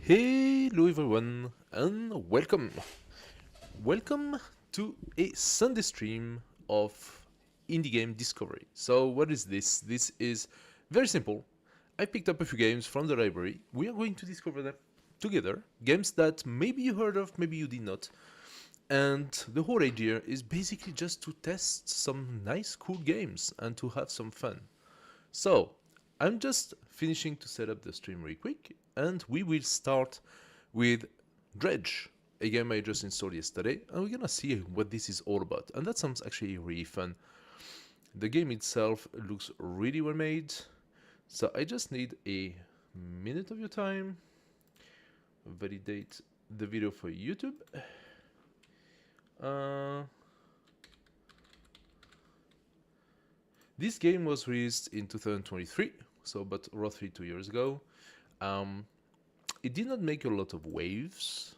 Hello everyone and welcome. Welcome to a Sunday stream of indie game discovery. So what is this? This is very simple. I picked up a few games from the library. We are going to discover them together. Games that maybe you heard of, maybe you did not. And the whole idea is basically just to test some nice cool games and to have some fun. So, I'm just finishing to set up the stream really quick, and we will start with Dredge, a game I just installed yesterday, and we're gonna see what this is all about. And that sounds actually really fun. The game itself looks really well made, so I just need a minute of your time. Validate the video for YouTube. This game was released in 2023, so about roughly 2 years ago. It did not make a lot of waves,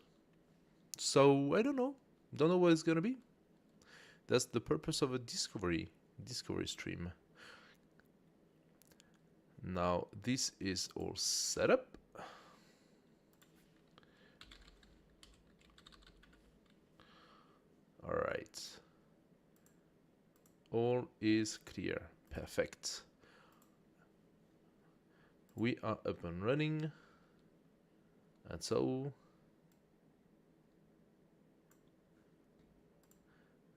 so I don't know what it's gonna be. That's the purpose of a discovery stream. Now this is all set up. All right. All is clear. Perfect. We are up and running. And so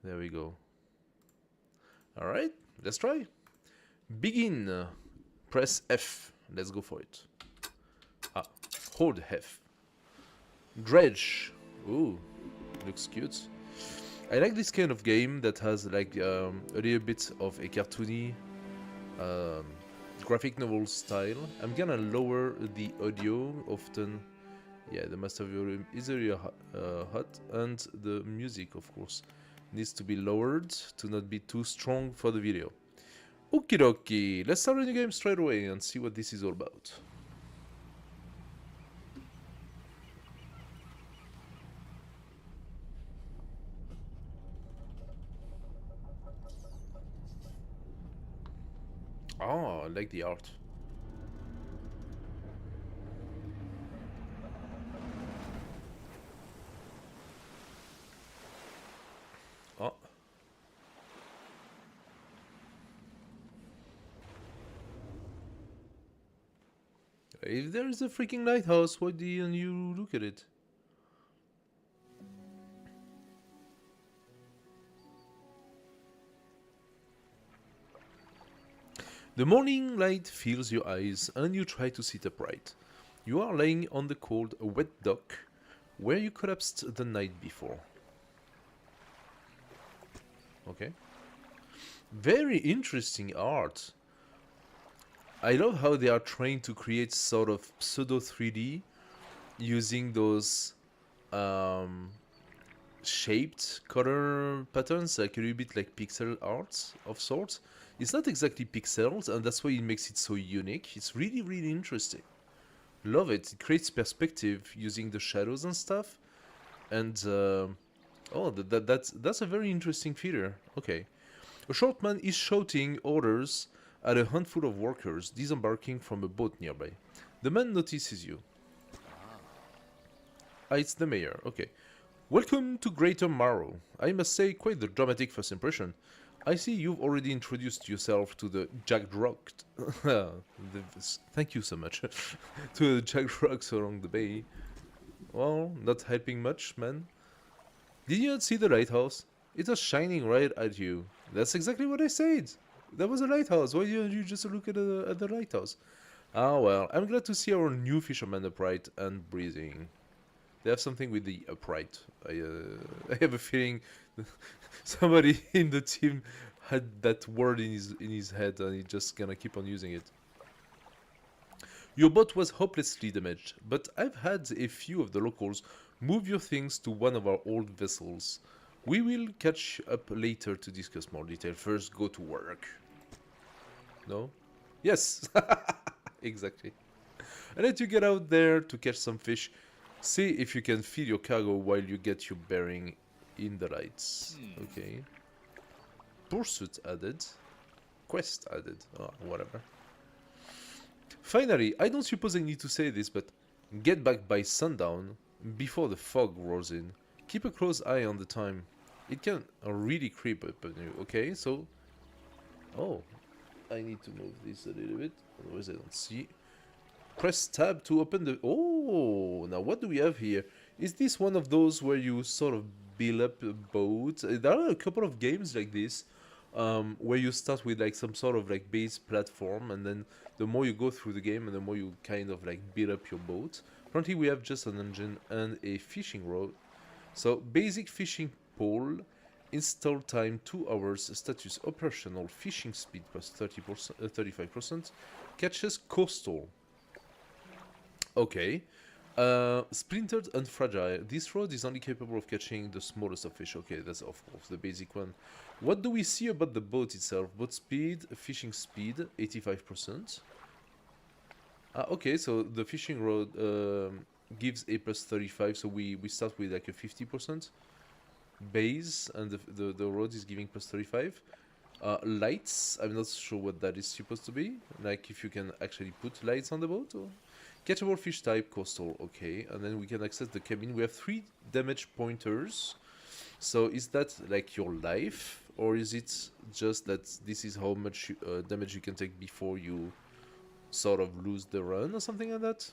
there we go. All right, let's try. Begin. Press F. Let's go for it. Hold F. Dredge. Ooh, looks cute. I like this kind of game that has like a little bit of a cartoony graphic novel style. I'm gonna lower the audio often. Yeah, the master volume is really hot, and the music, of course, needs to be lowered to not be too strong for the video. Okie dokie, let's start a new game straight away and see what this is all about. Oh, I like the art. Oh. If there is a freaking lighthouse, why didn't you look at it? The morning light fills your eyes and you try to sit upright. You are laying on the cold, wet dock where you collapsed the night before. Okay. Very interesting art. I love how they are trying to create sort of pseudo 3D using those shaped color patterns, like a little bit like pixel art of sorts. It's not exactly pixels, and that's why it makes it so unique. It's really, really interesting. Love it. It creates perspective using the shadows and stuff. And that's a very interesting feature. Okay. A short man is shouting orders at a handful of workers disembarking from a boat nearby. The man notices you. Ah, it's the mayor. Okay. Welcome to Greater Marrow. I must say, quite the dramatic first impression. I see you've already introduced yourself to the jagged rock. Thank you so much. To the jagged rocks along the bay. Well, not helping much, man. Did you not see the lighthouse? It was shining right at you. That's exactly what I said. There was a lighthouse. Why didn't you just look at the lighthouse? Ah, well, I'm glad to see our new fisherman upright and breathing. They have something with the upright. I have a feeling somebody in the team had that word in his head and he's just gonna keep on using it. Your boat was hopelessly damaged, but I've had a few of the locals move your things to one of our old vessels. We will catch up later to discuss more detail. First, go to work. No? Yes! Exactly. I let you get out there to catch some fish. See if you can fill your cargo while you get your bearing in the lights. Okay. Pursuit added. Quest added. Oh, whatever. Finally, I don't suppose I need to say this, but Get back by sundown before the fog rolls in. Keep a close eye on the time. It can really creep up on you. Okay, so... Oh, I need to move this a little bit, otherwise I don't see. Press tab to open the... Oh, now what do we have here? Is this one of those where you sort of build up a boat? There are a couple of games like this, where you start with like some sort of like base platform, and then the more you go through the game and the more you kind of like build up your boat. Apparently we have just an engine and a fishing rod. So basic fishing pole, install time 2 hours, status operational, fishing speed plus 30%, 35%, catches coastal. Okay. Splintered and fragile. This rod is only capable of catching the smallest of fish. Okay, that's of course the basic one. What do we see about the boat itself? Boat speed, fishing speed, 85%. Okay, so the fishing rod gives a plus 35, so we start with like a 50% base, and the rod is giving plus 35. Lights, I'm not sure what that is supposed to be. Like if you can actually put lights on the boat, or... Catchable fish type, coastal, okay. And then we can access the cabin. We have 3 damage pointers. So is that like your life? Or is it just that this is how much damage you can take before you sort of lose the run or something like that?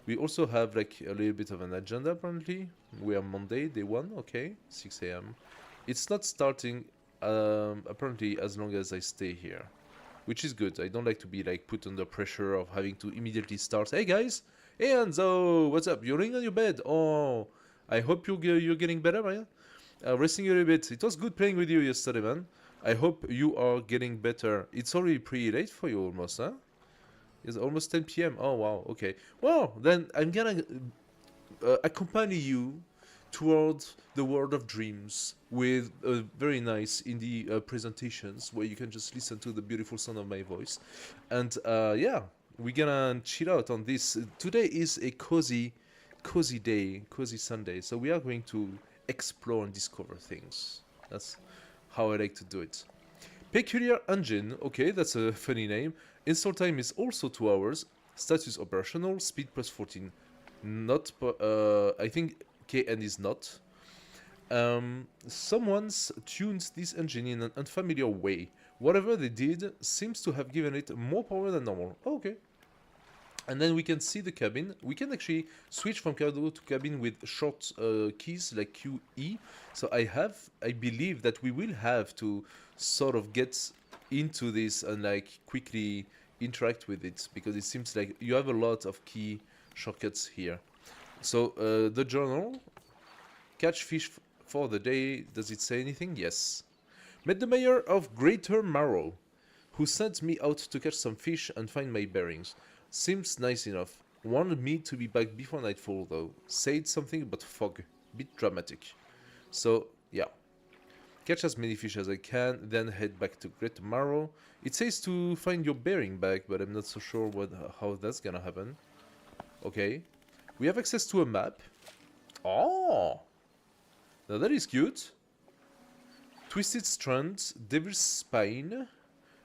We also have like a little bit of an agenda apparently. We are Monday, day 1, okay. 6 AM. It's not starting apparently as long as I stay here. Which is good. I don't like to be like put under pressure of having to immediately start. Hey guys! Hey Enzo! What's up? You're laying on your bed. Oh, I hope you're getting better, man. Resting a little bit. It was good playing with you yesterday, man. I hope you are getting better. It's already pretty late for you almost, huh? It's almost 10 PM. Oh wow, okay. Well, then I'm gonna accompany you towards the world of dreams with very nice indie presentations where you can just listen to the beautiful sound of my voice. And yeah, we're gonna chill out on this. Today is a cozy day, cozy Sunday. So we are going to explore and discover things. That's how I like to do it. Peculiar engine, okay, that's a funny name. Install time is also 2 hours. Status operational, speed plus 14. Not, I think KN is not. Someone's tuned this engine in an unfamiliar way. Whatever they did seems to have given it more power than normal. Oh, okay. And then we can see the cabin. We can actually switch from cargo to cabin with short keys like QE. So I believe that we will have to sort of get into this and like quickly interact with it, because it seems like you have a lot of key shortcuts here. So the journal, catch fish for the day. Does it say anything? Yes. Met the mayor of Greater Marrow, who sent me out to catch some fish and find my bearings. Seems nice enough. Wanted me to be back before nightfall though. Said something about fog. Bit dramatic. So yeah. Catch as many fish as I can, then head back to Greater Marrow. It says to find your bearing back, but I'm not so sure how that's gonna happen. Okay. We have access to a map. Oh! Now that is cute. Twisted Strand, Devil's Spine.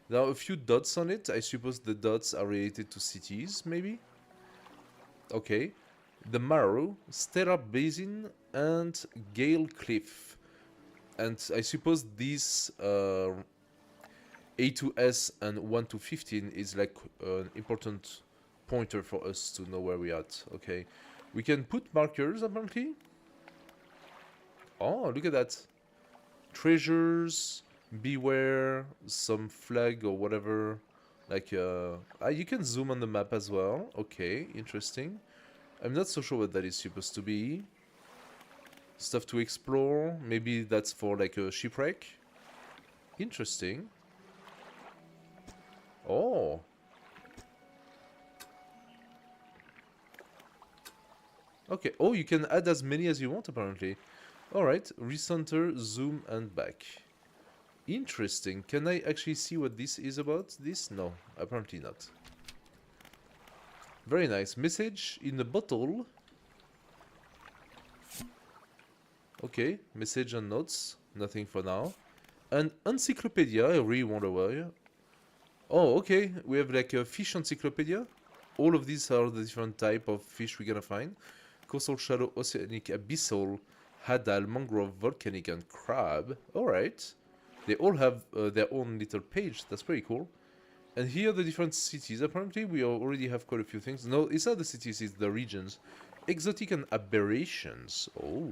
There are a few dots on it. I suppose the dots are related to cities, maybe? Okay. The Marrow, Stellar Basin, and Gale Cliff. And I suppose these A2S and 1 to 15 is like an important pointer for us to know where we are at. Okay. We can put markers, apparently. Oh, look at that. Treasures, beware, some flag or whatever. Like, you can zoom on the map as well. Okay, interesting. I'm not so sure what that is supposed to be. Stuff to explore. Maybe that's for like a shipwreck. Interesting. Oh. Okay. Oh, you can add as many as you want, apparently. Alright. Recenter, zoom, and back. Interesting. Can I actually see what this is about? This? No. Apparently not. Very nice. Message in a bottle. Okay. Message and notes. Nothing for now. An encyclopedia. I really wonder why. Oh, okay. We have like a fish encyclopedia. all of these are the different type of fish we're gonna find. Coastal shadow, oceanic, abyssal, hadal, mangrove, volcanic, and crab. Alright. They all have their own little page. That's pretty cool. And here are the different cities. Apparently we already have quite a few things. No, it's not the cities, it's the regions. Exotic and aberrations. Oh.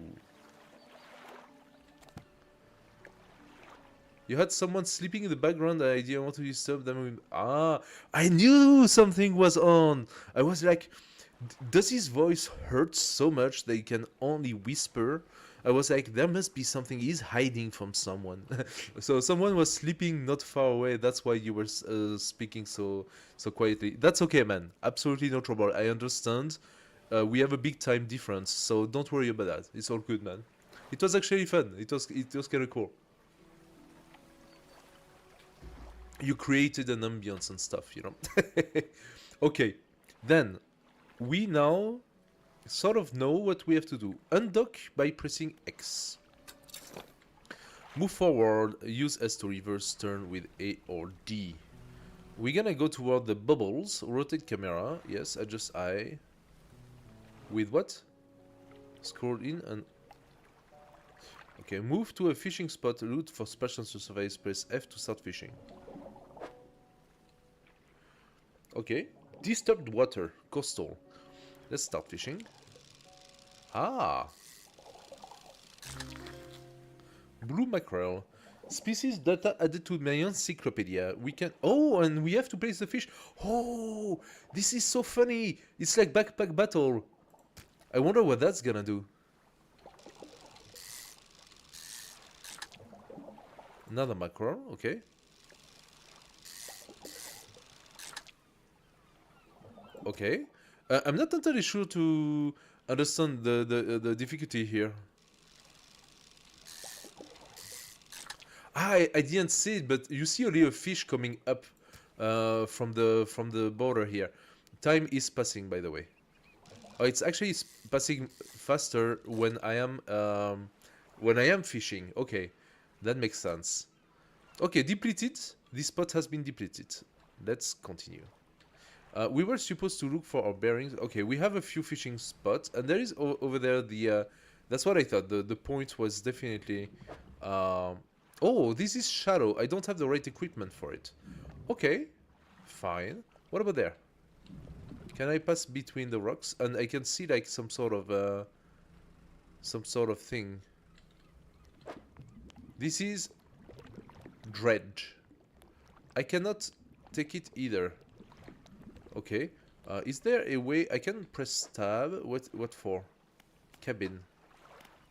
You had someone sleeping in the background and I didn't want to disturb them. Ah, I knew something was on. I was like, does his voice hurt so much that he can only whisper? I was like, there must be something he's hiding from someone. So someone was sleeping not far away. That's why you were speaking so quietly. That's okay, man. Absolutely no trouble. I understand. We have a big time difference, so don't worry about that. It's all good, man. It was actually fun. It was kind of cool. You created an ambience and stuff, you know. Okay, then we now sort of know what we have to do. Undock by pressing X. Move forward, use S to reverse turn with A or D. We're gonna go toward the bubbles, rotate camera, yes, adjust I. With what? Scroll in and... Okay, move to a fishing spot, loot for special to survive, press F to start fishing. Okay, disturbed water, coastal. Let's start fishing. Ah! Blue mackerel. Species data added to my encyclopedia. We can... Oh, and we have to place the fish. Oh! This is so funny! It's like backpack battle. I wonder what that's gonna do. Another mackerel, okay. Okay. I'm not entirely sure to understand the difficulty here. I didn't see it, but you see only a fish coming up from the border here. Time is passing, by the way. Oh, it's actually passing faster when I am fishing. Okay, that makes sense. Okay, depleted. This spot has been depleted. Let's continue. We were supposed to look for our bearings. Okay, we have a few fishing spots, and there is over there the... that's what I thought. The point was definitely... oh, this is shadow. I don't have the right equipment for it. Okay, fine. What about there? Can I pass between the rocks? And I can see like some sort of thing. This is Dredge. I cannot take it either. Okay. Is there a way I can press tab? What for? Cabin.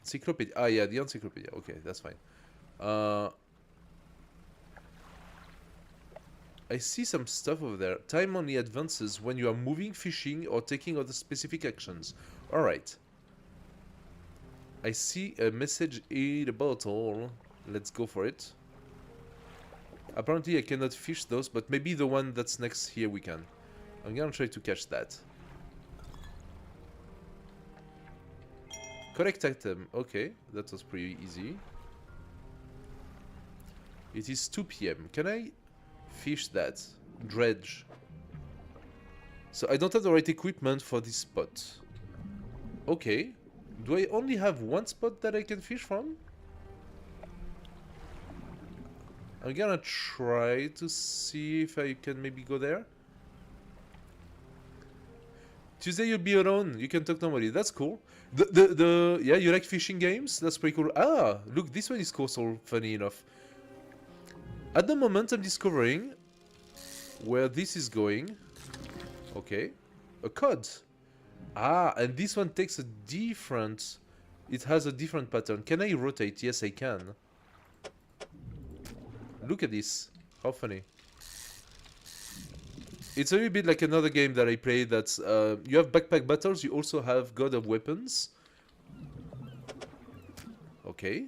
Encyclopedia. Ah, yeah, the encyclopedia. Okay, that's fine. I see some stuff over there. Time only advances when you are moving, fishing, or taking other specific actions. Alright. I see a message in the bottle. Let's go for it. Apparently I cannot fish those, but maybe the one that's next here we can. I'm gonna try to catch that. Correct item. Okay, that was pretty easy. It is 2 PM. Can I fish that? Dredge. So I don't have the right equipment for this spot. Okay. Do I only have one spot that I can fish from? I'm gonna try to see if I can maybe go there. Tuesday you'll be alone. You can talk normally. That's cool. Yeah, you like fishing games? That's pretty cool. Ah, look, this one is coastal, funny enough. At the moment, I'm discovering where this is going. Okay. A cod. Ah, and this one takes a different... It has a different pattern. Can I rotate? Yes, I can. Look at this. How funny. It's a little bit like another game that I played that's... you have backpack battles, you also have God of Weapons. Okay.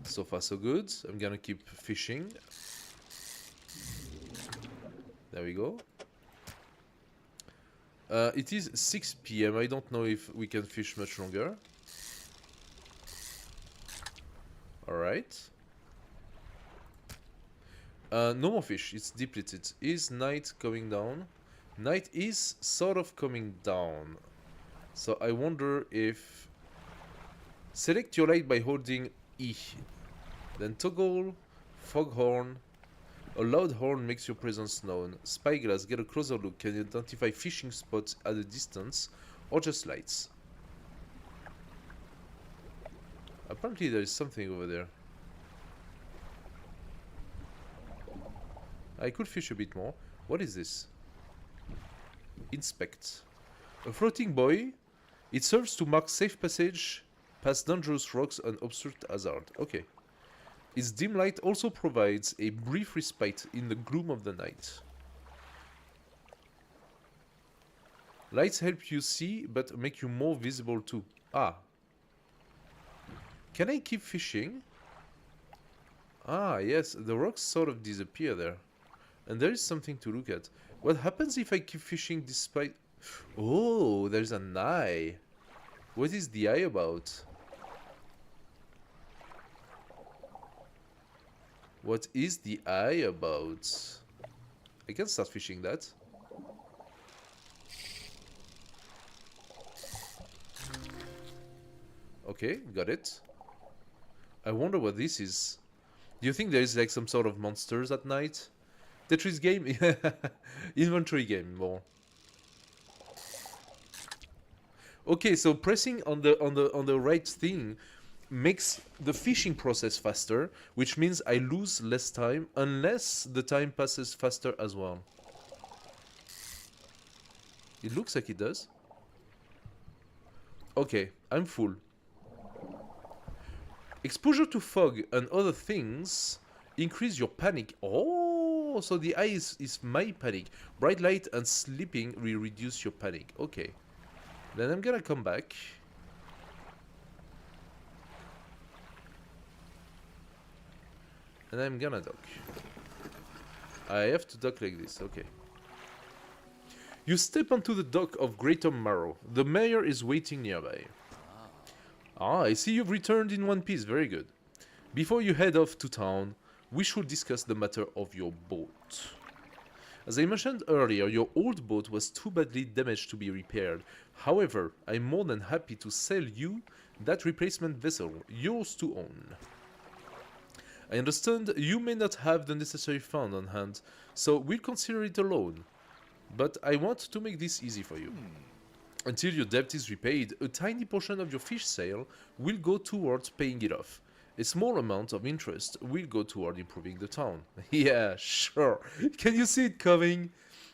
So far so good. I'm gonna keep fishing. There we go. It is 6 PM. I don't know if we can fish much longer. Alright. No more fish, it's depleted. Is night coming down? Night is sort of coming down. So I wonder if... Select your light by holding E. Then toggle, foghorn. A loud horn makes your presence known. Spyglass, get a closer look. Can you identify fishing spots at a distance or just lights? Apparently there is something over there. I could fish a bit more. What is this? Inspect. A floating buoy. It serves to mark safe passage past dangerous rocks and obstruct hazard. Okay. Its dim light also provides a brief respite in the gloom of the night. Lights help you see, but make you more visible too. Ah. Can I keep fishing? Ah, yes, the rocks sort of disappear there. And there is something to look at. What happens if I keep fishing despite... Oh, there's an eye. What is the eye about? What is the eye about? I can start fishing that. Okay, got it. I wonder what this is. Do you think there is like some sort of monsters at night? Tetris game? Inventory game more. Okay, so pressing on the right thing makes the fishing process faster, which means I lose less time unless the time passes faster as well. It looks like it does. Okay, I'm full. Exposure to fog and other things increase your panic. Oh, so the eye is my panic. Bright light and sleeping will reduce your panic. Okay. Then I'm gonna come back. And I'm gonna dock. I have to dock like this, okay. You step onto the dock of Greater Marrow. The mayor is waiting nearby. Ah, I see you've returned in one piece, very good. Before you head off to town, we should discuss the matter of your boat. As I mentioned earlier, your old boat was too badly damaged to be repaired. However, I'm more than happy to sell you that replacement vessel, yours to own. I understand you may not have the necessary fund on hand, so we'll consider it a loan. But I want to make this easy for you. Until your debt is repaid, a tiny portion of your fish sale will go towards paying it off. A small amount of interest will go toward improving the town. Yeah, sure. Can you see it coming?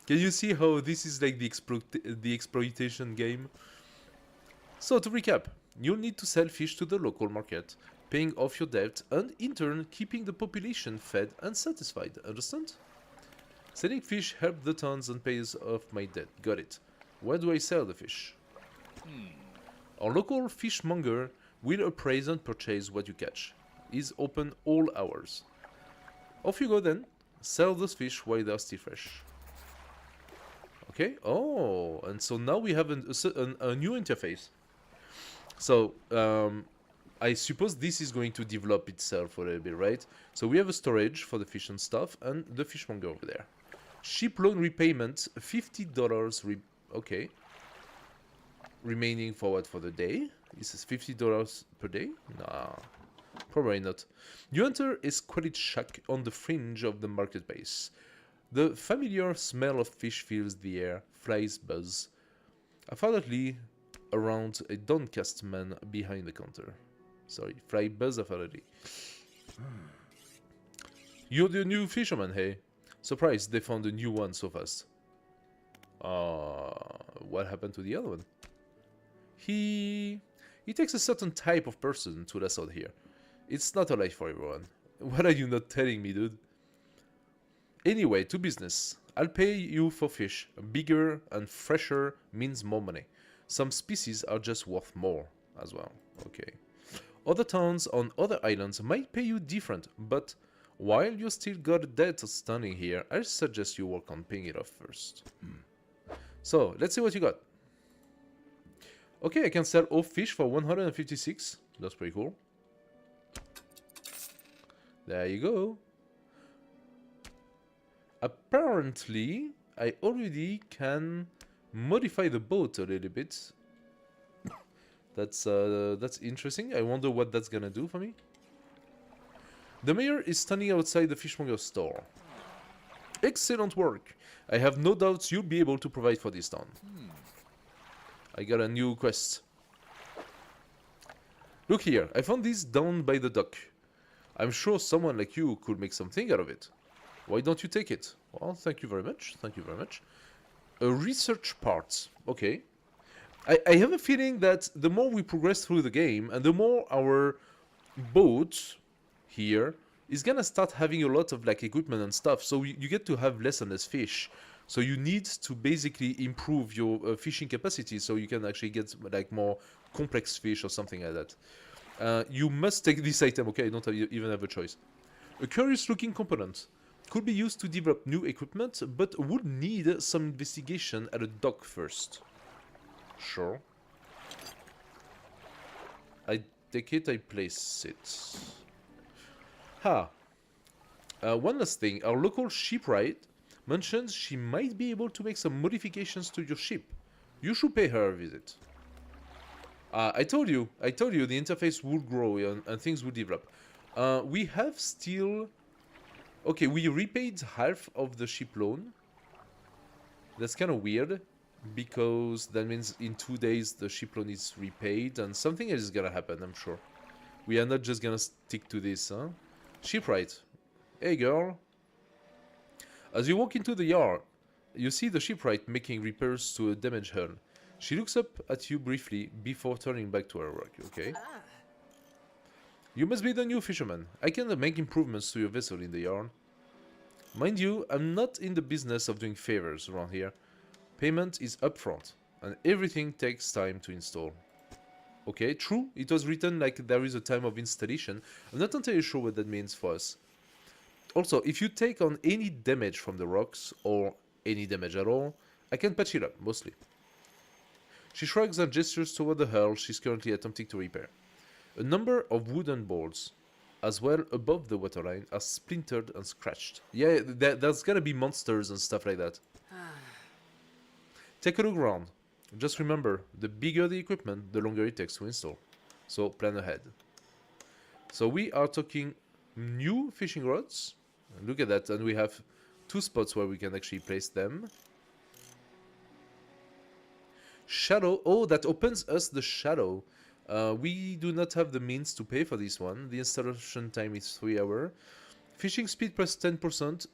Can you see how this is like the exploitation game? So to recap, you'll need to sell fish to the local market, paying off your debt, and in turn keeping the population fed and satisfied, understand? Selling fish helps the towns and pays off my debt, got it. Where do I sell the fish? Our local fishmonger will appraise and purchase what you catch. He's open all hours. Off you go then, sell those fish while they're still fresh. Okay, oh, and so now we have a new interface. So, I suppose this is going to develop itself a little bit, right? So we have a storage for the fish and stuff, and the fishmonger over there. Ship loan repayment, $50. Okay. Remaining forward for the day. This is $50 per day? Nah, probably not. You enter a squalid shack on the fringe of the marketplace. The familiar smell of fish fills the air. Flies buzz affectionately around a downcast man behind the counter. Sorry, fly buzz affectionately. You're the new fisherman, hey? Surprised they found a new one so fast. What happened to the other one? He takes a certain type of person to lasso out here. It's not a life for everyone. What are you not telling me, dude? Anyway, to business. I'll pay you for fish. Bigger and fresher means more money. Some species are just worth more as well. Okay. Other towns on other islands might pay you different, but while you still got a debt standing here, I suggest you work on paying it off first. So, let's see what you got. Okay, I can sell off fish for 156. That's pretty cool. There you go. Apparently, I already can modify the boat a little bit. That's interesting. I wonder what that's gonna do for me. The mayor is standing outside the fishmonger's store. Excellent work. I have no doubts you'll be able to provide for this town. I got a new quest. Look here, I found this down by the dock. I'm sure someone like you could make something out of it. Why don't you take it? Well, thank you very much. Thank you very much. A research part. Okay. I have a feeling that the more we progress through the game and the more our boat here is gonna start having a lot of like equipment and stuff, so you get to have less and less fish. So you need to basically improve your fishing capacity so you can actually get like more complex fish or something like that. You must take this item. Okay, I don't even have a choice. A curious looking component. Could be used to develop new equipment, but would need some investigation at a dock first. Sure. I take it, I place it. Ha! One last thing. Our local shipwright mentions she might be able to make some modifications to your ship. You should pay her a visit. I told you the interface would grow and things would develop. We have still... Okay, we repaid half of the ship loan. That's kind of weird, because that means in 2 days the ship loan is repaid, and something else is gonna happen, I'm sure. We are not just gonna stick to this, huh? Shipwright. Hey, girl. As you walk into the yard, you see the shipwright making repairs to a damaged hull. She looks up at you briefly before turning back to her work, okay? You must be the new fisherman. I can make improvements to your vessel in the yard. Mind you, I'm not in the business of doing favors around here. Payment is upfront, and everything takes time to install. Okay, true, it was written like there is a time of installation. I'm not entirely sure what that means for us. Also, if you take on any damage from the rocks, or any damage at all, I can patch it up, mostly. She shrugs and gestures toward the hull she's currently attempting to repair. A number of wooden boards, as well above the waterline, are splintered and scratched. Yeah, there's gonna be monsters and stuff like that. Take a look around. Just remember, the bigger the equipment, the longer it takes to install. So plan ahead. So we are talking new fishing rods. Look at that, and we have 2 spots where we can actually place them. Shadow. Oh, that opens us the shadow. We do not have the means to pay for this one. The installation time is 3 hours. Fishing speed plus 10%.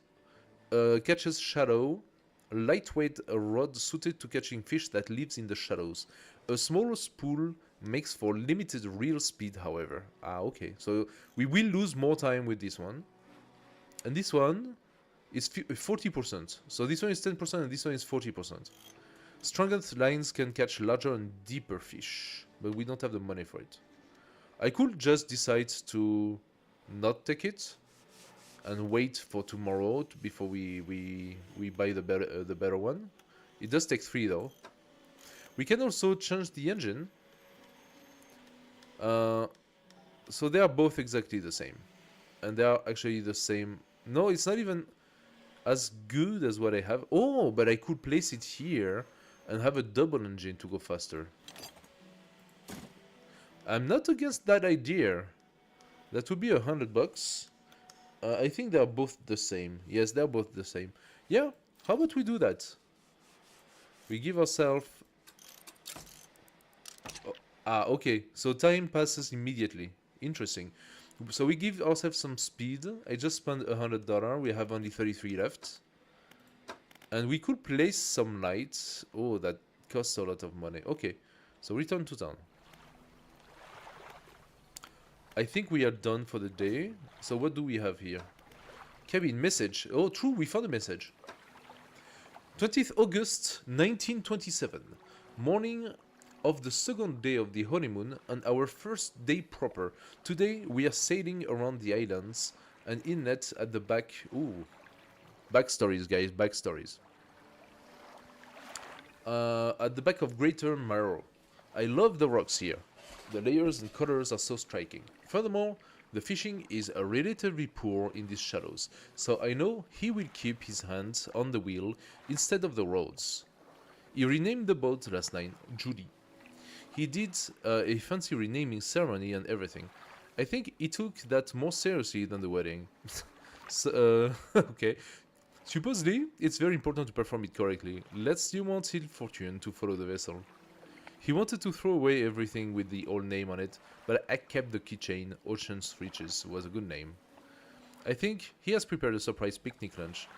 Catches shadow. Lightweight rod suited to catching fish that lives in the shadows. A smaller spool makes for limited real speed, however. Ah, okay. So we will lose more time with this one. And this one is 40%. So this one is 10% and this one is 40%. Strongest lines can catch larger and deeper fish, but we don't have the money for it. I could just decide to not take it and wait for tomorrow before we buy the better one. It does take 3 though. We can also change the engine. So they are both exactly the same, and they are actually the same. No, it's not even as good as what I have. Oh, but I could place it here and have a double engine to go faster. I'm not against that idea. That would be $100. I think they are both the same. Yes, they are both the same. Yeah, how about we do that? We give ourselves... Oh, okay. So time passes immediately. Interesting. So we give ourselves some speed. I just spent $100. We have only 33 left. And we could place some lights. Oh, that costs a lot of money. Okay, so return to town. I think we are done for the day. So what do we have here? Cabin message. Oh, true, we found a message. 20th August 1927. Morning of the second day of the honeymoon and our first day proper. Today we are sailing around the islands and inlet at the back. Ooh. Backstories, guys, backstories. At the back of Greater Marrow. I love the rocks here. The layers and colors are so striking. Furthermore, The fishing is relatively poor in these shallows, so I know he will keep his hands on the wheel instead of the rods. He renamed the boat last night Judy. He did a fancy renaming ceremony and everything. I think he took that more seriously than the wedding. So, okay. Supposedly, it's very important to perform it correctly. Let's want Hill Fortune to follow the vessel. He wanted to throw away everything with the old name on it, but I kept the keychain. Ocean's Reaches was a good name. I think he has prepared a surprise picnic lunch.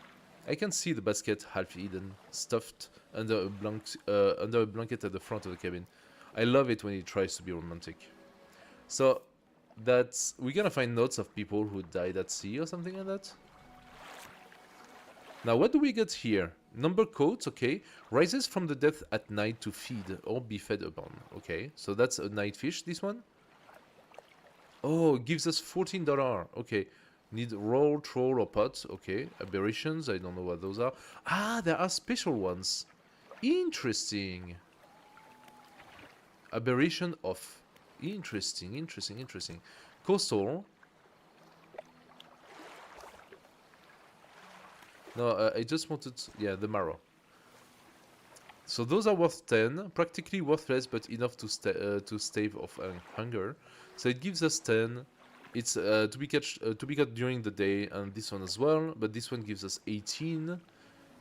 I can see the basket half eaten, stuffed under a blanket at the front of the cabin. I love it when he tries to be romantic. So, we're gonna find notes of people who died at sea or something like that. Now, what do we get here? Number coat, okay. Rises from the depth at night to feed or be fed upon. Okay, so that's a night fish, this one. Oh, gives us $14. Okay. Need roll, troll, or pot. Okay. Aberrations, I don't know what those are. Ah, there are special ones. Interesting. Aberration off. Interesting, interesting, interesting. Coastal. No, I just wanted... yeah, the marrow. So those are worth 10. Practically worthless, but enough to stave off hunger. So it gives us 10. It's to be caught during the day, and this one as well. But this one gives us 18.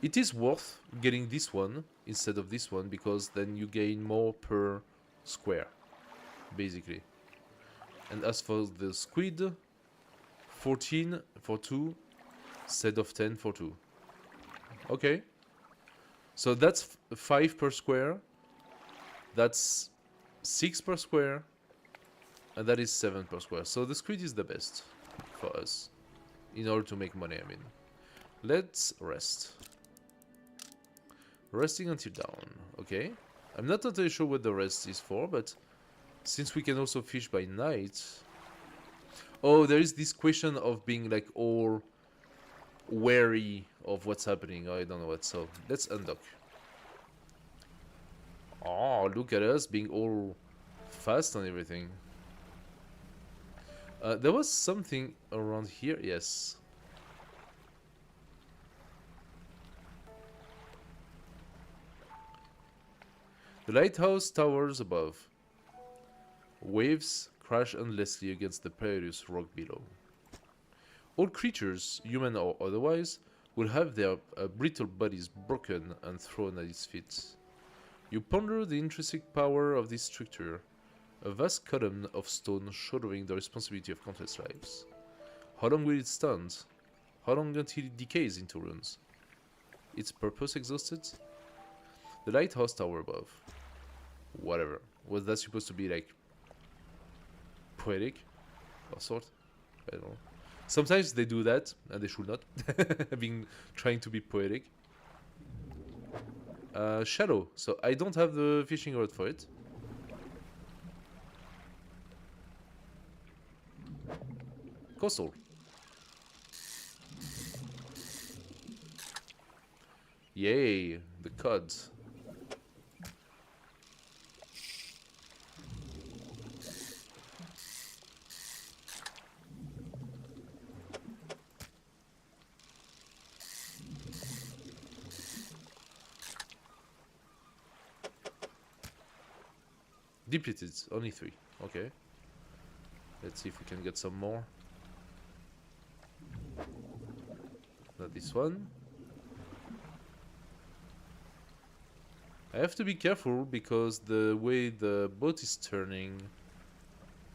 It is worth getting this one instead of this one, because then you gain more per square, basically. And as for the squid, 14 for 2, instead of 10 for 2. Okay. So that's 5 per square. That's 6 per square. And that is 7 per square. So the squid is the best for us. In order to make money, I mean. Let's rest. Resting until dawn. Okay. I'm not totally sure what the rest is for, but since we can also fish by night... oh, there is this question of being like all wary of what's happening. I don't know what. So let's undock. Oh, look at us being all fast and everything. There was something around here. Yes. The lighthouse towers above. Waves crash endlessly against the perilous rock below. All creatures, human or otherwise, will have their brittle bodies broken and thrown at its feet. You ponder the intrinsic power of this structure, a vast column of stone shouldering the responsibility of countless lives. How long will it stand? How long until it decays into ruins? Its purpose exhausted? The lighthouse tower above. Whatever. Was that supposed to be like poetic? Or sort? I don't know. Sometimes they do that, and they should not. Being trying to be poetic. Shallow. So I don't have the fishing rod for it. Coastal. Yay, the cod. Depleted, only 3. Okay. Let's see if we can get some more. Not this one. I have to be careful because the way the boat is turning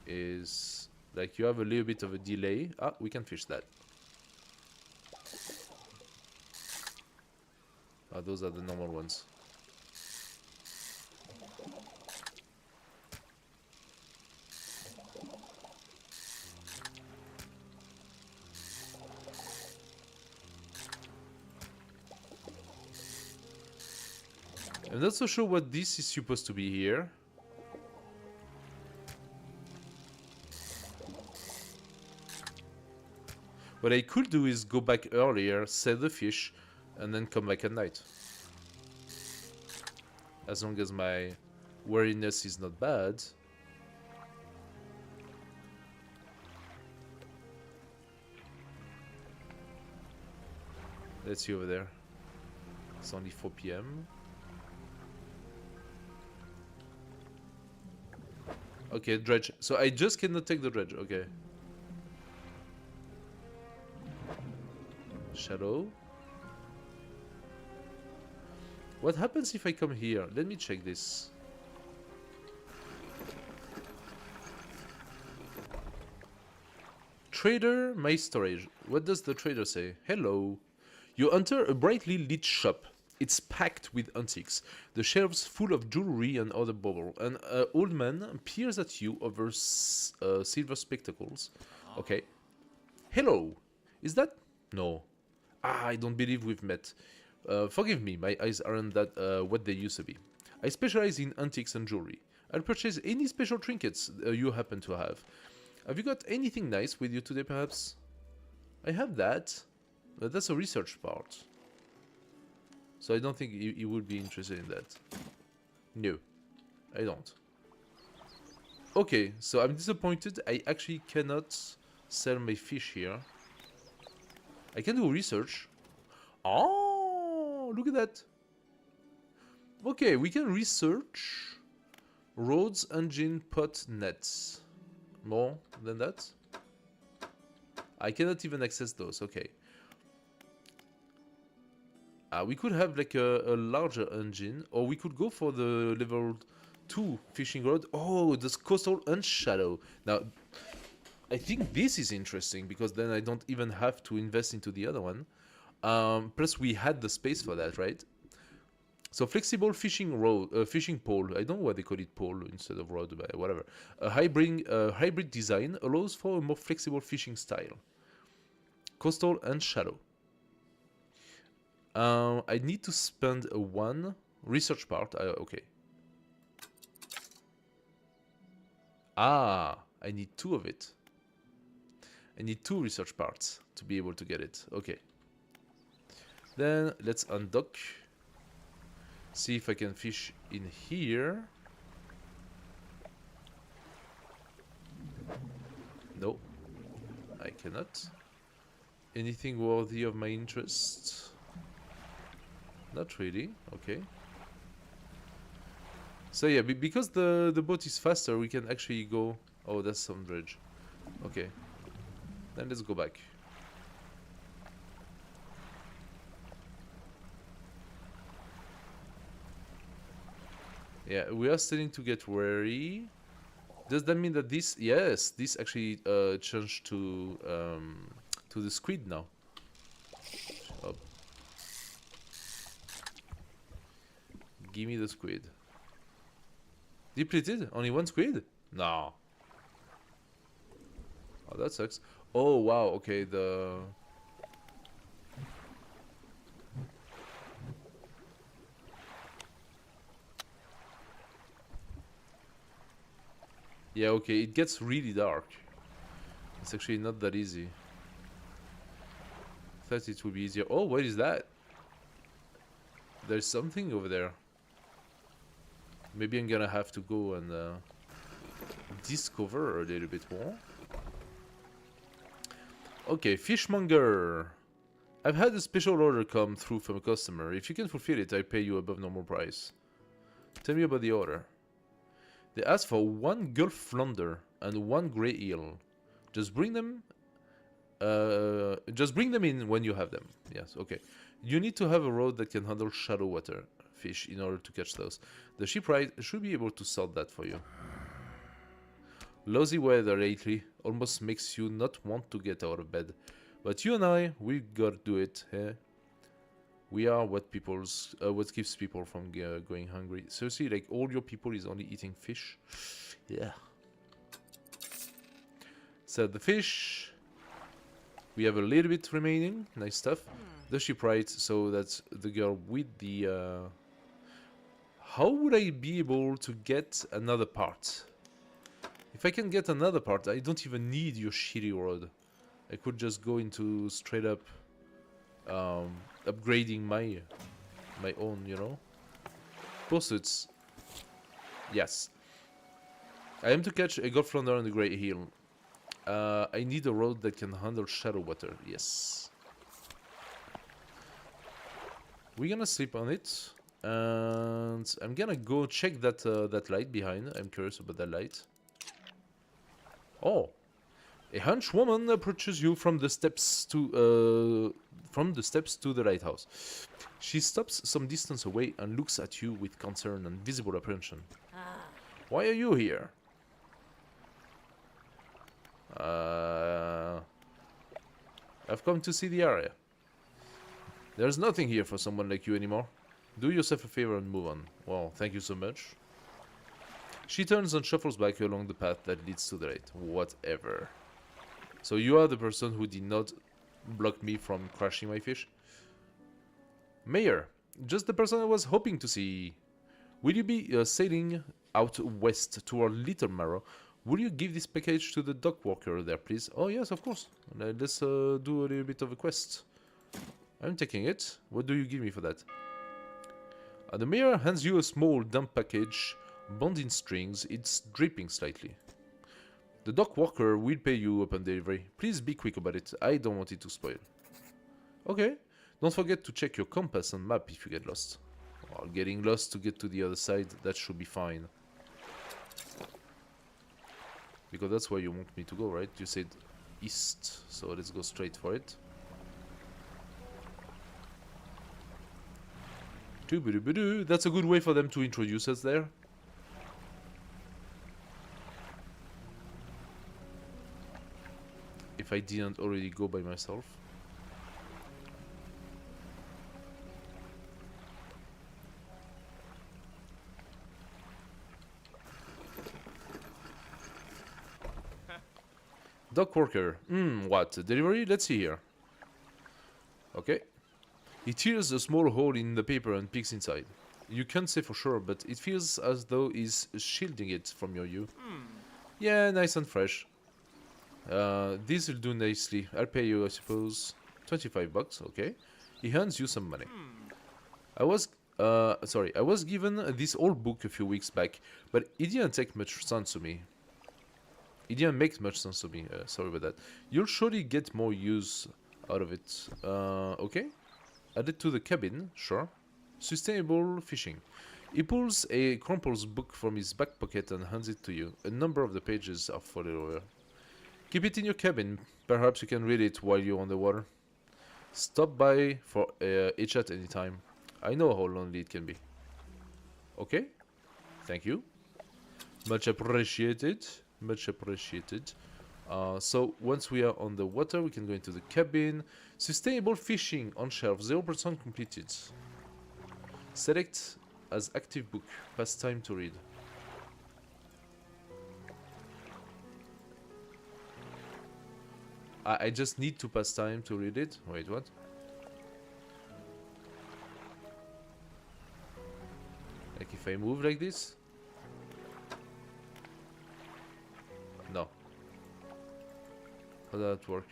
is like you have a little bit of a delay. Ah, we can fish that. Ah, those are the normal ones. I'm not so sure what this is supposed to be here. What I could do is go back earlier, sell the fish, and then come back at night. As long as my wariness is not bad. Let's see over there. It's only 4 p.m. Okay, dredge. So I just cannot take the dredge. Okay. Shadow. What happens if I come here? Let me check this. Trader, my storage. What does the trader say? Hello. You enter a brightly lit shop. It's packed with antiques. The shelves full of jewelry and other bauble. An old man peers at you over silver spectacles. Okay. Hello. Is that? No. Ah, I don't believe we've met. Forgive me, my eyes aren't that what they used to be. I specialize in antiques and jewelry. I'll purchase any special trinkets you happen to have. Have you got anything nice with you today, perhaps? I have that. That's a research part. So I don't think you would be interested in that. No, I don't. Okay, so I'm disappointed. I actually cannot sell my fish here. I can do research. Oh, look at that. Okay, we can research roads, engine, pot, nets. More than that? I cannot even access those. Okay. We could have like a larger engine, or we could go for the level 2 fishing rod. Oh, this coastal and shadow. Now, I think this is interesting because then I don't even have to invest into the other one. Plus, we had the space for that, right? So flexible fishing rod, fishing pole. I don't know why they call it pole instead of rod, but whatever. A hybrid design allows for a more flexible fishing style. Coastal and shadow. I need to spend a 1 research part. Okay. Ah, I need 2 of it. I need 2 research parts to be able to get it. Okay. Then let's undock. See if I can fish in here. No, I cannot. Anything worthy of my interest? Not really. Okay. So yeah, because the boat is faster, we can actually go... Oh, that's some dredge. Okay. Then let's go back. Yeah, we are starting to get wary. Does that mean that this... Yes, this actually changed to the squid now. Oh. Give me the squid. Depleted? Only 1 squid? No. Oh, that sucks. Oh, wow, okay, the... Yeah, okay, it gets really dark. It's actually not that easy. I thought it would be easier. Oh, what is that? There's something over there. Maybe I'm gonna have to go and discover a little bit more. Okay, fishmonger. I've had a special order come through from a customer. If you can fulfill it, I pay you above normal price. Tell me about the order. They asked for 1 Gulf flounder and 1 grey eel. Just bring them in when you have them. Yes, okay. You need to have a rod that can handle shallow water fish in order to catch those. The shipwright should be able to sort that for you. Lousy weather lately almost makes you not want to get out of bed. But you and I, we gotta do it, eh? We are what keeps people from going hungry. Seriously, like all your people is only eating fish. Yeah. So the fish, we have a little bit remaining. Nice stuff. The shipwright, so that's the girl with the... How would I be able to get another part? If I can get another part, I don't even need your shitty rod. I could just go into straight up upgrading my own, you know. Pursuits. Yes. I am to catch a Gulf flounder on the Great Hill. I need a rod that can handle shadow water. Yes. We're gonna sleep on it, and I'm gonna go check that light behind. I'm curious about that light. Oh, a hunch woman approaches you from the steps to the lighthouse. She stops some distance away and looks at you with concern and visible apprehension. Why are you here? I've come to see the area. There's nothing here for someone like you anymore. Do yourself a favor and move on. Well, thank you so much. She turns and shuffles back along the path that leads to the light. Whatever. So you are the person who did not block me from crashing my fish? Mayor, just the person I was hoping to see. Will you be sailing out west toward Little Marrow? Will you give this package to the dock worker there, please? Oh, yes, of course. Let's do a little bit of a quest. I'm taking it. What do you give me for that? The mayor hands you a small dump package, bound in strings. It's dripping slightly. The dock worker will pay you upon delivery. Please be quick about it. I don't want it to spoil. Okay. Don't forget to check your compass and map if you get lost. Well, getting lost to get to the other side, that should be fine. Because that's where you want me to go, right? You said east, so let's go straight for it. That's a good way for them to introduce us there. If I didn't already go by myself. Dock worker. What? Delivery? Let's see here. Okay. He tears a small hole in the paper and peeks inside. You can't say for sure, but it feels as though he's shielding it from your view. Yeah, nice and fresh. This will do nicely. I'll pay you, I suppose, 25 bucks, okay. He hands you some money. I was given this old book a few weeks back, but it didn't take much sense to me. It didn't make much sense to me, sorry about that. You'll surely get more use out of it. Okay. Add it to the cabin, sure. Sustainable fishing. He pulls a crumpled book from his back pocket and hands it to you. A number of the pages are folded over. Keep it in your cabin. Perhaps you can read it while you're on the water. Stop by for a chat anytime. I know how lonely it can be. Okay. Thank you. Much appreciated. Much appreciated. So once we are on the water, we can go into the cabin. Sustainable fishing on shelf, 0% completed. Select as active book. Pass time to read. I just need to pass time to read it. Wait, what? Like if I move like this? No. How does that work?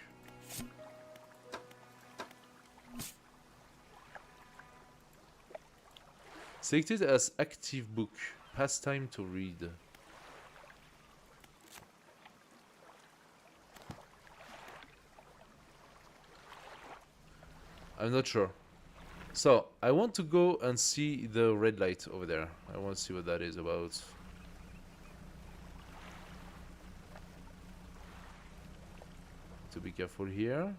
Selected as active book. Pastime to read. I'm not sure. So, I want to go and see the red light over there. I want to see what that is about. To be careful here.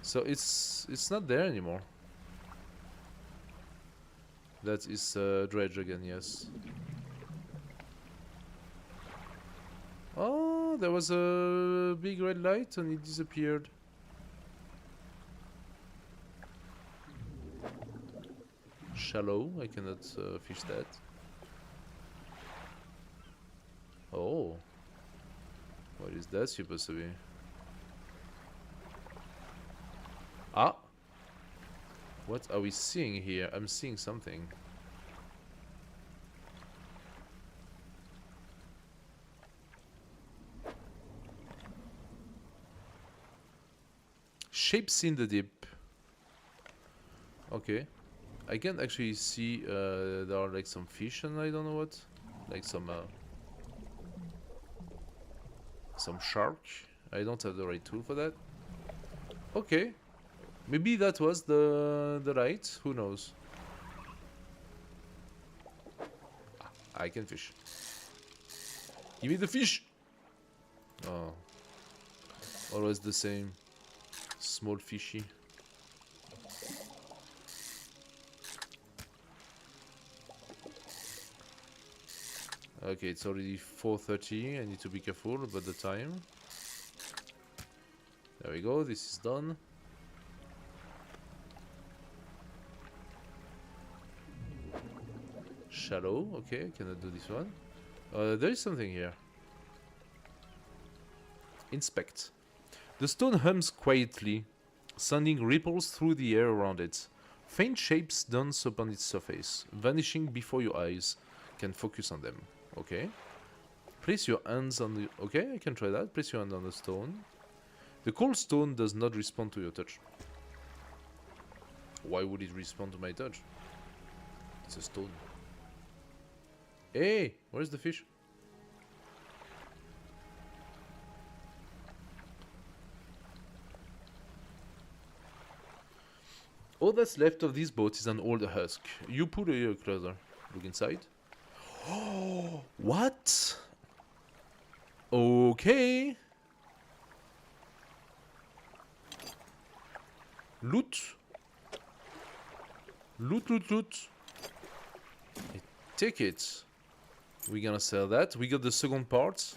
So it's not there anymore. That is Dredge again, yes. Oh, there was a big red light and it disappeared. Shallow, I cannot fish that. Oh. What is that supposed to be? Ah! What are we seeing here? I'm seeing something. Shapes in the deep. Okay. I can actually see there are like some fish and I don't know what. Like some Some shark. I don't have the right tool for that. Okay. Maybe that was the right. Who knows? I can fish. Give me the fish! Oh. Always the same. Small fishy. Okay, it's already 4:30. I need to be careful about the time. There we go, this is done. Shadow, okay, I cannot do this one. There is something here. Inspect. The stone hums quietly, sending ripples through the air around it. Faint shapes dance upon its surface, vanishing before your eyes can focus on them. Okay. Place your hands on the... Okay, I can try that. Place your hand on the stone. The cold stone does not respond to your touch. Why would it respond to my touch? It's a stone. Hey, where's the fish? All that's left of this boat is an old husk. You pull a closer. Look inside. Oh, what? Okay. Loot. Loot, loot, loot. Take it. We're gonna sell that. We got the second part.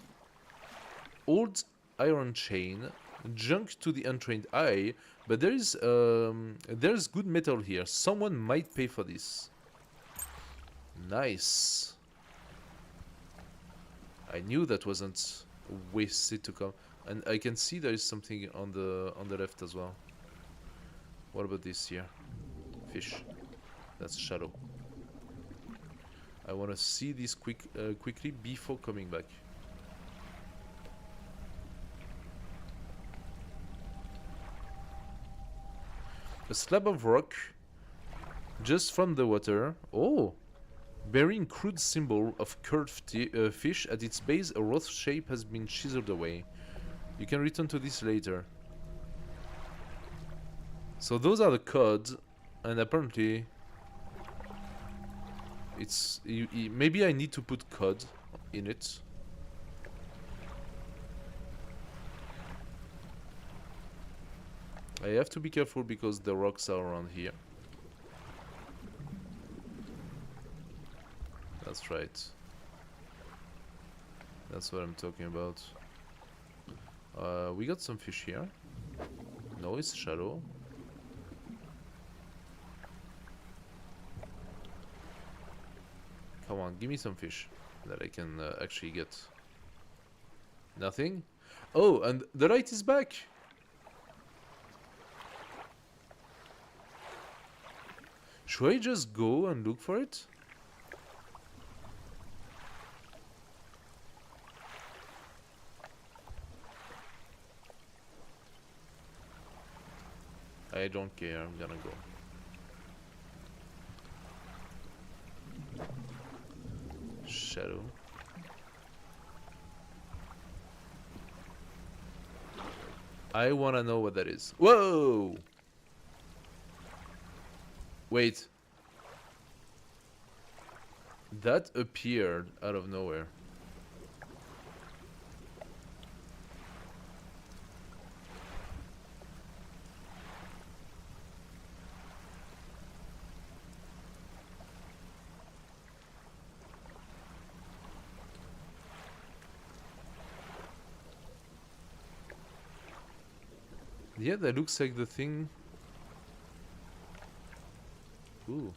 Old iron chain. Junk to the untrained eye. But there's good metal here. Someone might pay for this. Nice. I knew that wasn't wasted to come. And I can see there is something on the left as well. What about this here? Fish. That's shadow. I want to see this quickly before coming back. A slab of rock just from the water. Oh! Bearing crude symbol of curved fish at its base, a rough shape has been chiseled away. You can return to this later. So those are the codes, and apparently it's maybe I need to put code in it. I have to be careful because the rocks are around here. That's right. That's what I'm talking about. We got some fish here. No, it's shadow. Come on, give me some fish that I can actually get. Nothing? Oh, and the light is back! Should I just go and look for it? I don't care, I'm gonna go. Shadow. I wanna know what that is. Whoa! Wait. That appeared out of nowhere. Yeah, that looks like the thing. Ooh.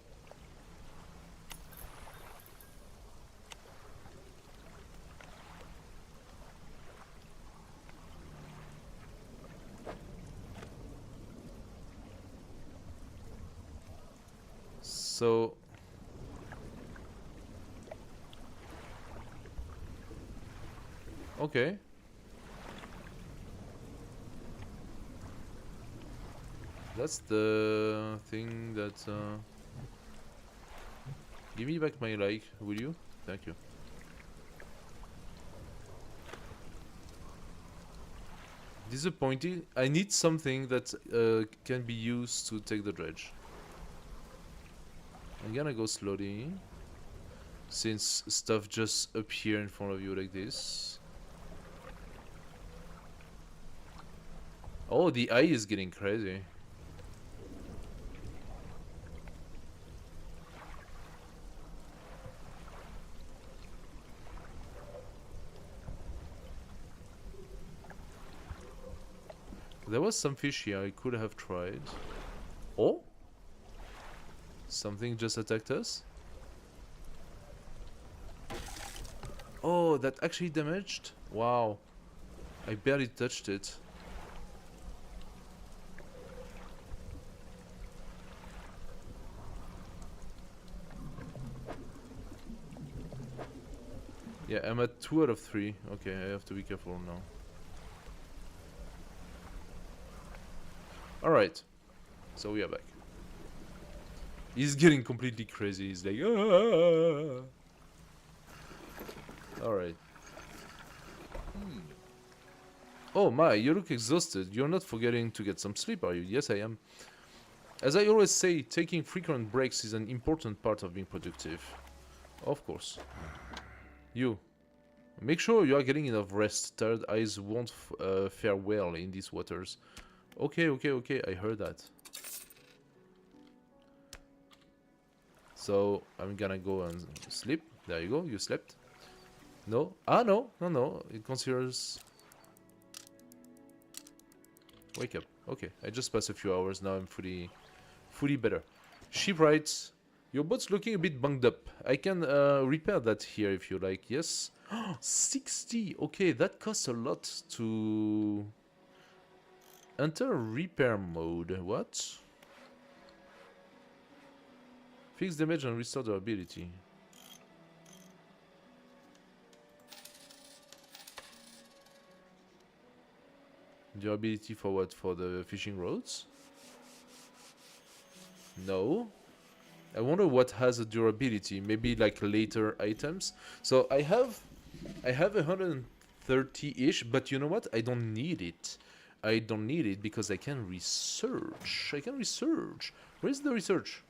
So okay. That's the thing that give me back my like, will you? Thank you. Disappointing. I need something that can be used to take the dredge. I'm gonna go slowly, since stuff just appear in front of you like this. Oh, the eye is getting crazy. There was some fish here I could have tried. Oh? Something just attacked us? Oh, that actually damaged? Wow. I barely touched it. Yeah, I'm at 2 out of 3. Okay, I have to be careful now. Alright. So we are back. He's getting completely crazy. He's like, ah! Alright. Oh my, you look exhausted. You're not forgetting to get some sleep, are you? Yes, I am. As I always say, taking frequent breaks is an important part of being productive. Of course. You. Make sure you are getting enough rest. Tired eyes won't fare well in these waters. Okay, okay, okay. I heard that. So, I'm gonna go and sleep. There you go. You slept. No? Ah, no. No, no. It considers... Wake up. Okay. I just passed a few hours. Now I'm fully better. Shipwright. Your boat's looking a bit bunged up. I can repair that here if you like. Yes. 60. Okay, that costs a lot to enter repair mode. What? Fix damage and restore durability. Durability for what? For the fishing rods? No. I wonder what has a durability. Maybe like later items. So I have 130-ish, but you know what? I don't need it. I don't need it because I can research. I can research. Where's the research?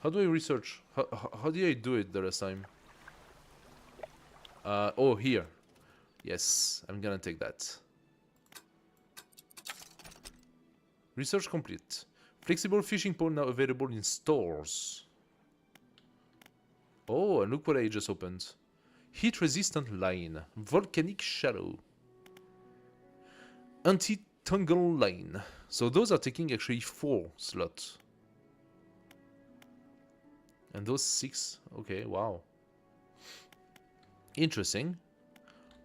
How do I research? How did I do it the last time? Oh, here. Yes, I'm gonna take that. Research complete. Flexible fishing pole now available in stores. Oh, and look what I just opened. Heat-resistant line. Volcanic shadow. Anti-tangle line. So those are taking actually 4 slots. And those 6. Okay, wow. Interesting.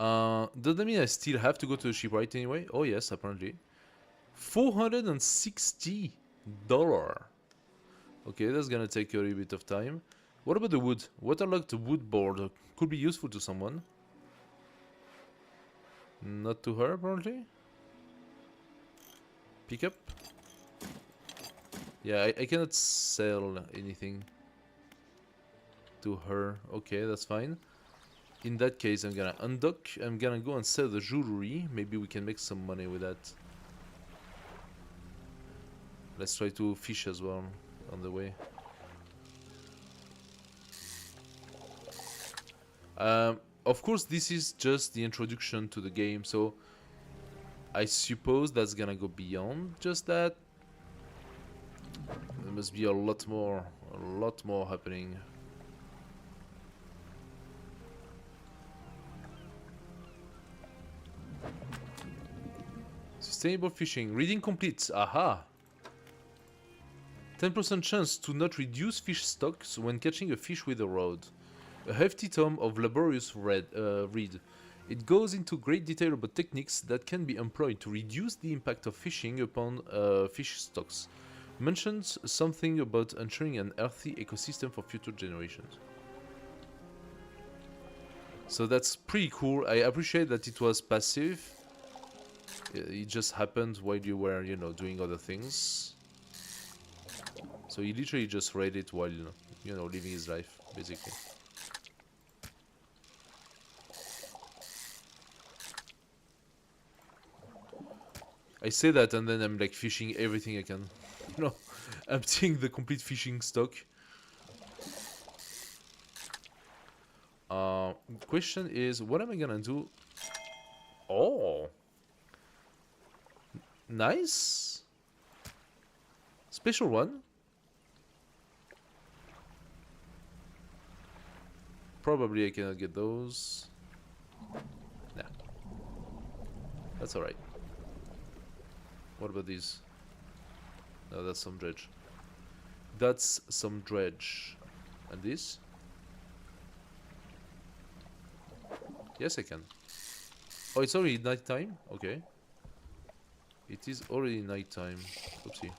Does that mean I still have to go to the shipwright anyway? Oh yes, apparently. $460. Okay, that's gonna take a little bit of time. What about the wood? Waterlogged wood board could be useful to someone. Not to her, apparently. Pick up. Yeah, I cannot sell anything to her. Okay, that's fine. In that case, I'm gonna undock. I'm gonna go and sell the jewelry. Maybe we can make some money with that. Let's try to fish as well on the way. Of course, this is just the introduction to the game, so I suppose that's gonna go beyond just that. There must be a lot more happening. Sustainable fishing. Reading complete. Aha! 10% chance to not reduce fish stocks when catching a fish with a rod. A hefty tome of laborious read. It goes into great detail about techniques that can be employed to reduce the impact of fishing upon fish stocks. Mentions something about ensuring an healthy ecosystem for future generations. So that's pretty cool. I appreciate that it was passive. It just happened while you were, you know, doing other things. So he literally just read it while, you know, living his life, basically. I say that and then I'm like fishing everything I can. You know, emptying the complete fishing stock. Question is, what am I gonna do? Oh, nice. Special one. Probably I cannot get those. Nah, that's alright. What about these? No, that's some dredge. That's some dredge. And this? Yes, I can. Oh, it's already nighttime? Okay. It is already nighttime. Oopsie.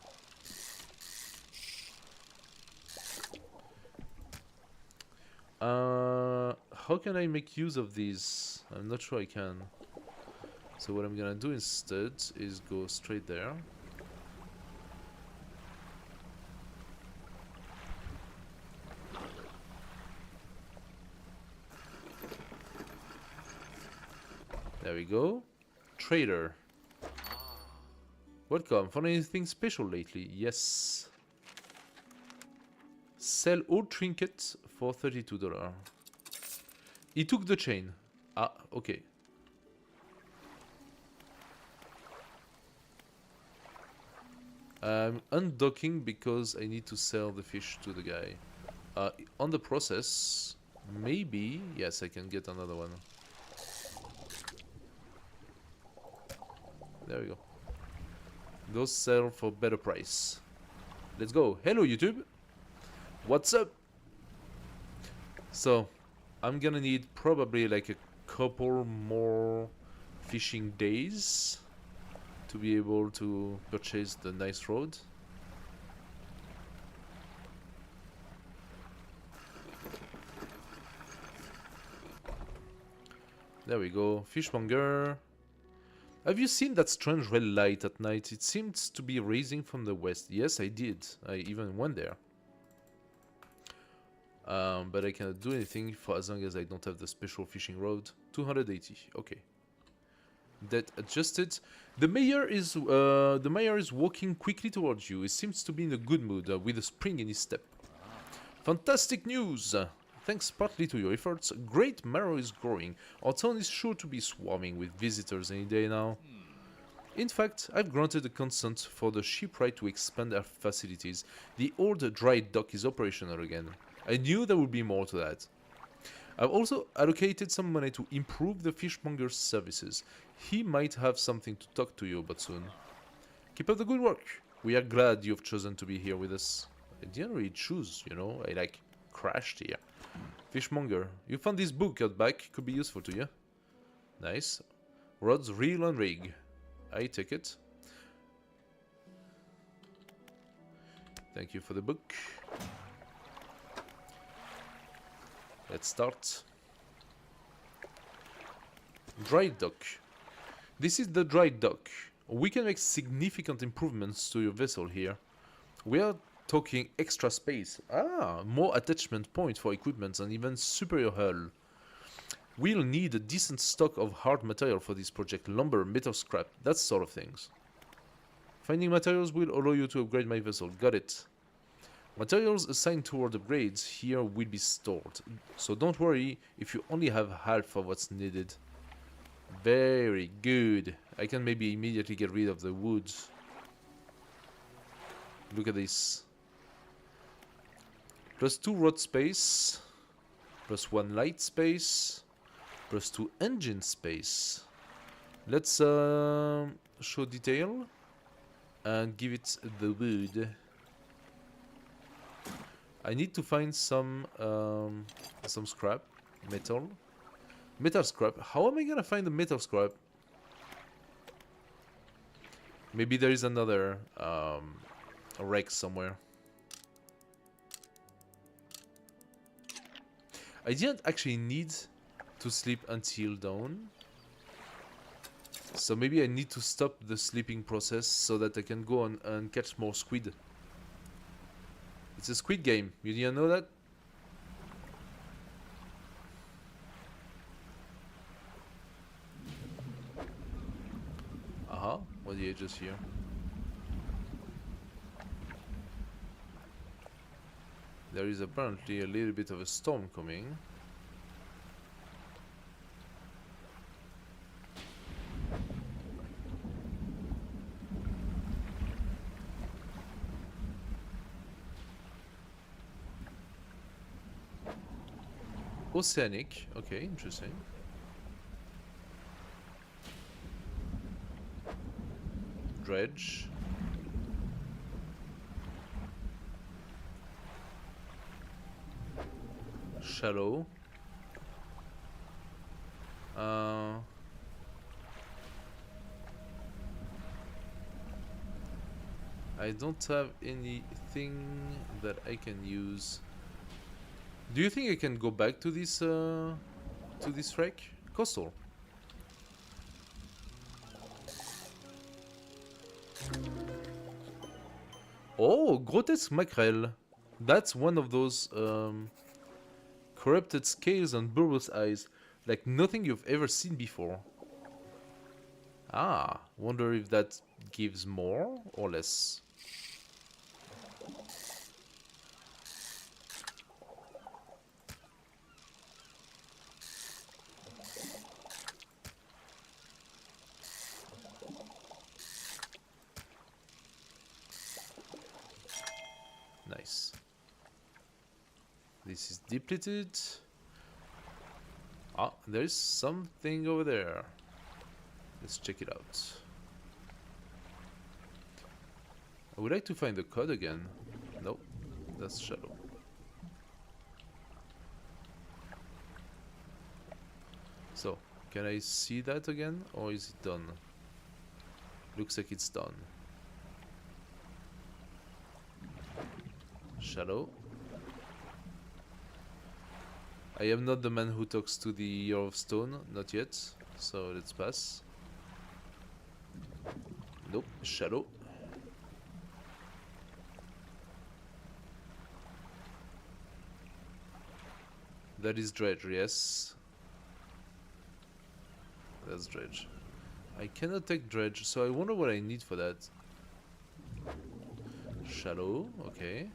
How can I make use of these? I'm not sure I can. So what I'm gonna do instead is go straight there. There we go. Trader. Welcome. Found anything special lately? Yes. Sell all trinkets for $32. He took the chain. Ah, okay. I'm undocking because I need to sell the fish to the guy. On the process, maybe... Yes, I can get another one. There we go. Those sell for better price. Let's go. Hello, YouTube. What's up? So, I'm gonna need probably like a couple more fishing days to be able to purchase the nice rod. There we go. Fishmonger. Have you seen that strange red light at night? It seems to be rising from the west. Yes, I did. I even went there. But I cannot do anything for as long as I don't have the special fishing rod. 280. Okay. That adjusted. The mayor is walking quickly towards you. He seems to be in a good mood, with a spring in his step. Fantastic news! Thanks partly to your efforts, Great Marrow is growing. Our town is sure to be swarming with visitors any day now. In fact, I've granted a consent for the shipwright to expand our facilities. The old dry dock is operational again. I knew there would be more to that. I've also allocated some money to improve the fishmonger's services. He might have something to talk to you about soon. Keep up the good work. We are glad you've chosen to be here with us. I didn't really choose, you know, I like crashed here. Fishmonger, you found this book out back, could be useful to you. Nice. Rods, reel and rig. I take it. Thank you for the book. Let's start. Dry dock. This is the dry dock. We can make significant improvements to your vessel here. We are talking extra space. More attachment points for equipment and even superior hull. We'll need a decent stock of hard material for this project. Lumber, metal scrap, that sort of things. Finding materials will allow you to upgrade my vessel. Got it. Materials assigned toward upgrades here will be stored. So don't worry if you only have half of what's needed. Very good. I can maybe immediately get rid of the woods. Look at this. +2 rod space, +1 light space, +2 engine space. Let's show detail and give it the wood. I need to find some scrap, metal scrap. How am I gonna find the metal scrap? Maybe there is another wreck somewhere. I didn't actually need to sleep until dawn. So maybe I need to stop the sleeping process so that I can go on and catch more squid. It's a squid game. You didn't know that? on the edges here. There is apparently a little bit of a storm coming. Oceanic, okay, interesting. Dredge. Shallow. I don't have anything that I can use. Do you think I can go back to this wreck? Coastal. Oh, grotesque mackerel. That's one of those corrupted scales and bulbous eyes, like nothing you've ever seen before. Ah, wonder if that gives more or less. Nice. This is depleted. Ah, there's something over there. Let's check it out. I would like to find the code again. Nope, that's shallow. So, can I see that again, or is it done? Looks like it's done. Shallow. I am not the man who talks to the Year of Stone, not yet, so let's pass. Nope, shallow. That is Dredge, yes. That's Dredge. I cannot take Dredge, so I wonder what I need for that. Shallow, okay.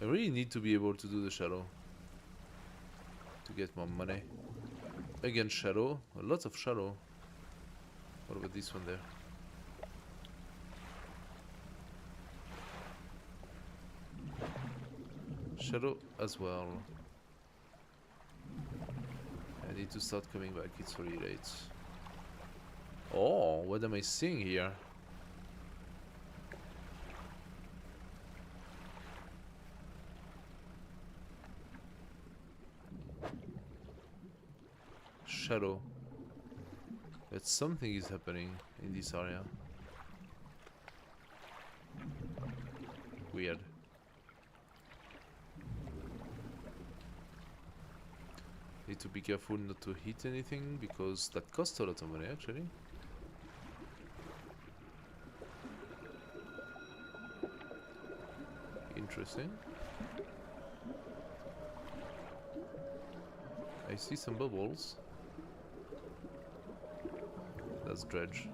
I really need to be able to do the shallow to get more money. Again, shallow. A lot of shallow. What about this one there? Shallow as well. I need to start coming back. It's really late. Oh, what am I seeing here? Shadow. That something is happening in this area. Weird. Need to be careful not to hit anything because that costs a lot of money actually. Interesting. I see some bubbles. That's Dredge.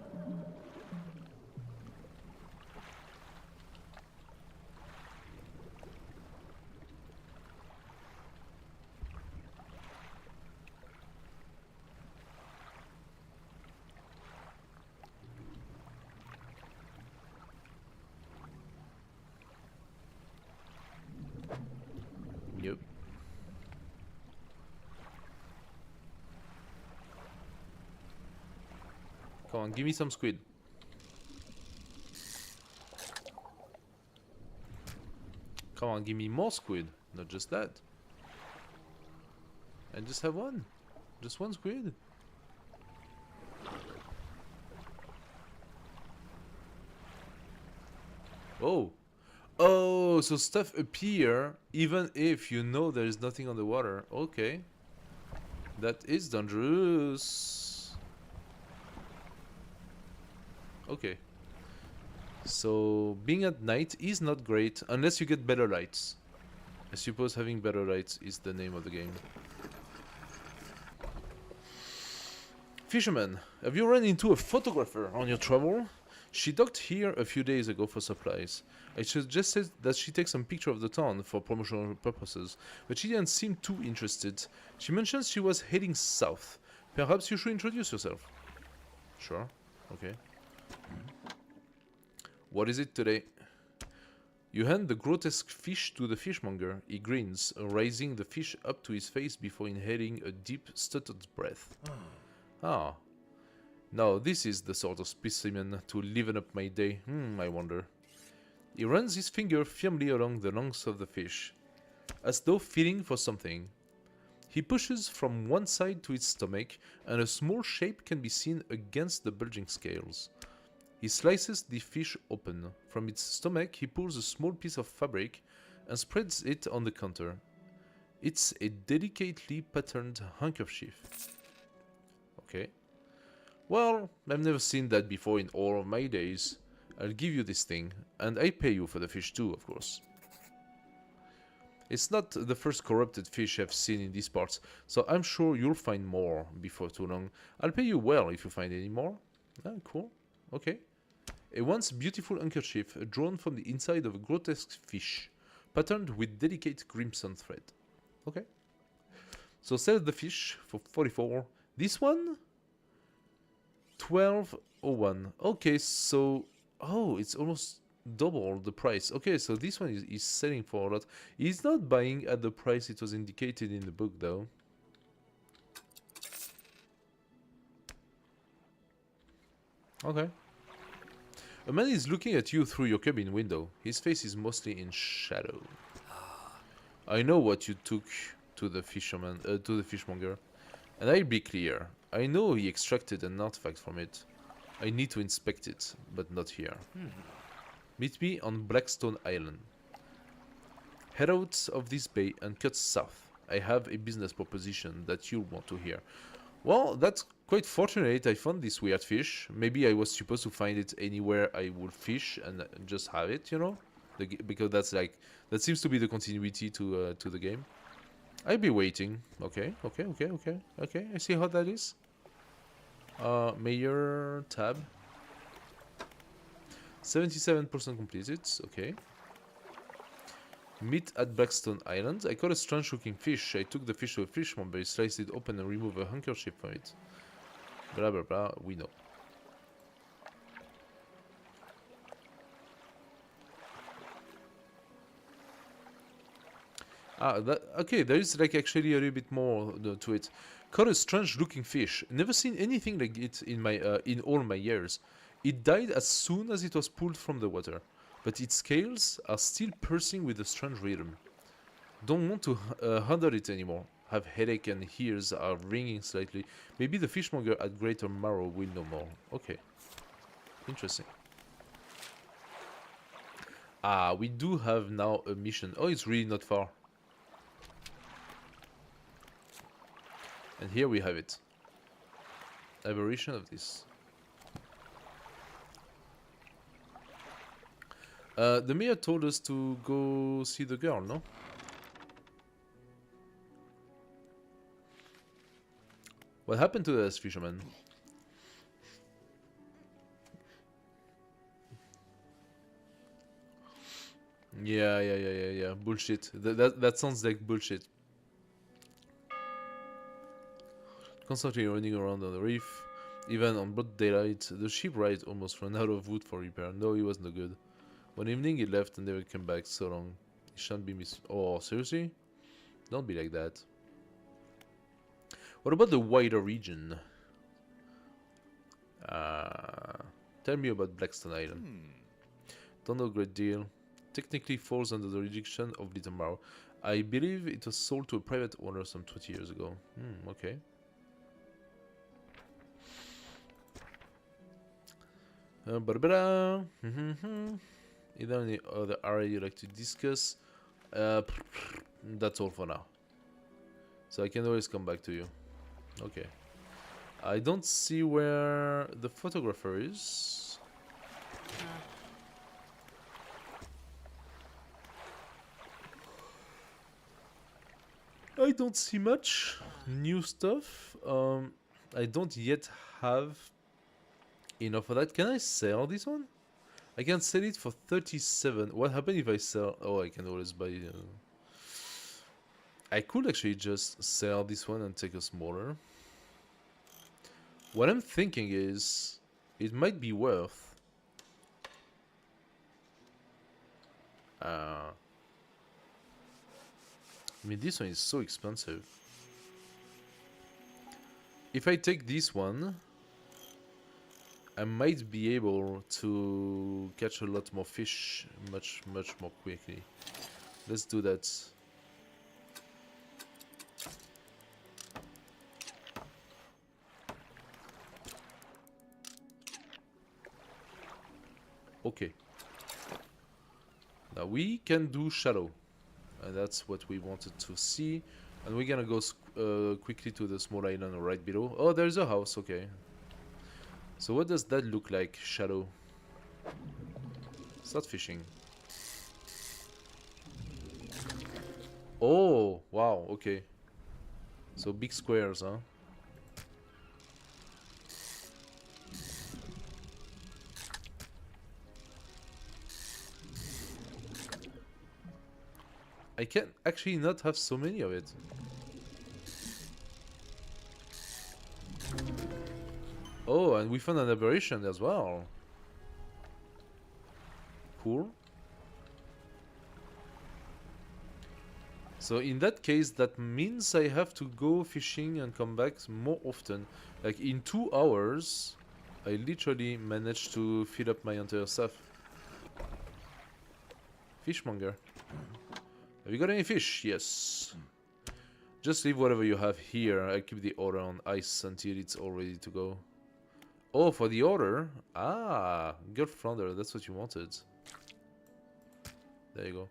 Yep. Come on, give me some squid. Come on, give me more squid. Not just that. And just have one. Just one squid. Oh. Oh, so stuff appear even if you know there is nothing on the water. Okay. That is dangerous. Okay. So being at night is not great unless you get better lights. I suppose having better lights is the name of the game. Fisherman, have you run into a photographer on your travel? She docked here a few days ago for supplies. I suggested that she take some picture of the town for promotional purposes, but she didn't seem too interested. She mentioned she was heading south. Perhaps you should introduce yourself. Sure. Okay. What is it today? You hand the grotesque fish to the fishmonger. He grins, raising the fish up to his face before inhaling a deep, stuttered breath. Ah. Now, this is the sort of specimen to liven up my day. I wonder. He runs his finger firmly along the lungs of the fish, as though feeling for something. He pushes from one side to its stomach, and a small shape can be seen against the bulging scales. He slices the fish open. From its stomach, he pulls a small piece of fabric and spreads it on the counter. It's a delicately patterned handkerchief. Okay. Well, I've never seen that before in all of my days. I'll give you this thing, and I pay you for the fish too, of course. It's not the first corrupted fish I've seen in these parts, so I'm sure you'll find more before too long. I'll pay you well if you find any more. Ah, cool. Okay. A once beautiful handkerchief drawn from the inside of a grotesque fish, patterned with delicate crimson thread. Okay. So sell the fish for 44. This one? 1201. Okay, so... Oh, it's almost double the price. Okay, so this one is selling for a lot. He's not buying at the price it was indicated in the book, though. Okay. A man is looking at you through your cabin window. His face is mostly in shadow. I know what you took to the fishmonger, and I'll be clear. I know he extracted an artifact from it. I need to inspect it, but not here. Meet me on Blackstone Island. Head out of this bay and cut south. I have a business proposition that you'll want to hear. Well, that's quite fortunate I found this weird fish. Maybe I was supposed to find it anywhere I would fish and just have it, you know? Because that's like... That seems to be the continuity to the game. I'll be waiting. Okay. I see how that is. Mayor tab. 77% completed. Okay. Meet at Blackstone Island. I caught a strange looking fish. I took the fish to a fishmonger, sliced it open and removed a handkerchief from it. Blah blah blah. We know. Okay, there is like actually a little bit more to it. Caught a strange looking fish. Never seen anything like it in my in all my years. It died as soon as it was pulled from the water, but its scales are still pulsing with a strange rhythm. Don't want to handle it anymore. Have headache and ears are ringing slightly. Maybe the fishmonger at Greater Marrow will know more. Okay. Interesting. Ah, we do have now a mission. Oh, it's really not far. And here we have it. Aberration of this. The mayor told us to go see the girl, no? What happened to this fisherman? Yeah. Bullshit. That sounds like bullshit. Constantly running around on the reef, even on broad daylight. The shipwright almost ran out of wood for repair. No, he was no good. One evening he left and never came back. So long. He shan't be Oh, seriously? Don't be like that. What about the wider region? Tell me about Blackstone Island. Don't know a great deal. Technically falls under the jurisdiction of Little Marrow. I believe it was sold to a private owner some 20 years ago. Okay. Is there any other area you'd like to discuss? That's all for now. So I can always come back to you. Okay. I don't see where the photographer is. I don't see much new stuff. I don't yet have enough of that. Can I sell this one? I can sell it for 37. What happens if I sell? Oh, I can always buy. I could actually just sell this one and take a smaller. What I'm thinking is, it might be worth. I mean, this one is so expensive. If I take this one, I might be able to catch a lot more fish much more quickly. Let's do that. Okay. Now we can do shallow. And that's what we wanted to see. And we're gonna go quickly to the small island right below. Oh, there's a house, okay. So what does that look like, shallow? Start fishing. Oh, wow, okay. So big squares, huh? I can actually not have so many of it. Oh, and we found an aberration as well. Cool. So in that case, that means I have to go fishing and come back more often. Like in 2 hours, I literally managed to fill up my entire stuff. Fishmonger. Have you got any fish? Yes. Just leave whatever you have here. I keep the order on ice until it's all ready to go. Oh, for the order? Ah, Gulf Flounder, that's what you wanted. There you go.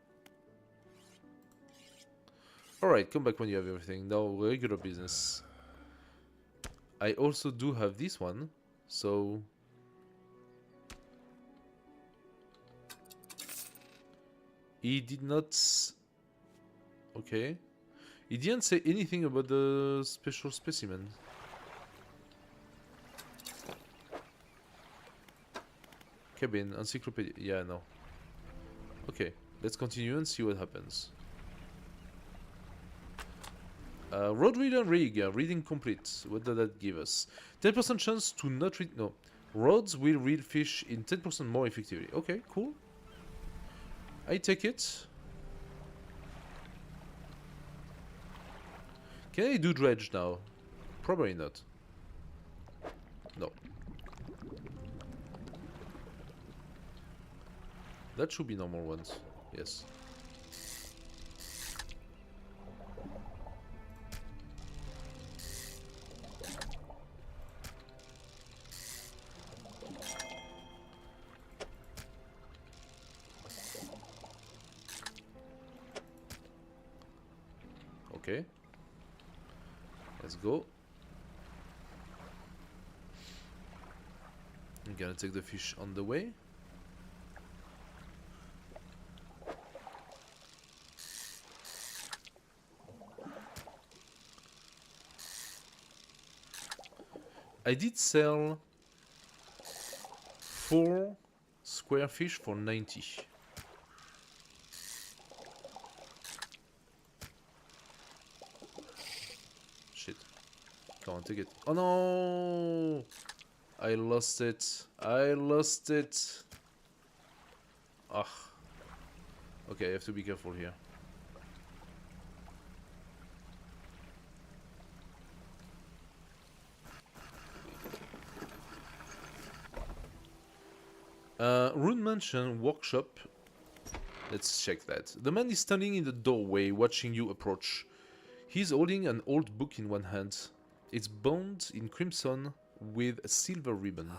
Alright, come back when you have everything. Now, regular business. I also do have this one, so... He did not... Okay. He didn't say anything about the special specimen. Cabin, encyclopedia. Yeah, no. Okay, let's continue and see what happens. Road reader rig, reading complete. What does that give us? 10% chance to not read. No. Roads will read fish in 10% more effectively. Okay, cool. I take it. Can I do dredge now? Probably not. No. That should be normal ones. Yes. Okay. Let's go. I'm gonna take the fish on the way. I did sell 4 square fish for 90. Shit. Come on, take it. Oh no! I lost it. I lost it. Ah. Okay, I have to be careful here. Rune Mansion Workshop. Let's check that. The man is standing in the doorway watching you approach. He's holding an old book in one hand. It's bound in crimson with a silver ribbon.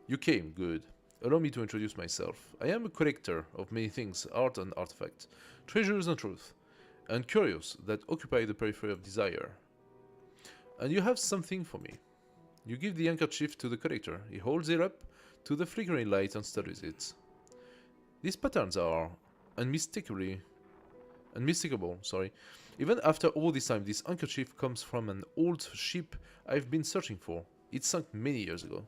You came, good. Allow me to introduce myself. I am a collector of many things, art and artifact, treasures and truth, and curios that occupy the periphery of desire. And you have something for me. You give the handkerchief to the collector. He holds it up to the flickering light and studies it. These patterns are unmistakable. Even after all this time, this handkerchief comes from an old ship I've been searching for. It sunk many years ago.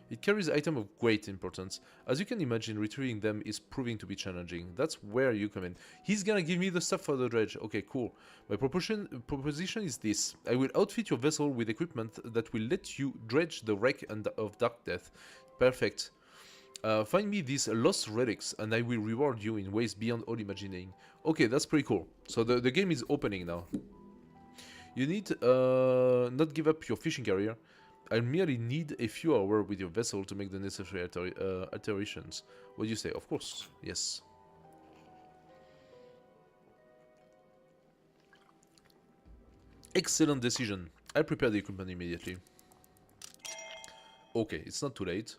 It carries items of great importance. As you can imagine, retrieving them is proving to be challenging. That's where you come in. He's gonna give me the stuff for the dredge. Okay, cool. My proposition is this. I will outfit your vessel with equipment that will let you dredge the wreck of Dark Death. Perfect. Find me these lost relics and I will reward you in ways beyond all imagining. Okay, that's pretty cool. So the game is opening now. You need not give up your fishing career. I merely need a few hours with your vessel to make the necessary alterations. What do you say? Of course, yes. Excellent decision. I'll prepare the equipment immediately. Okay, it's not too late.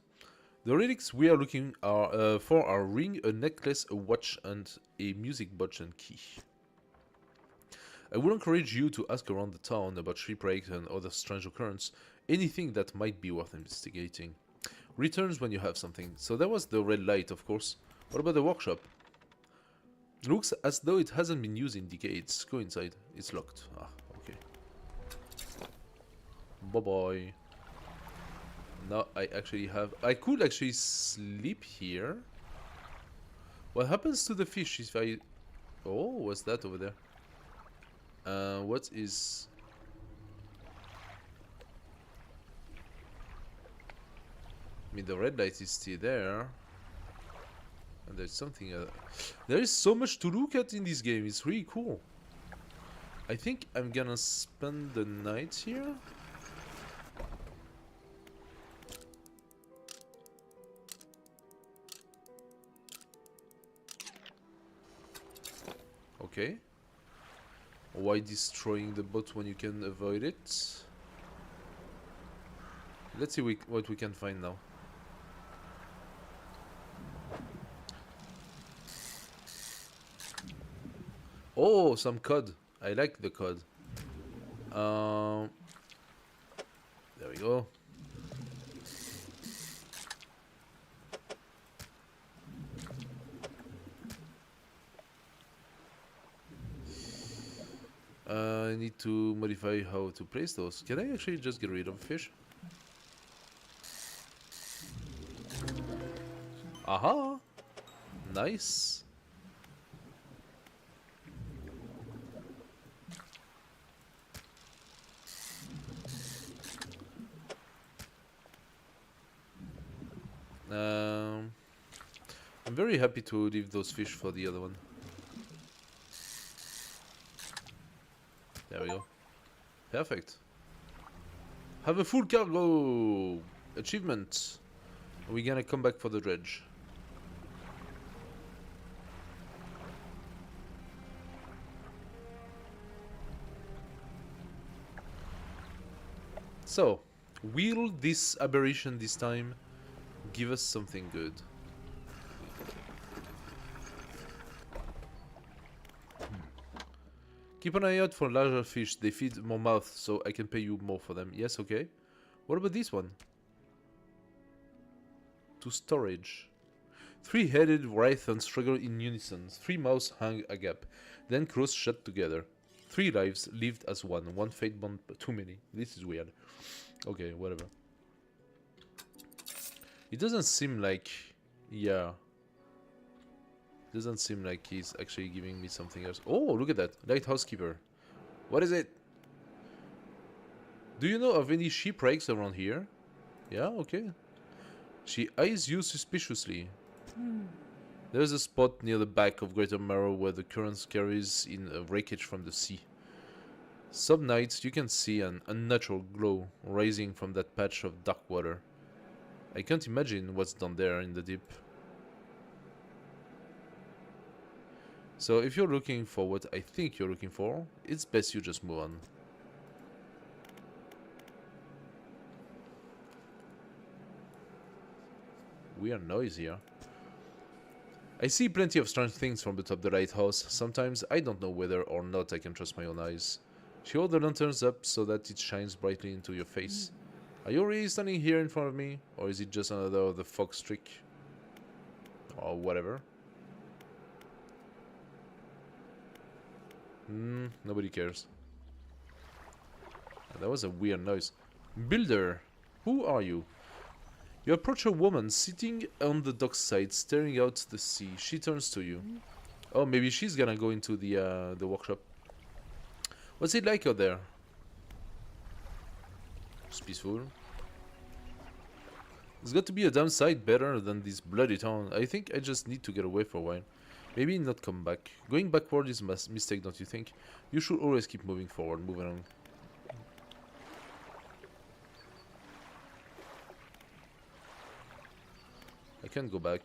The relics we are looking for are a ring, a necklace, a watch, and a music box and key. I would encourage you to ask around the town about shipwrecks and other strange occurrences, anything that might be worth investigating. Returns when you have something. So that was the red light, of course. What about the workshop? Looks as though it hasn't been used in decades. Go inside. It's locked. Ah, okay. Bye-bye. Now I actually have... I could actually sleep here. What happens to the fish if I... Oh, what's that over there? What is... I mean, the red light is still there. And there's something... there is so much to look at in this game. It's really cool. I think I'm gonna spend the night here. Okay. Why destroying the boat when you can avoid it? Let's see what we can find now. Oh, some cod. I like the cod. There we go. I need to modify how to place those. Can I actually just get rid of fish? Aha! Nice. I'm very happy to leave those fish for the other one. There we go. Perfect. Have a full cargo! Achievement. We're gonna come back for the dredge. So, will this aberration this time give us something good? Keep an eye out for larger fish. They feed more mouth, so I can pay you more for them. Yes, okay. What about this one? To storage. Three-headed python struggle in unison. Three mouths hang a gap, then close shut together. Three lives lived as one. One fate bond too many. This is weird. Okay, whatever. It doesn't seem like... Yeah. Doesn't seem like he's actually giving me something else. Oh, look at that. Lighthouse keeper. What is it? Do you know of any shipwrecks around here? Yeah, okay. She eyes you suspiciously. There's a spot near the back of Greater Marrow where the current carries in a wreckage from the sea. Some nights you can see an unnatural glow rising from that patch of dark water. I can't imagine what's down there in the deep. So if you're looking for what I think you're looking for, it's best you just move on. Weird noise here. I see plenty of strange things from the top of the lighthouse. Sometimes I don't know whether or not I can trust my own eyes. She holds the lanterns up so that it shines brightly into your face. Are you really standing here in front of me? Or is it just another of the fox trick? Or whatever. Nobody cares. That was a weird noise. Builder, who are you? You approach a woman sitting on the dockside, staring out to the sea. She turns to you. Oh, maybe she's gonna go into the workshop. What's it like out there? It's peaceful. There's got to be a downside better than this bloody town. I think I just need to get away for a while. Maybe not come back. Going backward is a mistake, don't you think? You should always keep moving forward, moving on. I can't go back.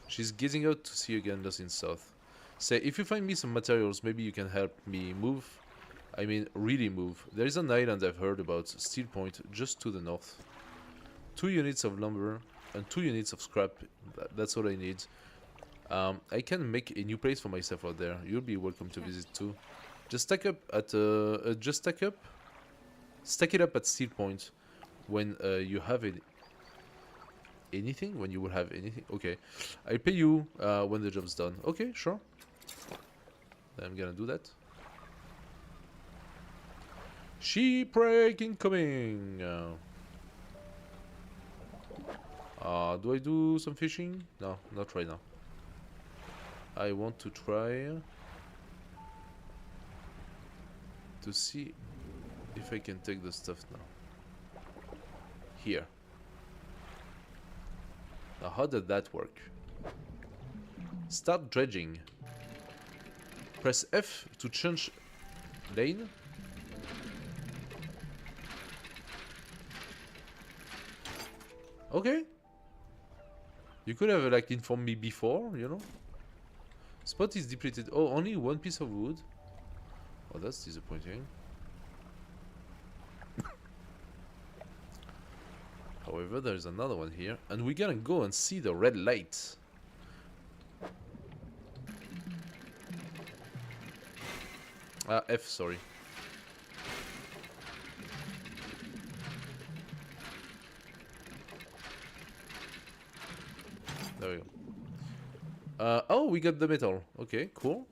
She's gazing out to sea again, lost in south. Say, if you find me some materials, maybe you can help me move. I mean, really move. There is an island I've heard about, Steel Point, just to the north. 2 units of lumber and 2 units of scrap. That's all I need. I can make a new place for myself out there. You'll be welcome to visit too. Just stack up at stack it up at Steel Point when you have it. Anything? When you will have anything? Okay. I'll pay you when the job's done. Okay, sure. Then I'm gonna do that. Shipwreck incoming! Do I do some fishing? No, not right now. I want to try to see if I can take the stuff now. Here. Now, how did that work? Start dredging. Press F to change lane. Okay. You could have like informed me before, you know. Spot is depleted. Oh, only 1 piece of wood. Oh, that's disappointing. However, there's another one here, and we're gonna go and see the red light. F, sorry. There we go. Oh, we got the metal. Okay, cool.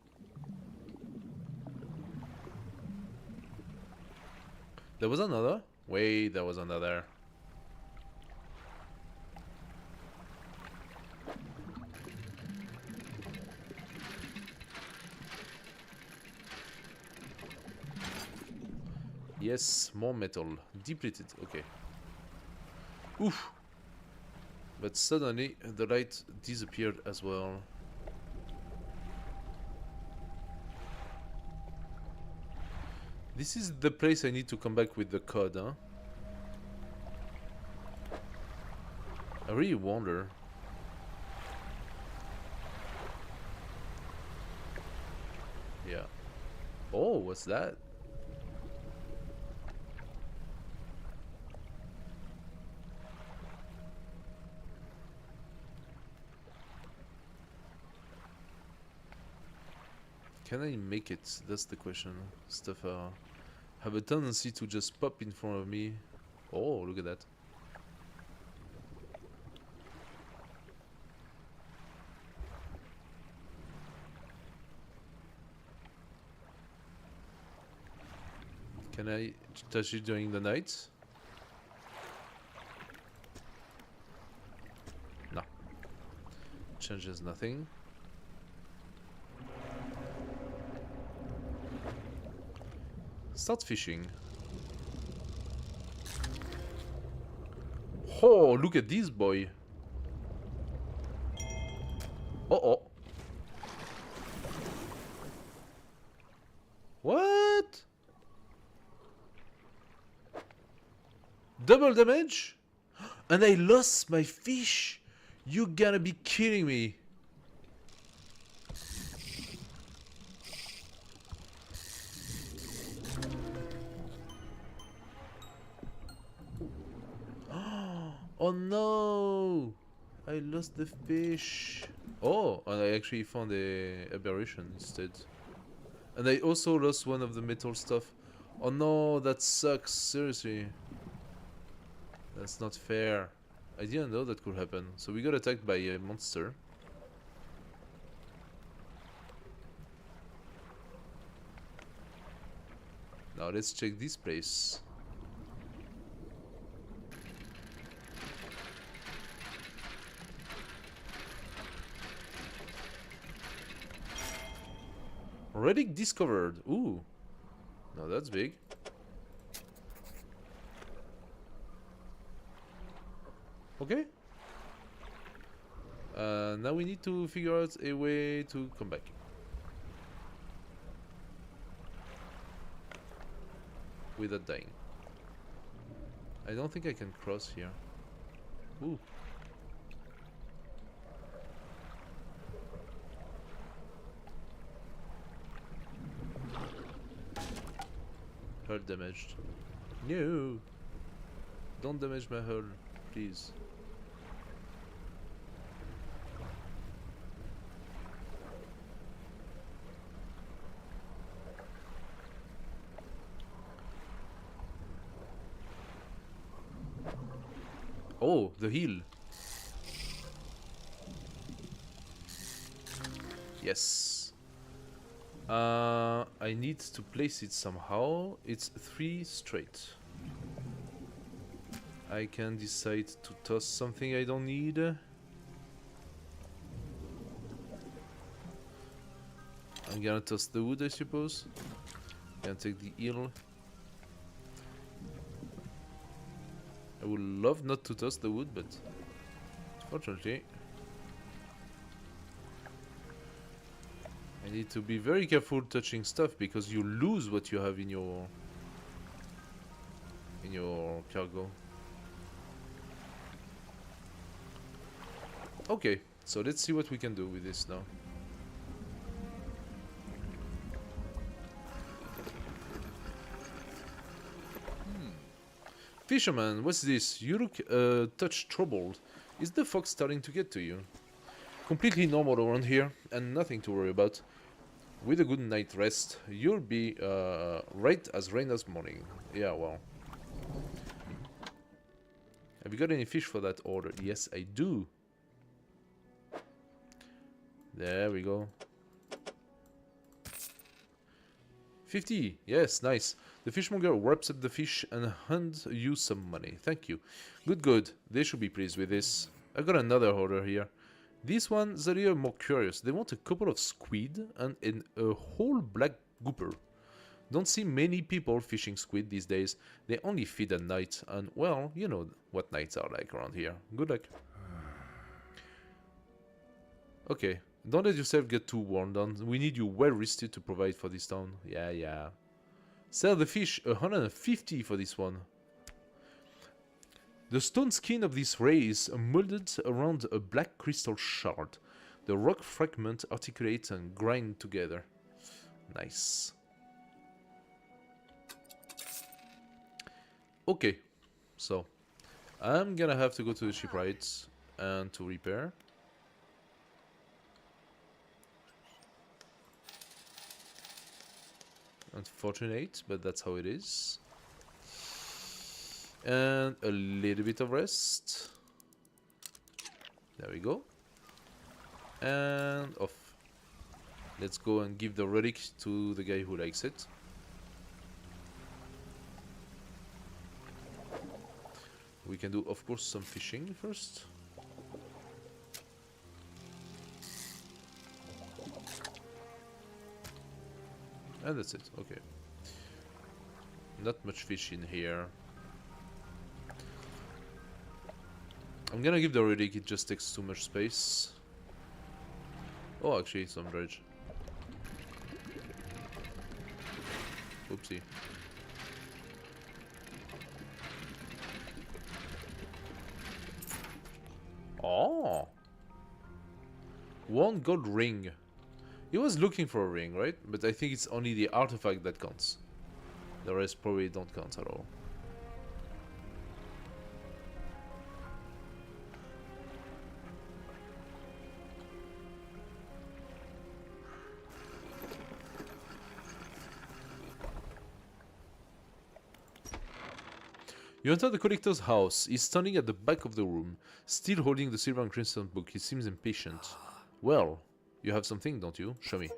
There was another. Wait, there was another. Yes, more metal. Depleted. Okay. Oof. But suddenly the light disappeared as well. This is the place I need to come back with the code, huh? I really wonder. Yeah. Oh, what's that? Can I make it? That's the question. Stuff have a tendency to just pop in front of me. Oh, look at that. Can I touch it during the night? No. Changes nothing. Start fishing. Oh, look at this boy. Uh-oh. What? Double damage? And I lost my fish? You gotta be kidding me. Oh no! I lost the fish. Oh, and I actually found a aberration instead. And I also lost one of the metal stuff. Oh no, that sucks, seriously. That's not fair. I didn't know that could happen. So we got attacked by a monster. Now let's check this place. Relic discovered. Ooh. Now that's big. Okay. Now we need to figure out a way to come back. Without dying. I don't think I can cross here. Ooh. Hull damaged. No! Don't damage my hull, please. Oh, the heal. Yes. I need to place it somehow. It's 3 straight. I can decide to toss something I don't need. I'm gonna toss the wood, I suppose. Gonna take the eel. I would love not to toss the wood, but unfortunately I need to be very careful touching stuff because you lose what you have in your cargo. Okay, so let's see what we can do with this now. Fisherman, what's this? You look a touch troubled. Is the fog starting to get to you? Completely normal around here, and nothing to worry about. With a good night rest, you'll be right as rain as morning. Yeah, well. Have you got any fish for that order? Yes, I do. There we go. 50. Yes, nice. The fishmonger wraps up the fish and hands you some money. Thank you. Good, good. They should be pleased with this. I got another order here. These ones are a little more curious. They want a couple of squid and a whole black grouper. Don't see many people fishing squid these days. They only feed at night. And, well, you know what nights are like around here. Good luck. Okay. Don't let yourself get too worn down. We need you well rested to provide for this town. Yeah, yeah. Sell the fish, 150 for this one. The stone skin of this ray is molded around a black crystal shard. The rock fragment articulate and grind together. Nice. Okay, so I'm gonna have to go to the shipwrights and to repair. Unfortunate, but that's how it is. And a little bit of rest. There we go. And off. Let's go and give the relic to the guy who likes it. We can do, of course, some fishing first. And that's it, okay. Not much fish in here. I'm gonna give the relic, it just takes too much space. Oh, actually, some dredge. Oopsie. Oh! 1 gold ring. He was looking for a ring, right? But I think it's only the artifact that counts. The rest probably don't count at all. You enter the collector's house. He's standing at the back of the room, still holding the silver and crimson book. He seems impatient. Well, you have something, don't you? Show me.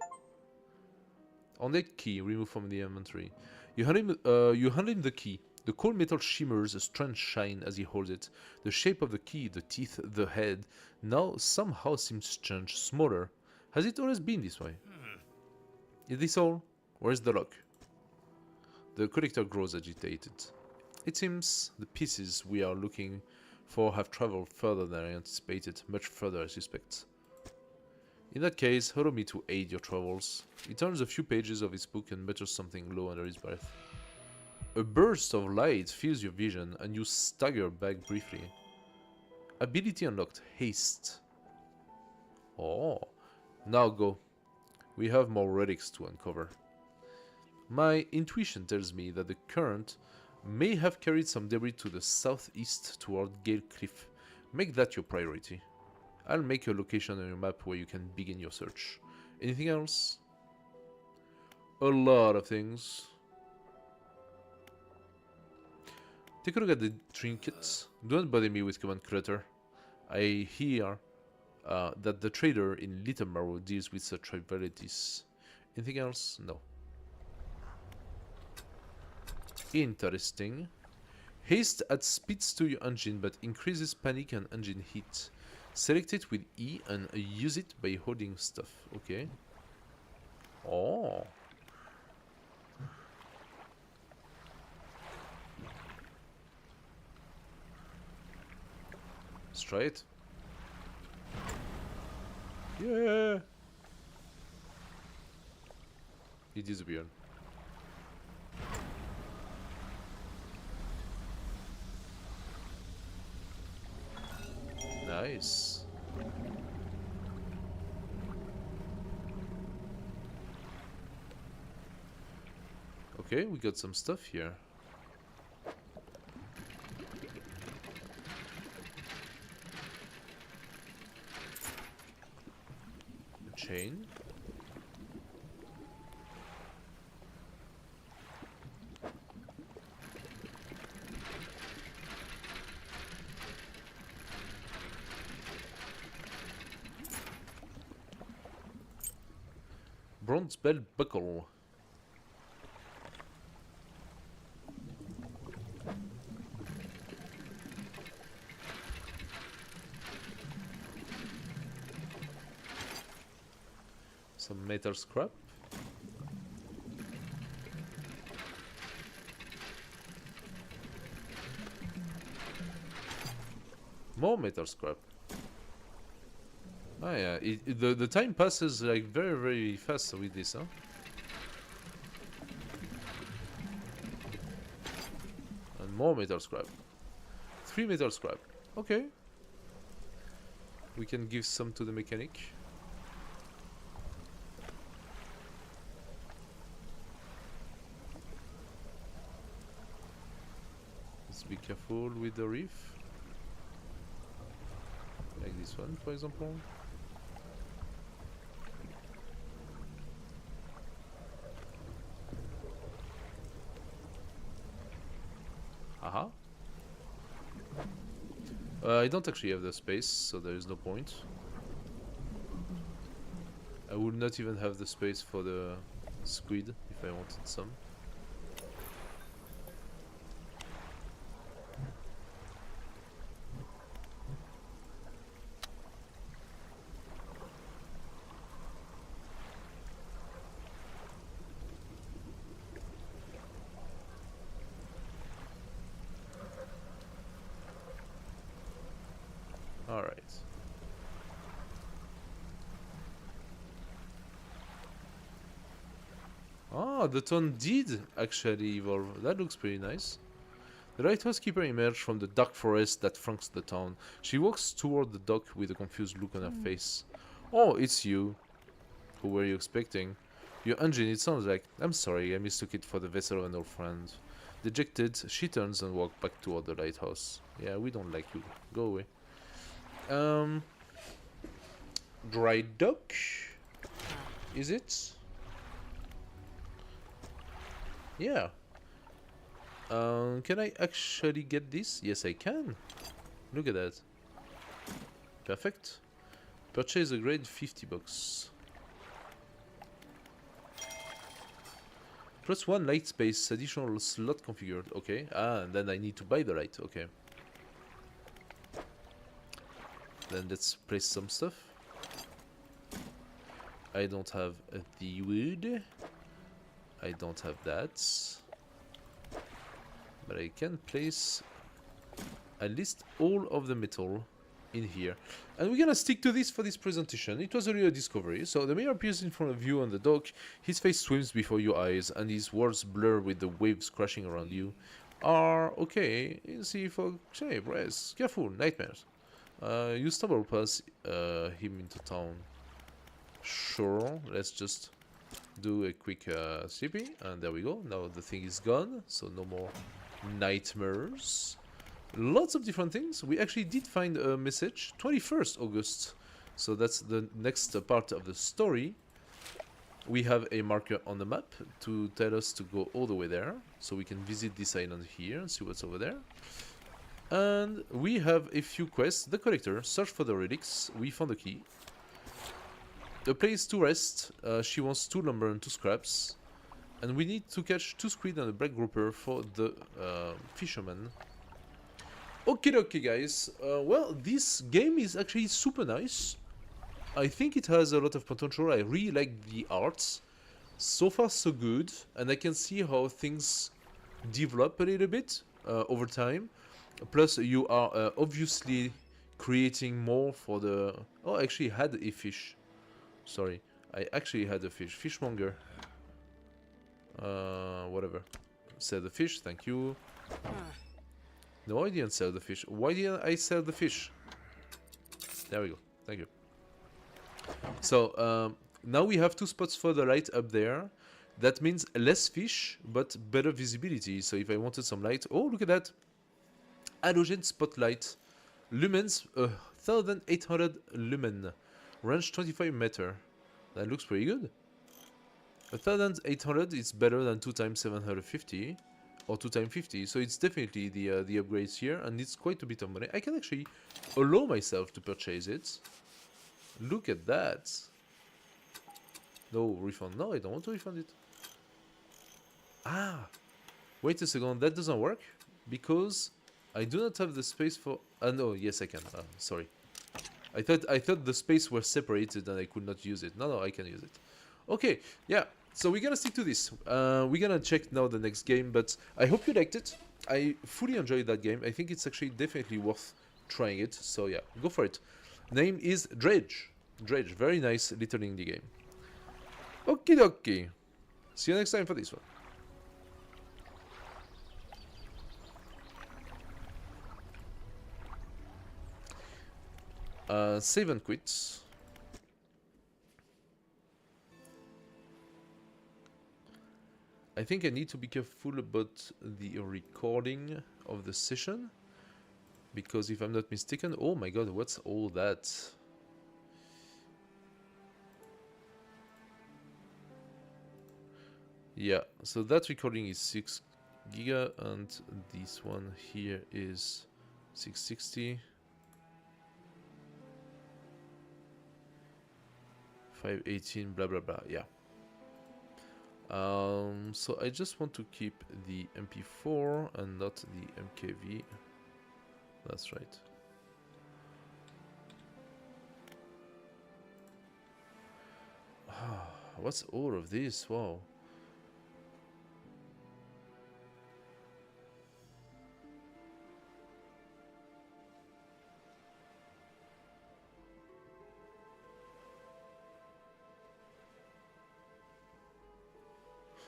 On that key, remove from the inventory. You hand him the key. The cold metal shimmers a strange shine as he holds it. The shape of the key, the teeth, the head, now somehow seems strange, smaller. Has it always been this way? Is this all? Where's the lock? The collector grows agitated. It seems the pieces we are looking for have traveled further than I anticipated, much further I suspect. In that case, allow me to aid your travels. He turns a few pages of his book and mutters something low under his breath. A burst of light fills your vision and you stagger back briefly. Ability unlocked, haste. Oh, now go. We have more relics to uncover. My intuition tells me that the current may have carried some debris to the southeast toward Gale Cliff. Make that your priority. I'll make a location on your map where you can begin your search. Anything else? A lot of things. Take a look at the trinkets. Don't bother me with command clutter. I hear that the trader in Little Marrow deals with such trivialities. Anything else? No. Interesting. Haste adds speeds to your engine but increases panic and engine heat. Select it with E and use it by holding stuff. Okay. Oh. Let's try it. Yeah. He disappeared. Nice. Okay, we got some stuff here. A chain. Bronze belt buckle. Some metal scrap. More metal scrap. Ah yeah, the time passes like very fast with this, huh? And more metal scrap. 3 metal scrap. Okay. We can give some to the mechanic. Let's be careful with the reef. Like this one, for example. Aha. I don't actually have the space, so there is no point. I would not even have the space for the squid if I wanted some. Alright. Ah, the town did actually evolve. That looks pretty nice. The lighthouse keeper emerged from the dark forest that flanks the town. She walks toward the dock with a confused look on her face. Oh, it's you. Who were you expecting? Your engine, it sounds like. I'm sorry, I mistook it for the vessel of an old friend. Dejected, she turns and walks back toward the lighthouse. Yeah, we don't like you. Go away. Dry dock? Is it? Yeah. Can I actually get this? Yes, I can. Look at that. Perfect. Purchase a grade, $50. +1 light space, additional slot configured. Okay. Ah, and then I need to buy the light. Okay. Then let's place some stuff. I don't have the wood. I don't have that. But I can place at least all of the metal in here. And we're gonna stick to this for this presentation. It was a real discovery. So the mayor appears in front of you on the dock. His face swims before your eyes, and his words blur with the waves crashing around you. Are okay. See for shape, rest. Careful, nightmares. You stumble past him into town. Sure, let's just do a quick CP, and there we go. Now the thing is gone, so no more nightmares. Lots of different things. We actually did find a message, 21st August. So that's the next part of the story. We have a marker on the map to tell us to go all the way there. So we can visit this island here and see what's over there. And we have a few quests. The collector, search for the relics. We found the key. A place to rest. She wants 2 lumber and 2 scraps. And we need to catch 2 squid and a black grouper for the fisherman. Okay, guys. Well, this game is actually super nice. I think it has a lot of potential. I really like the arts. So far, so good. And I can see how things develop a little bit over time. Plus, you are obviously creating more for the... Oh, I actually had a fish. Sorry. I actually had a fish. Fishmonger. Whatever. Sell the fish, thank you. No, I didn't sell the fish. Why didn't I sell the fish? There we go. Thank you. So, now we have 2 spots for the light up there. That means less fish, but better visibility. So if I wanted some light... Oh, look at that. Halogen spotlight. Lumens, 1800 lumen. Range 25 meter. That looks pretty good. 1800 is better than 2 times 750. Or 2 times 50, so it's definitely the upgrades here, and it's quite a bit of money. I can actually allow myself to purchase it. Look at that. No refund. No, I don't want to refund it. Ah, wait a second. That doesn't work because I do not have the space for. No, yes I can. Sorry. I thought the space were separated and I could not use it. No, I can use it. Okay, yeah. So we're gonna stick to this. We're gonna check now the next game, but I hope you liked it. I fully enjoyed that game. I think it's actually definitely worth trying it. So yeah, go for it. Name is Dredge. Dredge, very nice little indie game. Okie dokie. See you next time for this one. Save and quit. I think I need to be careful about the recording of the session, because if I'm not mistaken, oh my god, what's all that? Yeah, so that recording is 6 giga and this one here is 660. 518, blah blah blah, yeah. So I just want to keep the MP4 and not the MKV. That's right. What's all of this? Wow.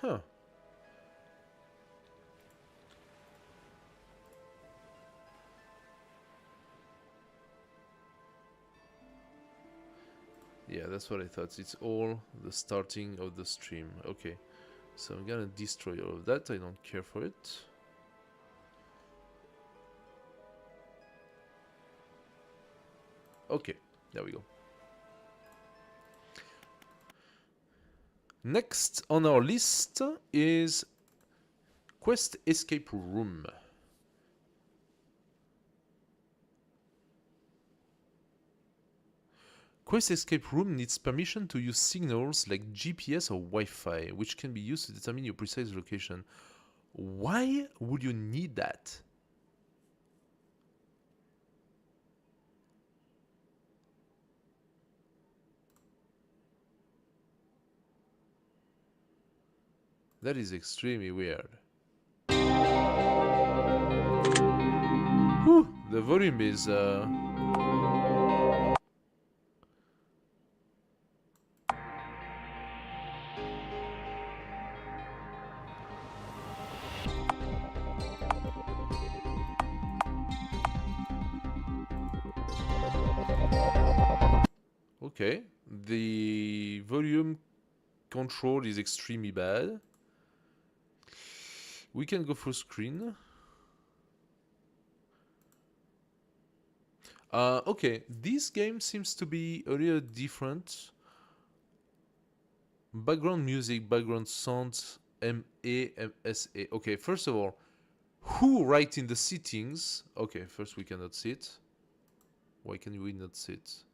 Huh. Yeah, that's what I thought. It's all the starting of the stream. Okay. So I'm gonna destroy all of that. I don't care for it. Okay, there we go. Next on our list is Quest Escape Room. Quest escape room needs permission to use signals like GPS or Wi-Fi, which can be used to determine your precise location. Why would you need that? That is extremely weird. Whew, the volume is okay. The volume control is extremely bad. We can go full screen. Okay, this game seems to be a little different. Background music, background sounds, MA. Okay, first of all, who write in the settings? Okay, first we cannot see it. Why can we not see it?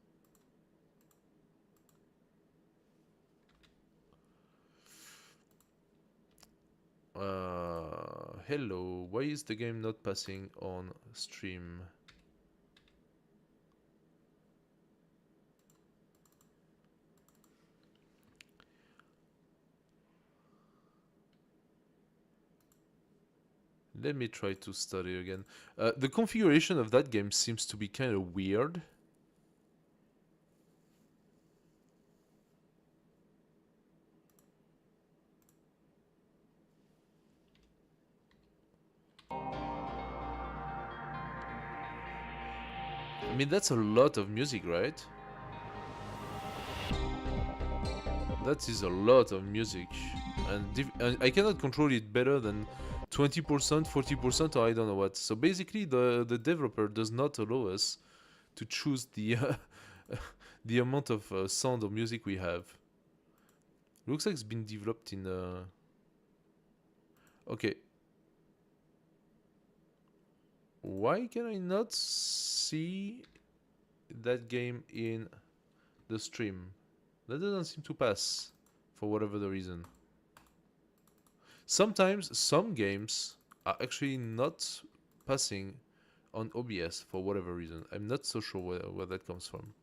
Hello, why is the game not passing on stream? Let me try to start it again. The configuration of that game seems to be kind of weird. I mean, that's a lot of music, right? That is a lot of music. And I cannot control it better than 20%, 40%, or I don't know what. So basically, the developer does not allow us to choose the the amount of sound or music we have. Looks like it's been developed in. Okay. Why can I not see that game in the stream? That doesn't seem to pass for whatever the reason. Sometimes some games are actually not passing on OBS for whatever reason. I'm not so sure where that comes from.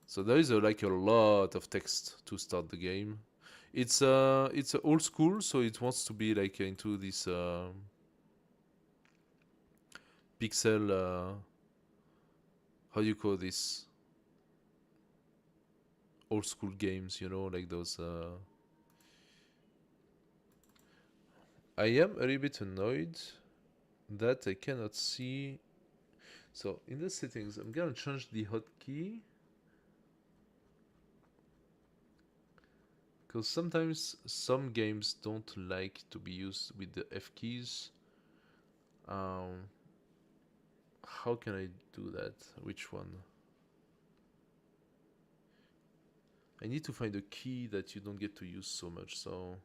So there is like a lot of text to start the game. It's old school, so it wants to be like into this pixel. How do you call this? Old school games, you know, like those. I am a little bit annoyed that I cannot see. So in the settings, I'm gonna change the hotkey. Because sometimes some games don't like to be used with the F keys. How can I do that? Which one? I need to find a key that you don't get to use so much, so...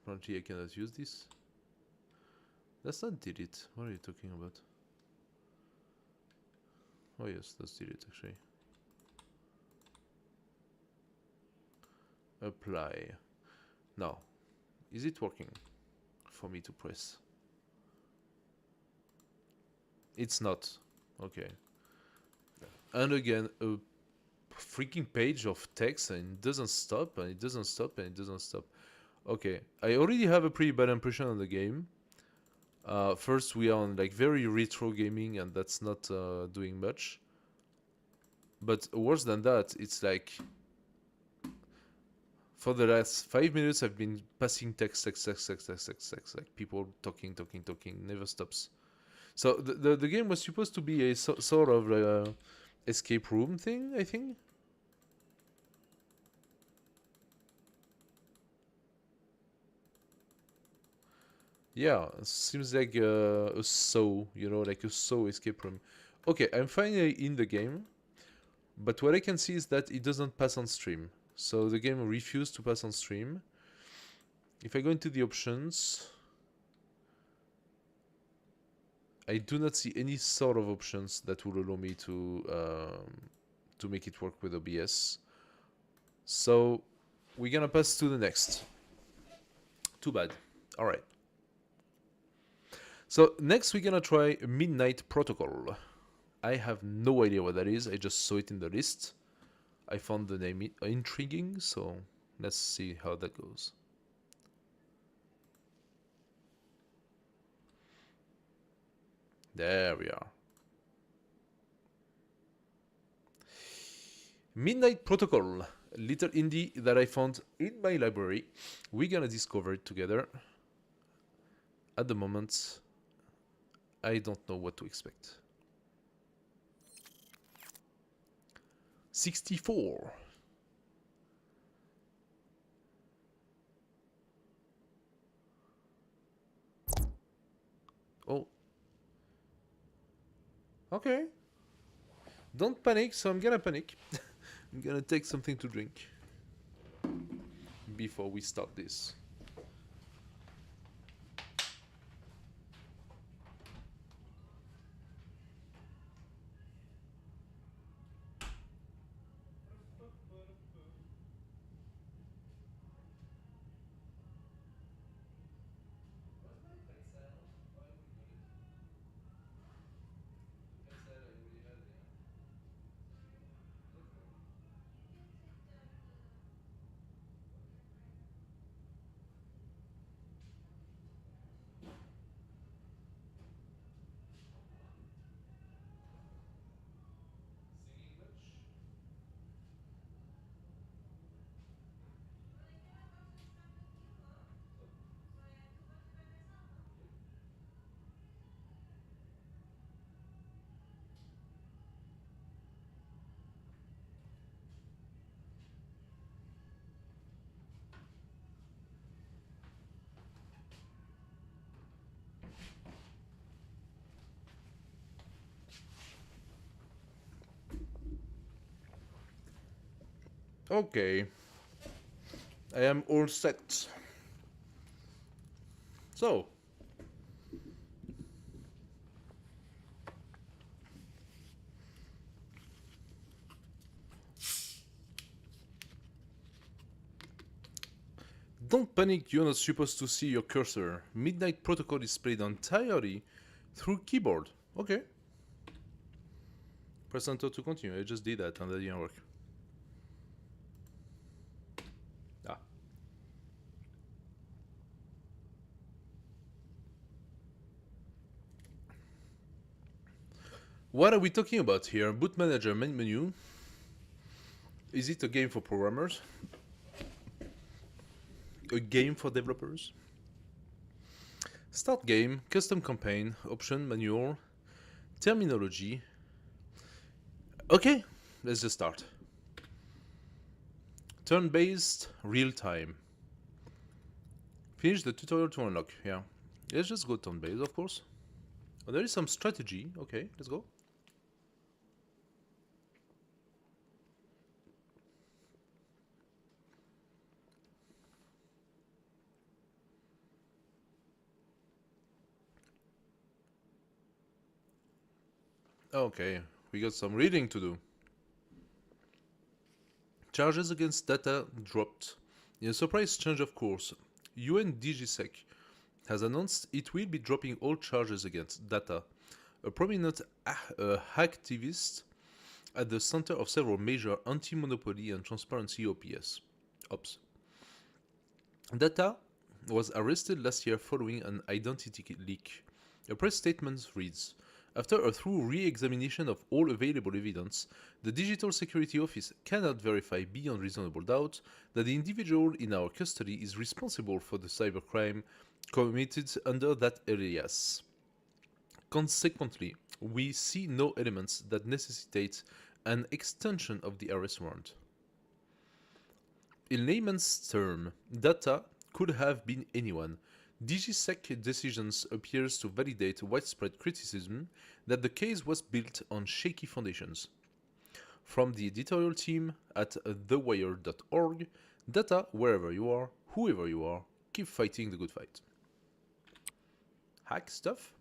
Apparently I cannot use this. That's not delete. What are you talking about? Oh yes, that's delete actually. Apply. Now, is it working for me to press? It's not. Okay. And again, a freaking page of text, and it doesn't stop, and it doesn't stop, and it doesn't stop. Okay, I already have a pretty bad impression of the game. First, we are on like very retro gaming, and that's not doing much. But worse than that, it's like for the last 5 minutes, I've been passing text, like people talking, never stops. So the game was supposed to be a sort of escape room thing, I think. Yeah, seems like a saw, you know, like a saw escape room. Okay, I'm finally in the game, but what I can see is that it doesn't pass on stream. So the game refused to pass on stream. If I go into the options, I do not see any sort of options that will allow me to make it work with OBS. So we're gonna pass to the next. Too bad. All right. So next we're gonna try Midnight Protocol. I have no idea what that is. I just saw it in the list. I found the name intriguing, so let's see how that goes. There we are. Midnight Protocol, a little indie that I found in my library. We're gonna discover it together. At the moment, I don't know what to expect. 64. Oh. Okay. Don't panic, so I'm gonna panic. I'm gonna take something to drink before we start this. Okay. I am all set. So, don't panic, you're not supposed to see your cursor. Midnight Protocol is played entirely through keyboard. Okay. Press enter to continue. I just did that and that didn't work. Ah. What are we talking about here? Boot Manager main menu. Is it a game for programmers? A game for developers? Start game, custom campaign, option, manual, terminology. Okay, let's just start. Turn-based, real-time. Finish the tutorial to unlock, yeah. Let's just go turn-based, of course. Oh, there is some strategy. Okay, let's go. Okay, we got some reading to do. Charges against data dropped. In a surprise change of course, UN DGSec has announced it will be dropping all charges against data. A prominent hacktivist at the center of several major anti-monopoly and transparency ops. Data was arrested last year following an identity leak. A press statement reads, after a thorough re-examination of all available evidence, the Digital Security Office cannot verify beyond reasonable doubt that the individual in our custody is responsible for the cybercrime committed under that alias. Consequently, we see no elements that necessitate an extension of the arrest warrant. In layman's terms, data could have been anyone, DGSec decisions appears to validate widespread criticism that the case was built on shaky foundations. From the editorial team at thewire.org, data wherever you are, whoever you are, keep fighting the good fight. Hack stuff?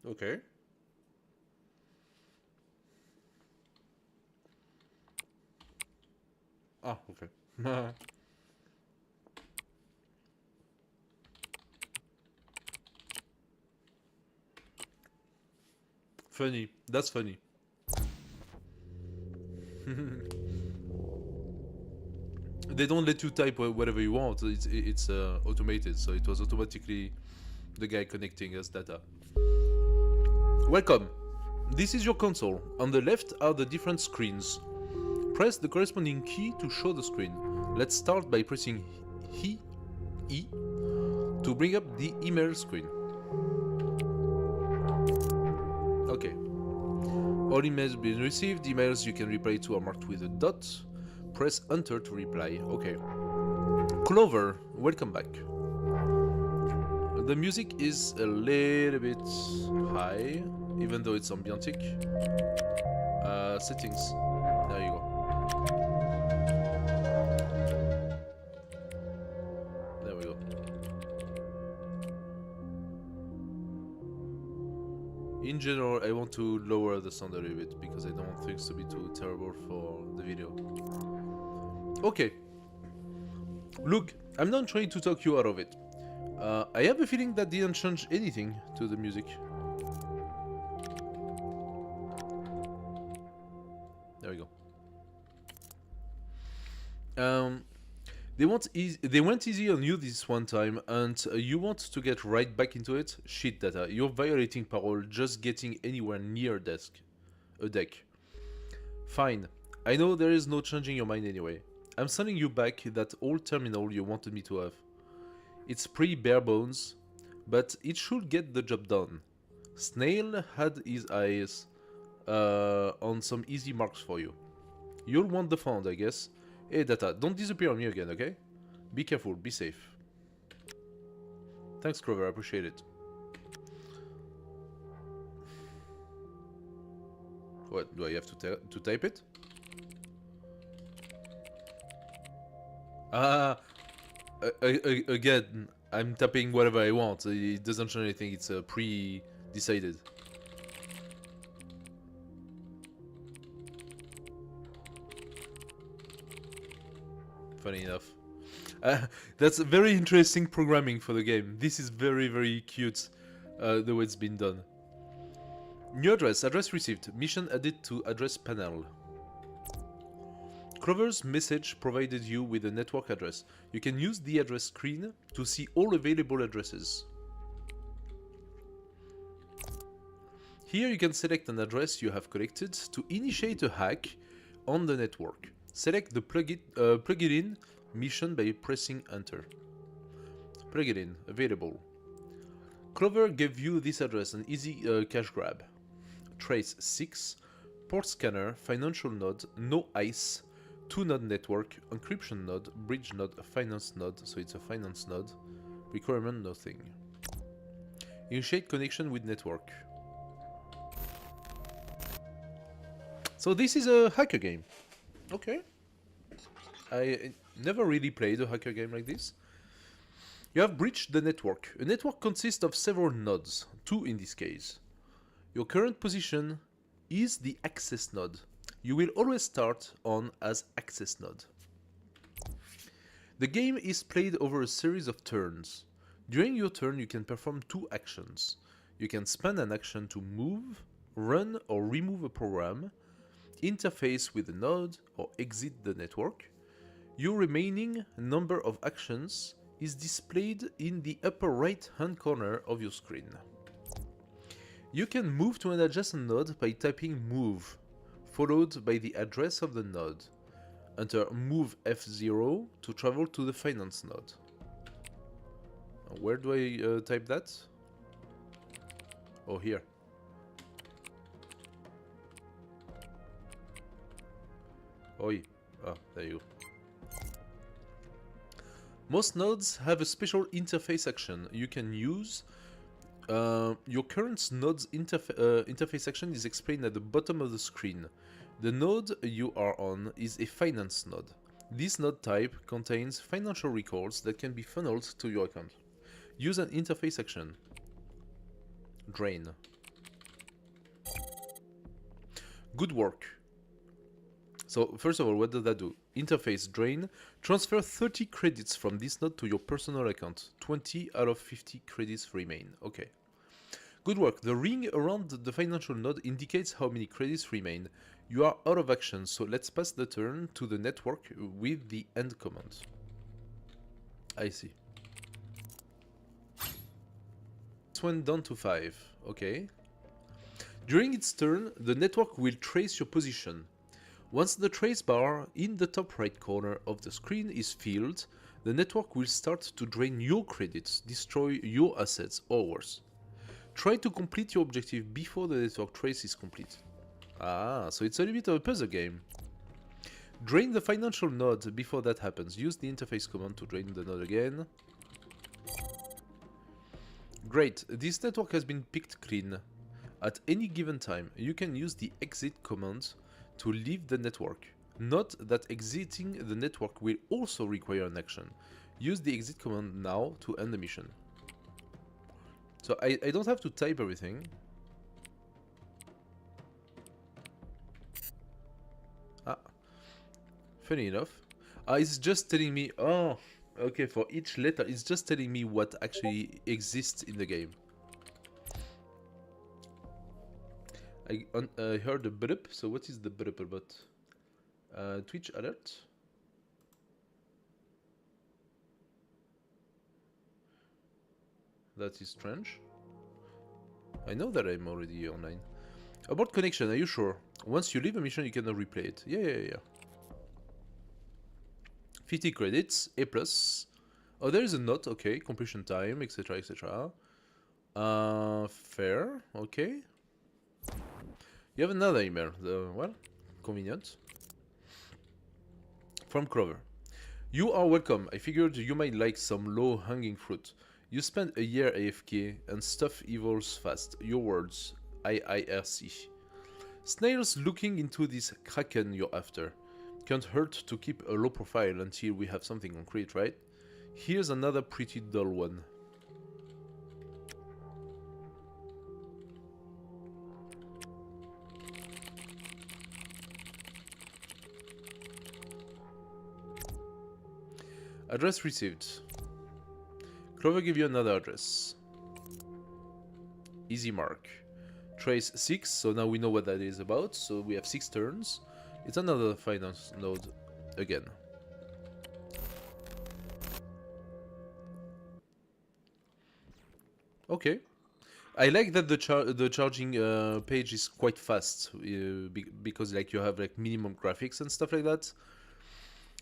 Okay. Ah, okay. Funny. That's funny. They don't let you type whatever you want. It's automated, so it was automatically the guy connecting us data. Welcome. This is your console. On the left are the different screens. Press the corresponding key to show the screen. Let's start by pressing E to bring up the email screen. Okay. All emails being received, emails you can reply to are marked with a dot. Press enter to reply. Okay. Clover, welcome back. The music is a little bit high, even though it's ambientic. Settings. There you go. There we go. In general, I want to lower the sound a little bit because I don't want things to be too terrible for the video. Okay. Look, I'm not trying to talk you out of it. I have a feeling that didn't change anything to the music. There we go. They went easy on you this one time, and you want to get right back into it? Shit, data. You're violating parole just getting anywhere near a deck. Fine. I know there is no changing your mind anyway. I'm sending you back that old terminal you wanted me to have. It's pretty bare bones, but it should get the job done. Snail had his eyes on some easy marks for you. You'll want the font, I guess. Hey, data, don't disappear on me again, okay? Be careful, be safe. Thanks, Clover, I appreciate it. What, do I have to type it? Again, I'm tapping whatever I want. It doesn't change anything, it's pre-decided. Funny enough. That's very interesting programming for the game. This is very, very cute, the way it's been done. New address received, mission added to address panel. Clover's message provided you with a network address. You can use the address screen to see all available addresses. Here you can select an address you have collected to initiate a hack on the network. Select the plug it in mission by pressing enter. Plug it in, available. Clover gave you this address, an easy cache grab. Trace 6, port scanner, financial node, no ICE, 2-node network, encryption node, bridge node, a finance node, so it's a finance node. Requirement nothing. Initiate connection with network. So this is a hacker game. Okay. I never really played a hacker game like this. You have breached the network. A network consists of several nodes, 2 in this case. Your current position is the access node. You will always start on as access node. The game is played over a series of turns. During your turn you can perform 2 actions. You can spend an action to move, run or remove a program, interface with a node or exit the network. Your remaining number of actions is displayed in the upper right hand corner of your screen. You can move to an adjacent node by typing move, followed by the address of the node. Enter move F0 to travel to the finance node. Where do I type that? Oh, here. Oi. Ah, there you go. Most nodes have a special interface action you can use. Your current node's interface action is explained at the bottom of the screen. The node you are on is a finance node. This node type contains financial records that can be funneled to your account. Use an interface action. Drain. Good work. So first of all, what does that do? Interface drain. Transfer 30 credits from this node to your personal account. 20 out of 50 credits remain. Okay. Good work. The ring around the financial node indicates how many credits remain. You are out of action, so let's pass the turn to the network with the end command. I see. This went down to 5. Okay. During its turn, the network will trace your position. Once the trace bar in the top right corner of the screen is filled, the network will start to drain your credits, destroy your assets, or worse. Try to complete your objective before the network trace is complete. Ah, so it's a little bit of a puzzle game. Drain the financial node before that happens. Use the interface command to drain the node again. Great, this network has been picked clean. At any given time, you can use the exit command to leave the network. Note that exiting the network will also require an action. Use the exit command now to end the mission. So I don't have to type everything. Ah, funny enough. It's just telling me, oh, okay, for each letter, it's just telling me what actually exists in the game. I heard a blip, so what is the blip about? Twitch alert? That is strange. I know that I'm already online. Abort connection, are you sure? Once you leave a mission, you cannot replay it. Yeah. 50 credits, A+. Oh, there is a note, okay. Completion time, etc, etc. Fair, okay. You have another email. Well, convenient. From Clover. You are welcome. I figured you might like some low-hanging fruit. You spent a year AFK and stuff evolves fast. Your words. IIRC. Snails looking into this kraken you're after. Can't hurt to keep a low profile until we have something concrete, right? Here's another pretty dull one. Address received. Clover give you another address. Easy mark. Trace 6, so now we know what that is about. So we have 6 turns. It's another finance node again. Okay. I like that the charging page is quite fast because like you have like minimum graphics and stuff like that.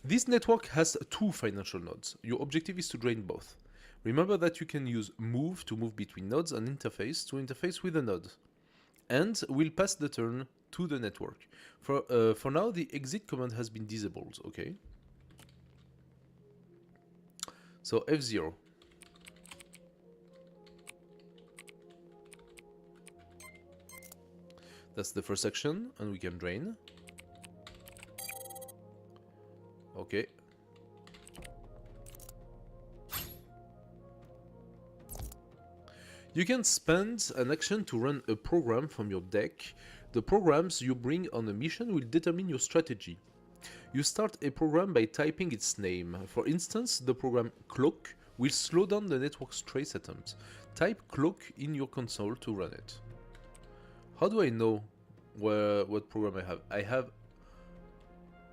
This network has 2 financial nodes. Your objective is to drain both. Remember that you can use move to move between nodes and interface to interface with a node. And we'll pass the turn to the network. For now, the exit command has been disabled, okay? So F0. That's the first action, and we can drain. Okay. You can spend an action to run a program from your deck. The programs you bring on a mission will determine your strategy. You start a program by typing its name. For instance, the program cloak will slow down the network's trace attempt. Type cloak in your console to run it. How do I know what program I have? I have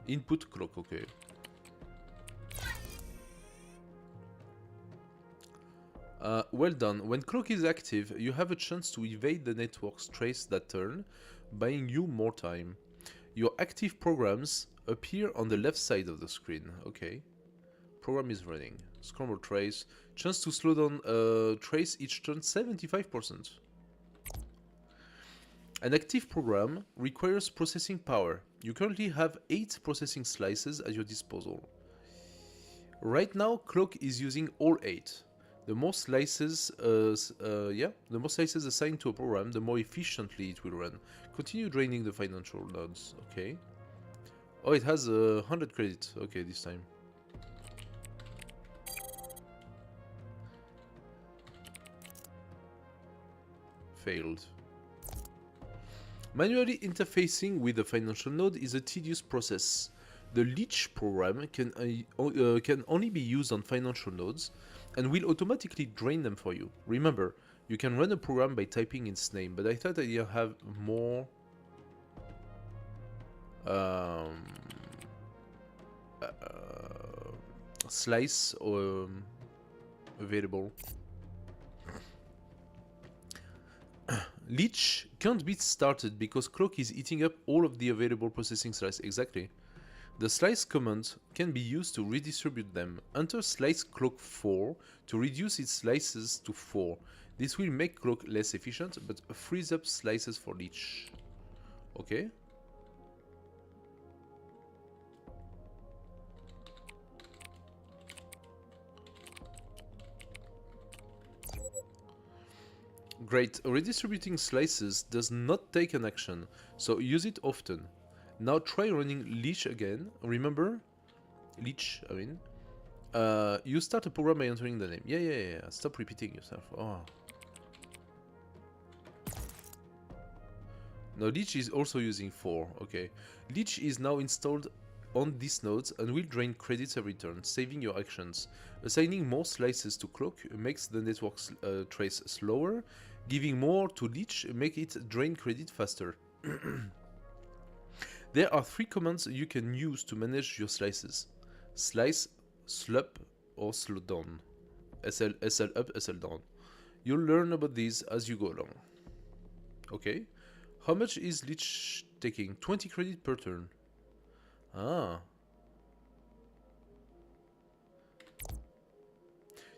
input cloak, okay. Well done. When clock is active, you have a chance to evade the network's trace that turn, buying you more time. Your active programs appear on the left side of the screen. Okay. Program is running. Scramble trace. Chance to slow down trace each turn 75%. An active program requires processing power. You currently have 8 processing slices at your disposal. Right now, clock is using all 8. The more slices, the more slices assigned to a program, the more efficiently it will run. Continue draining the financial nodes. Okay. Oh, it has 100 credits. Okay, this time. Failed. Manually interfacing with the financial node is a tedious process. The leech program can only be used on financial nodes and will automatically drain them for you. Remember, you can run a program by typing its name, but I thought that you have more slice available. Leech can't be started because clock is eating up all of the available processing slice. Exactly. The slice command can be used to redistribute them. Enter slice clock 4 to reduce its slices to 4. This will make clock less efficient, but frees up slices for leech. Okay. Great, redistributing slices does not take an action, so use it often. Now try running leech again. Remember? Leech, I mean. You start a program by entering the name. Yeah. Stop repeating yourself. Oh. Now leech is also using 4. Okay. Leech is now installed on these nodes and will drain credits every turn, saving your actions. Assigning more slices to clock makes the network's trace slower. Giving more to leech make it drain credit faster. There are 3 commands you can use to manage your slices. Slice, slup, or slow down. SL up, SL down. You'll learn about these as you go along. Okay. How much is leech taking? 20 credit per turn. Ah.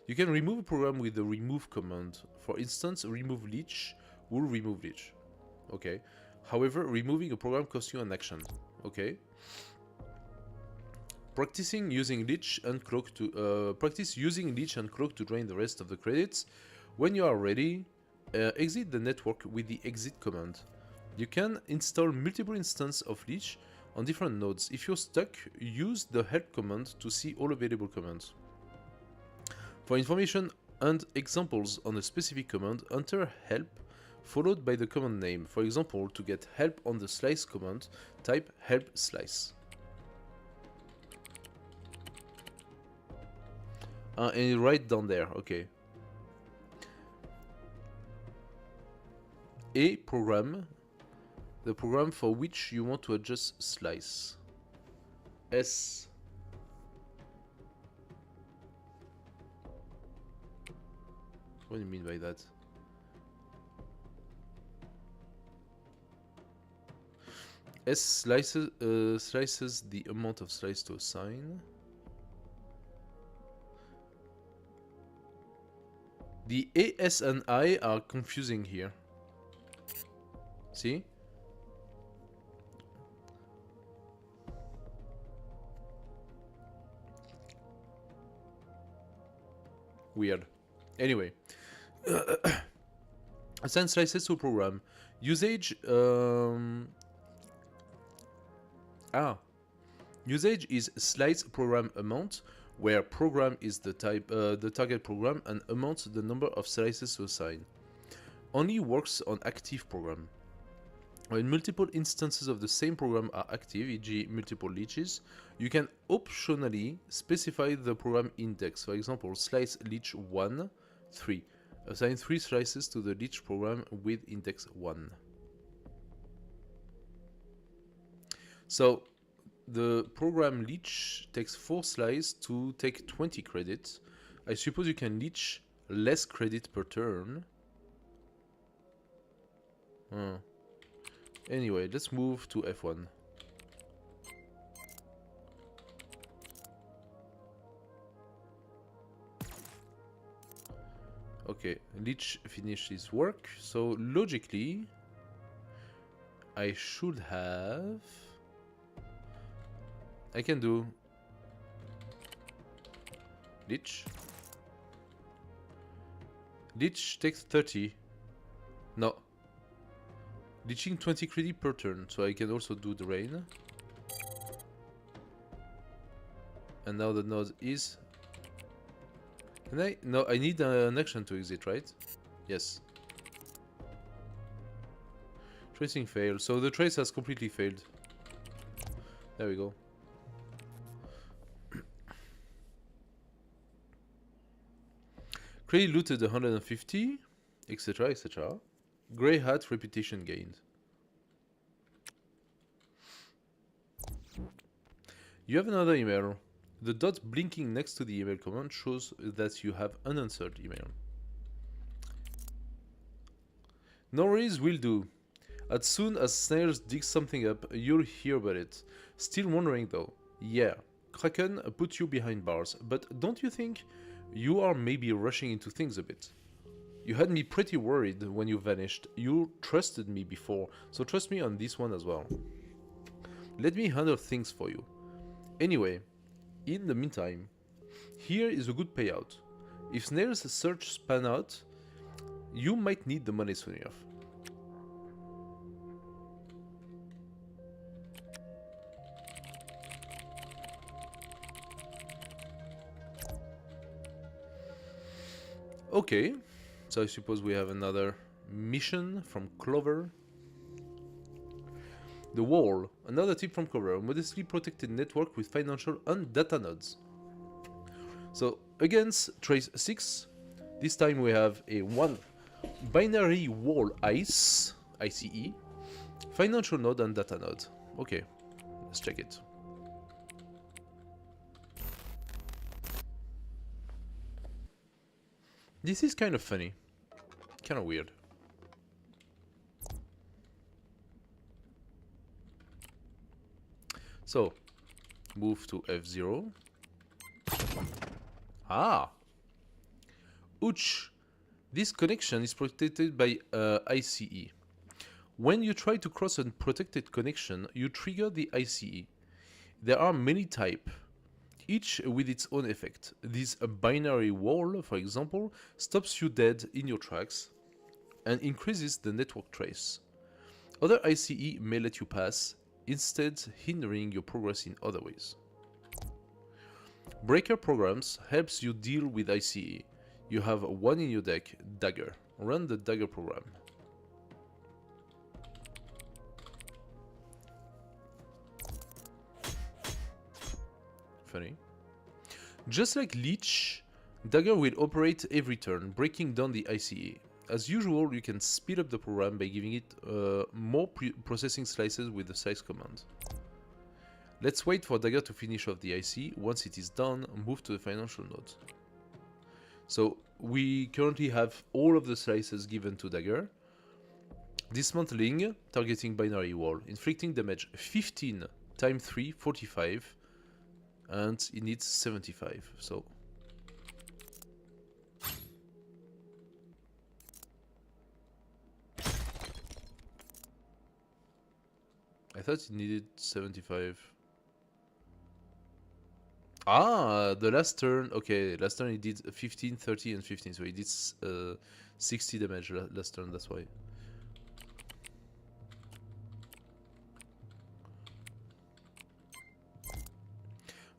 You can remove a program with the remove command. For instance, remove leech will remove leech. Okay. However, removing a program costs you an action. Okay. Practice using leech and cloak to drain the rest of the credits. When you are ready, exit the network with the exit command. You can install multiple instances of leech on different nodes. If you're stuck, use the help command to see all available commands. For information and examples on a specific command, enter help followed by the command name. For example, to get help on the slice command, type help slice. And right down there, okay. A program, the program for which you want to adjust slice. S. What do you mean by that? S slices the amount of slice to assign. The A, S, and I are confusing here. See? Weird. Anyway. Assign slices to program. Usage... Usage is slice program amount, where program is the target program and amount the number of slices to assign. Only works on active program. When multiple instances of the same program are active, e.g. multiple leeches, you can optionally specify the program index. For example, slice leech 1, 3. Assign 3 slices to the leech program with index 1. So, the program leech takes 4 slices to take 20 credits. I suppose you can leech less credit per turn. Anyway, let's move to F1. Okay, Leech finished his work, so logically I should have... I can do Leech. Leech takes 30. No. Leeching 20 credit per turn, so I can also do the rain. And now the node is... Can I? No, I need an action to exit, right? Yes. Tracing failed, so the trace has completely failed. There we go. Credit looted 150, etc, etc. Grey hat reputation gained. You have another email. The dot blinking next to the email command shows that you have unanswered email. No worries, will do. As soon as Snails digs something up, you'll hear about it. Still wondering though. Yeah, Kraken put you behind bars, but don't you think you are maybe rushing into things a bit? You had me pretty worried when you vanished. You trusted me before, so trust me on this one as well. Let me handle things for you. Anyway, in the meantime, here is a good payout. If Snail's search pan out, you might need the money soon enough. Okay, so I suppose we have another mission from Clover. The Wall, another tip from Clover, a modestly protected network with financial and data nodes. So against Trace 6, this time we have a 1 binary wall ICE, financial node and data node. Okay, let's check it. This is kind of funny, kind of weird. So, move to F0. Ah! Ouch! This connection is protected by ICE. When you try to cross a protected connection, you trigger the ICE. There are many types, each with its own effect. This binary wall, for example, stops you dead in your tracks and increases the network trace. Other ICE may let you pass, instead hindering your progress in other ways. Breaker programs helps you deal with ICE. You have one in your deck, Dagger. Run the Dagger program. Funny. Just like Leech, Dagger will operate every turn, breaking down the ICE. As usual, you can speed up the program by giving it more processing slices with the slice command. Let's wait for Dagger to finish off the IC. Once it is done, move to the financial node. So we currently have all of the slices given to Dagger. Dismantling, targeting binary wall, inflicting damage 15 times 3, 45, and it needs 75. So I thought it needed 75. Ah, the last turn. Okay, last turn it did 15, 30, and 15. So it did 60 damage last turn. That's why.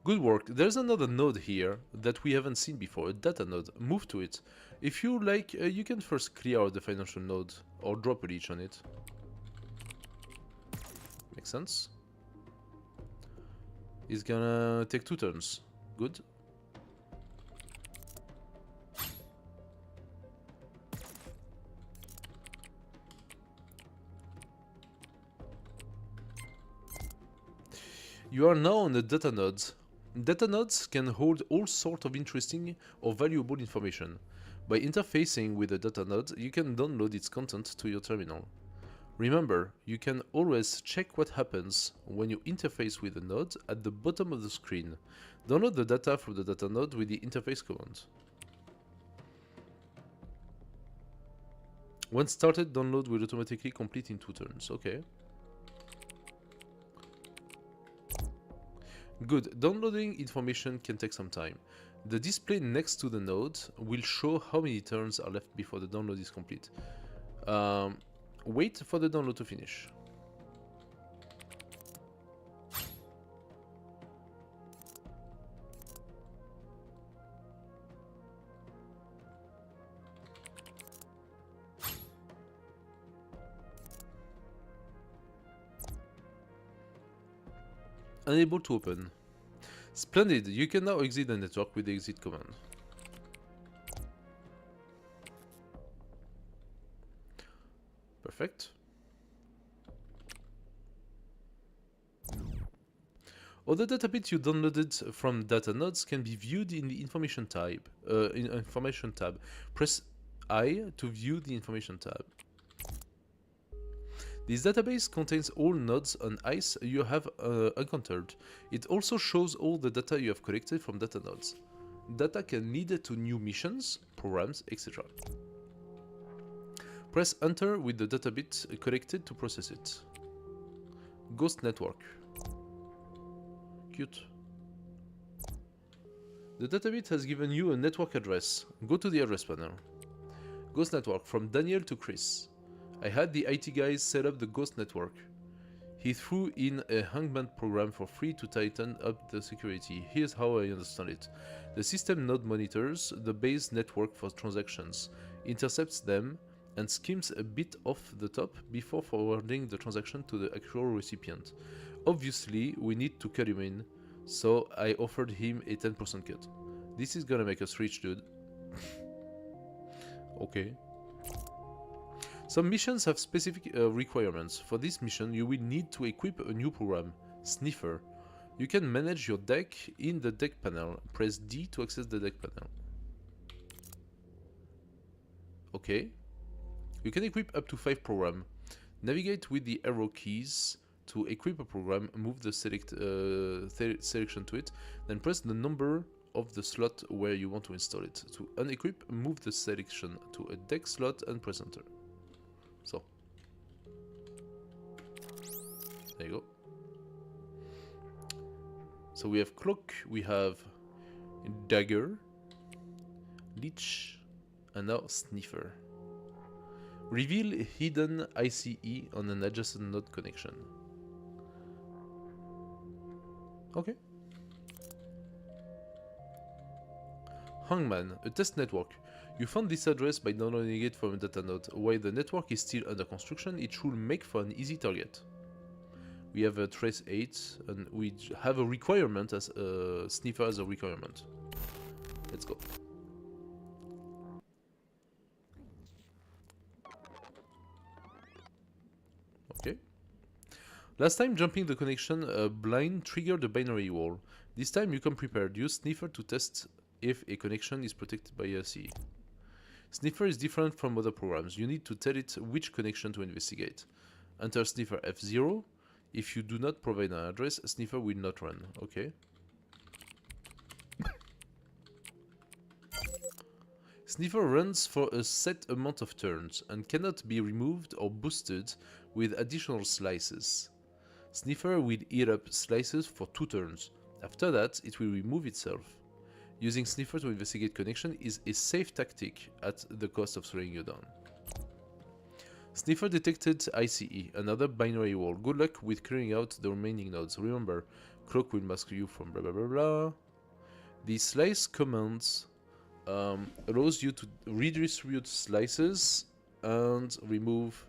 Good work. There's another node here that we haven't seen before. A data node. Move to it. If you like, you can first clear out the financial node or drop a leech on it. Makes sense. It's gonna take 2 turns. Good. You are now on the data nodes. Data nodes can hold all sorts of interesting or valuable information, By interfacing with the data node, you can download its content to your terminal. Remember, you can always check what happens when you interface with the node at the bottom of the screen. Download the data from the data node with the interface command. Once started, download will automatically complete in 2 turns. Okay. Good. Downloading information can take some time. The display next to the node will show how many turns are left before the download is complete. Wait for the download to finish. Unable to open. Splendid, you can now exit the network with the exit command. Perfect. Other data bits you downloaded from data nodes can be viewed in the information tab. Press I to view the information tab. This database contains all nodes on ICE you have encountered. It also shows all the data you have collected from data nodes. Data can lead to new missions, programs, etc. Press Enter with the data bit collected to process it. Ghost Network. Cute. The databit has given you a network address. Go to the address panel. Ghost Network from Daniel to Chris. I had the IT guys set up the Ghost Network. He threw in a hangman program for free to tighten up the security. Here's how I understand it. The system node monitors the base network for transactions, intercepts them, and skims a bit off the top before forwarding the transaction to the actual recipient. Obviously, we need to cut him in, so I offered him a 10% cut. This is gonna make us rich, dude. Okay. Some missions have specific requirements. For this mission, you will need to equip a new program, Sniffer. You can manage your deck in the deck panel. Press D to access the deck panel. Okay. You can equip up to 5 programs. Navigate with the arrow keys to equip a program, move the selection to it, then press the number of the slot where you want to install it. To unequip, move the selection to a deck slot and press enter. So, there you go. So we have cloak, we have dagger, leech, and now sniffer. Reveal hidden ICE on an adjacent node connection. Okay. Hangman, a test network. You found this address by downloading it from a data node. While the network is still under construction, it should make for an easy target. We have a trace 8, and we have a requirement as a sniffer as a requirement. Let's go. Okay. Last time jumping the connection blind triggered a binary wall. This time you come prepared. Use Sniffer to test if a connection is protected by RCE. Sniffer is different from other programs. You need to tell it which connection to investigate. Enter Sniffer F0. If you do not provide an address, Sniffer will not run. Okay. Sniffer runs for a set amount of turns and cannot be removed or boosted with additional slices. Sniffer will eat up slices for 2 turns. After that, it will remove itself. Using Sniffer to investigate connection is a safe tactic at the cost of slowing you down. Sniffer detected ICE, another binary wall. Good luck with clearing out the remaining nodes. Remember, cloak will mask you from blah blah blah blah. The slice commands allows you to redistribute slices and remove.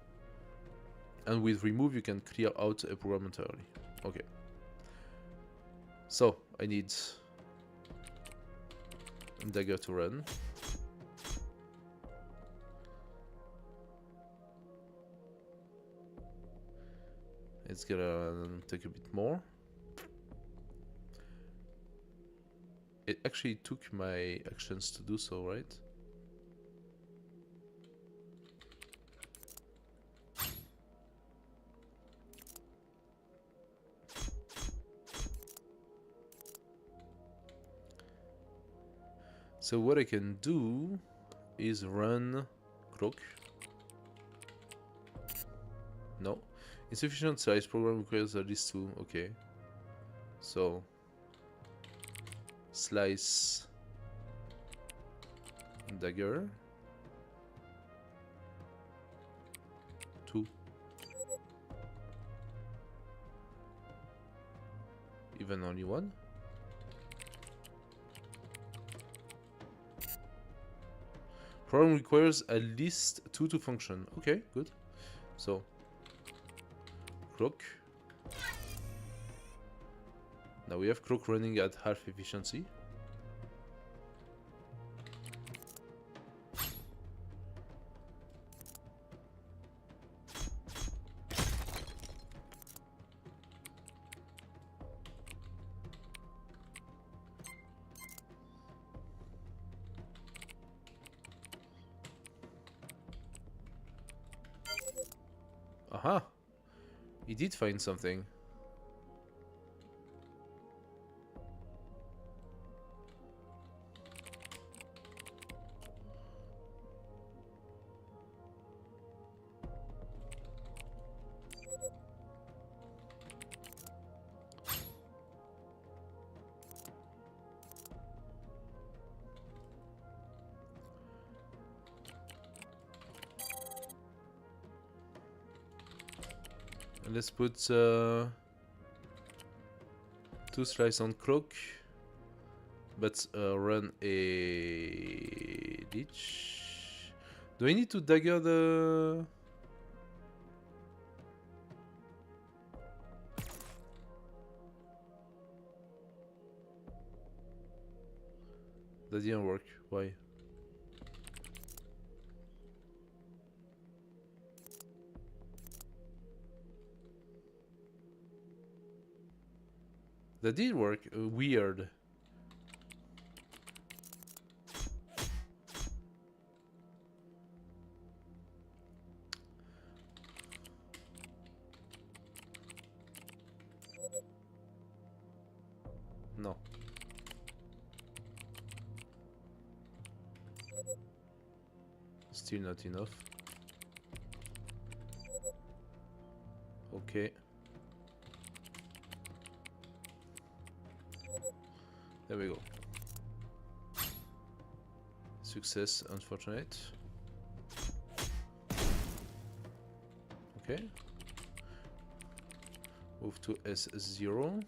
And with remove, you can clear out a program entirely. Okay. So, I need dagger to run. It's gonna take a bit more. It actually took my actions to do so, right? So what I can do is run clock. No. Insufficient size program requires at least 2. Okay. So slice dagger 2. Even only 1. Program requires at least 2 to function. Okay, good. So clock. Now we have clock running at half efficiency. Aha! He did find something. Let's put 2 slice on clock, but run a ditch. Do I need to dagger the... That didn't work. Why? That did work. Weird. No. Still not enough. Okay. There we go. Success, unfortunate. Okay. Move to S0.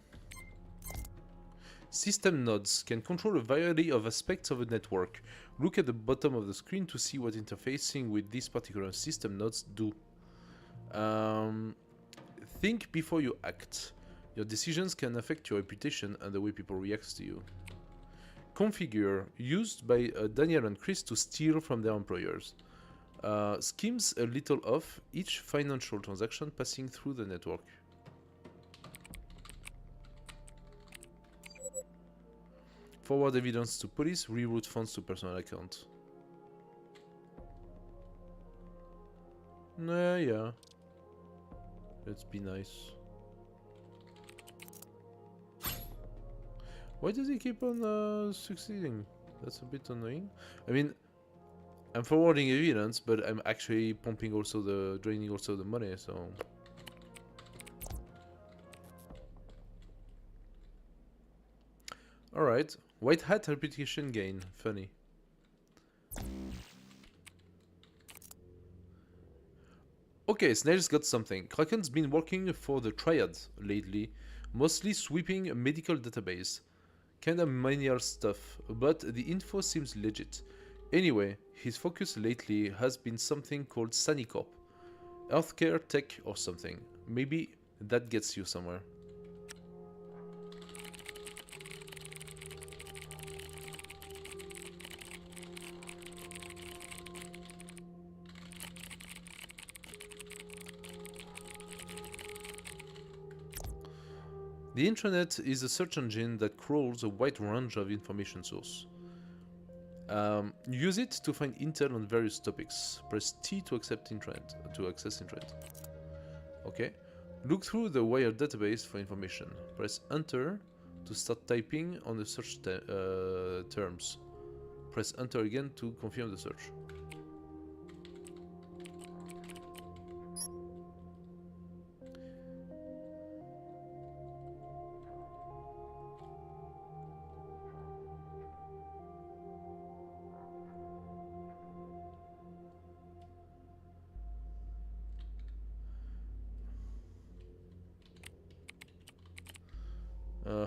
System nodes can control a variety of aspects of a network. Look at the bottom of the screen to see what interfacing with these particular system nodes do. Think before you act. Your decisions can affect your reputation and the way people react to you. Configure, used by Daniel and Chris to steal from their employers. Schemes a little off each financial transaction passing through the network. Forward evidence to police, reroute funds to personal account. Yeah. Let's be nice. Why does he keep on succeeding? That's a bit annoying. I mean, I'm forwarding evidence, but I'm actually pumping also draining also the money, so... Alright, white hat reputation gain, funny. Okay, Snail's got something. Kraken's been working for the Triad lately, mostly sweeping a medical database. Kinda menial stuff, but the info seems legit. Anyway, his focus lately has been something called Sanicorp. Healthcare tech or something. Maybe that gets you somewhere. The intranet is a search engine that crawls a wide range of information sources. Use it to find intel on various topics. Press T to access intranet. Okay. Look through the wired database for information. Press Enter to start typing on the search terms. Press enter again to confirm the search.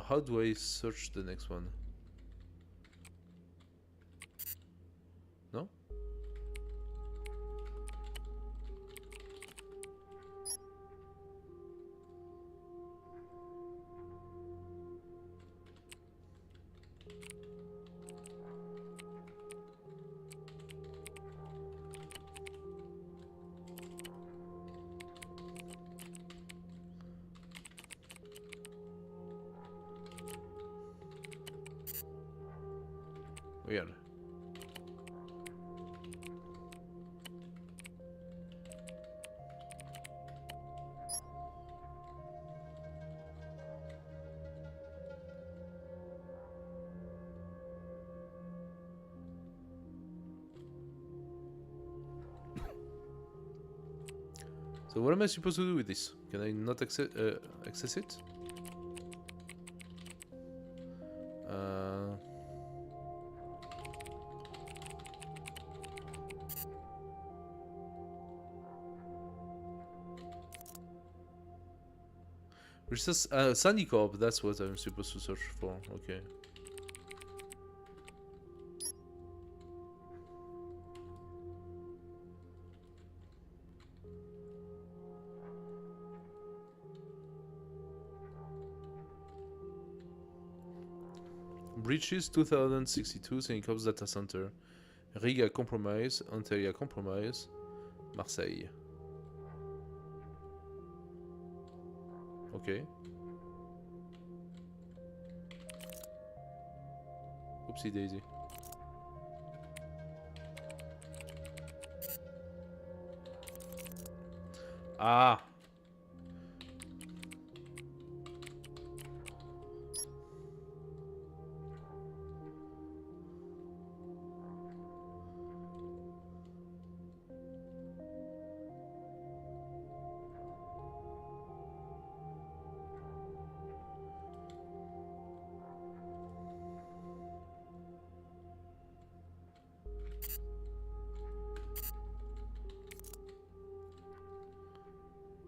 How do I search the next one? No? Weird. So what am I supposed to do with this? Can I not access it? Sandy Corp, that's what I'm supposed to search for. Okay. Breaches 2062, Sandy Corp's data center. Riga compromise, Antalya compromise, Marseille. Okay. Oopsie daisy. Ah!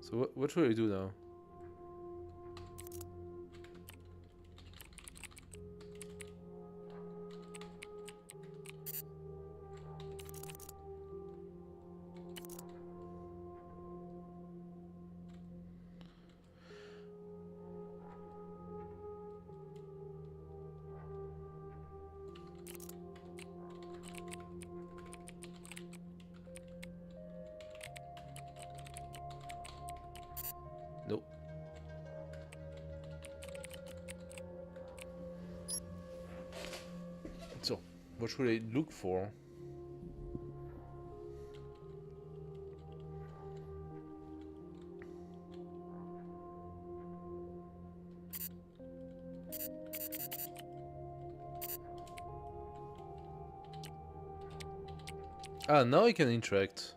So what should I do now? Nope. So, what should I look for? Ah, now I can interact.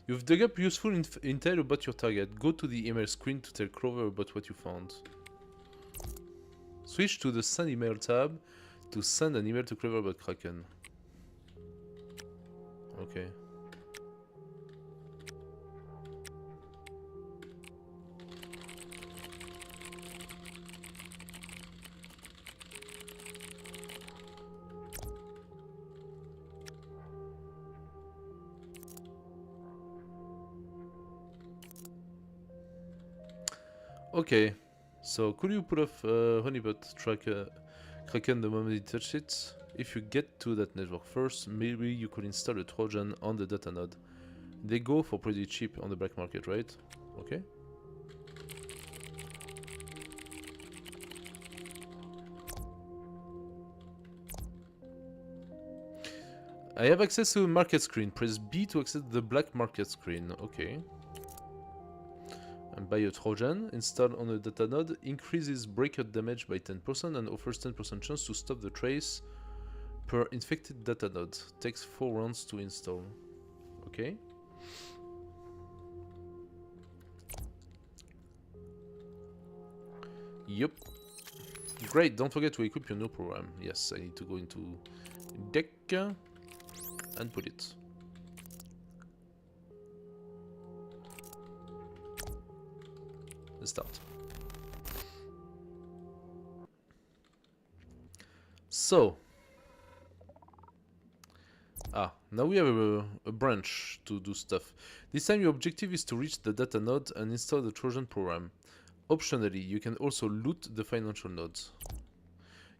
You've dug up useful intel about your target. Go to the email screen to tell Clover about what you found. Switch to the Send Email tab to send an email to Clover about Kraken. Okay. Okay, so could you put off Honeypot Kraken the moment you touch it? If you get to that network first, maybe you could install a Trojan on the data node. They go for pretty cheap on the black market, right? Okay. I have access to a market screen. Press B to access the black market screen. Okay. I'm By a Trojan installed on a data node increases breaker damage by 10% and offers 10% chance to stop the trace per infected data node. Takes 4 rounds to install. Okay. Yup. Great, don't forget to equip your new program. Yes, I need to go into deck and put it. Let's start. So. Now we have a branch to do stuff. This time your objective is to reach the data node and install the Trojan program. Optionally, you can also loot the financial nodes.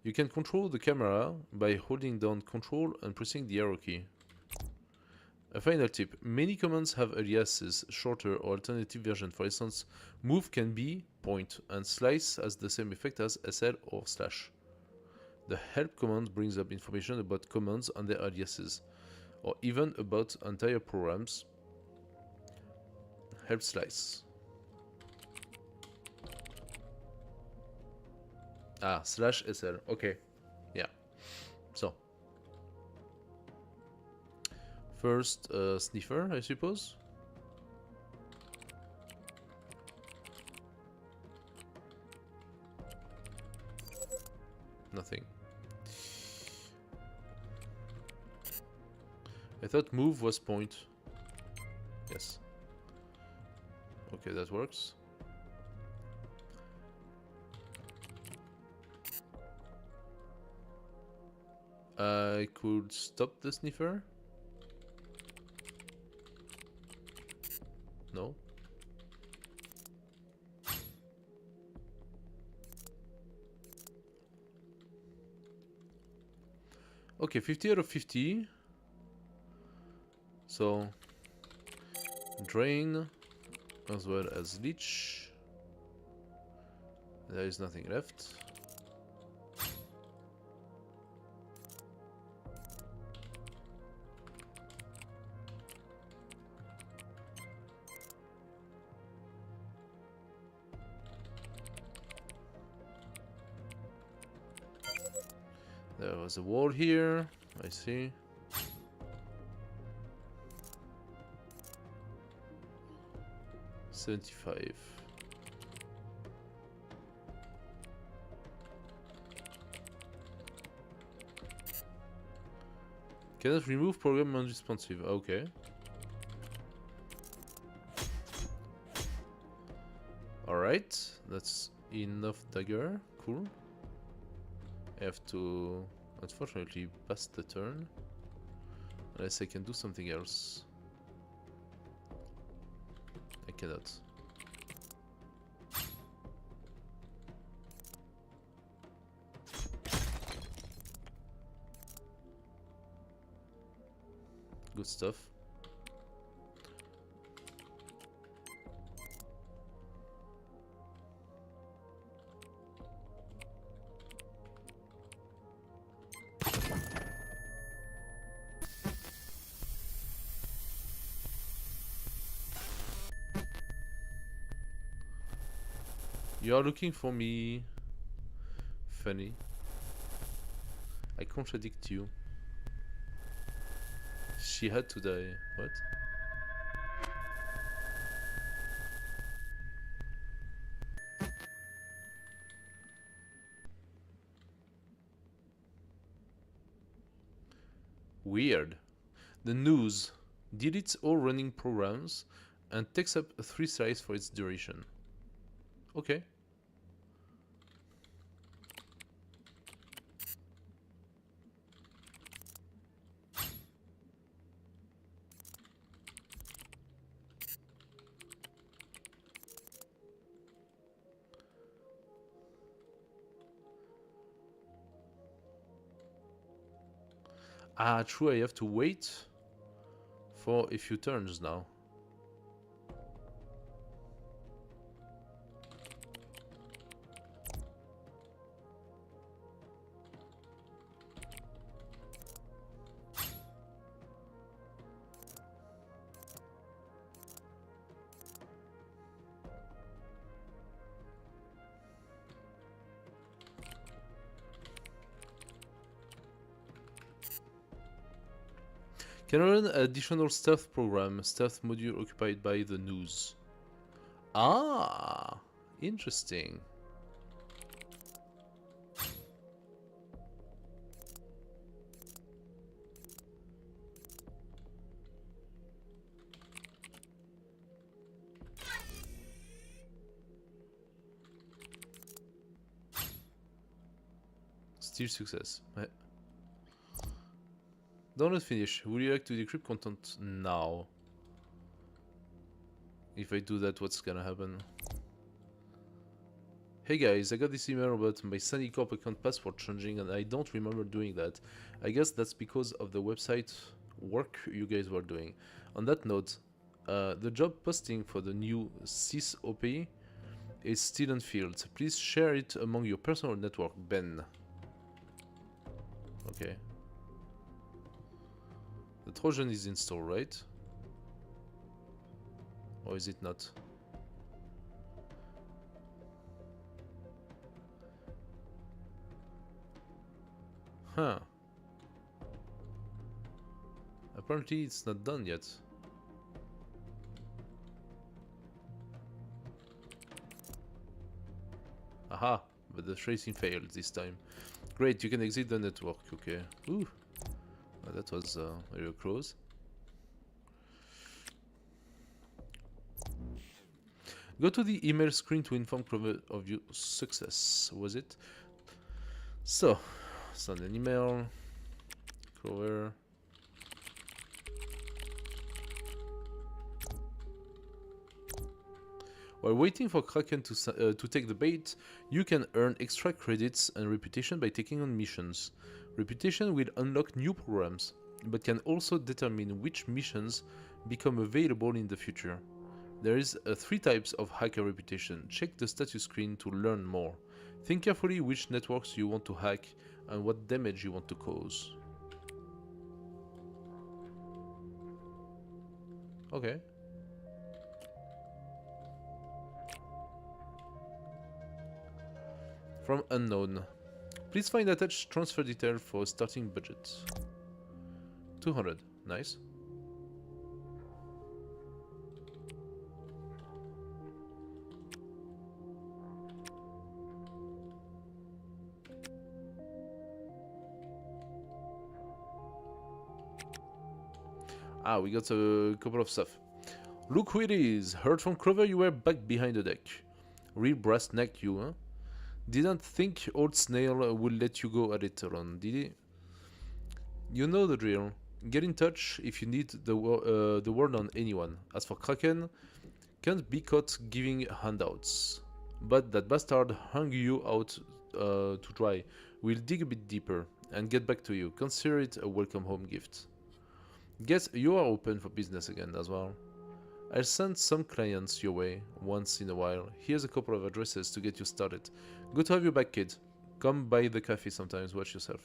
You can control the camera by holding down Control and pressing the arrow key. A final tip, many commands have aliases, shorter or alternative version. For instance, move can be point, and slice has the same effect as SL or slash. The help command brings up information about commands and their aliases, or even about entire programs. Help slice. Slash SL. Okay. Yeah. So. First, sniffer, I suppose. Nothing. I thought move was point. Yes. Okay, that works. I could stop the sniffer. No. Okay, 50 out of 50. So, drain as well as leech. There is nothing left. There was a wall here, I see. $75. Cannot remove program unresponsive. Okay. Alright, that's enough dagger. Cool. I have to, unfortunately, pass the turn. Unless I can do something else. I cannot. Good stuff. You are looking for me. Funny. I contradict you. She had to die. What? Weird. The news deletes all running programs and takes up 3 slices for its duration. Okay. True, I have to wait for a few turns now. Can run additional stealth program, stealth module occupied by the news. Ah, interesting. Still success. Ouais. Download finish. Would you like to decrypt content now? If I do that, what's gonna happen? Hey guys, I got this email about my Sunny Corp account password changing and I don't remember doing that. I guess that's because of the website work you guys were doing. On that note, the job posting for the new SysOP is still unfilled. Please share it among your personal network, Ben. Okay. The Trojan is installed, right? Or is it not? Huh. Apparently it's not done yet. Aha, but the tracing failed this time. Great, you can exit the network, okay. Ooh, that was real close. Go to the email screen to inform Clover of your success, was it? So, send an email, Clover. While waiting for Kraken to take the bait, you can earn extra credits and reputation by taking on missions. Reputation will unlock new programs, but can also determine which missions become available in the future. There is 3 types of hacker reputation. Check the status screen to learn more. Think carefully which networks you want to hack and what damage you want to cause. Okay. From unknown. Please find attached transfer detail for starting budget. 200. Nice. Ah, we got a couple of stuff. Look who it is. Heard from Clover you were back behind the deck. Real brass neck you, huh? Didn't think old Snail would let you go a little on, did he? You know the drill. Get in touch if you need the word on anyone. As for Kraken, can't be caught giving handouts. But that bastard hung you out to dry. We'll dig a bit deeper and get back to you. Consider it a welcome home gift. Guess you are open for business again as well. I'll send some clients your way once in a while. Here's a couple of addresses to get you started. Good to have you back, kid. Come by the cafe sometimes, watch yourself.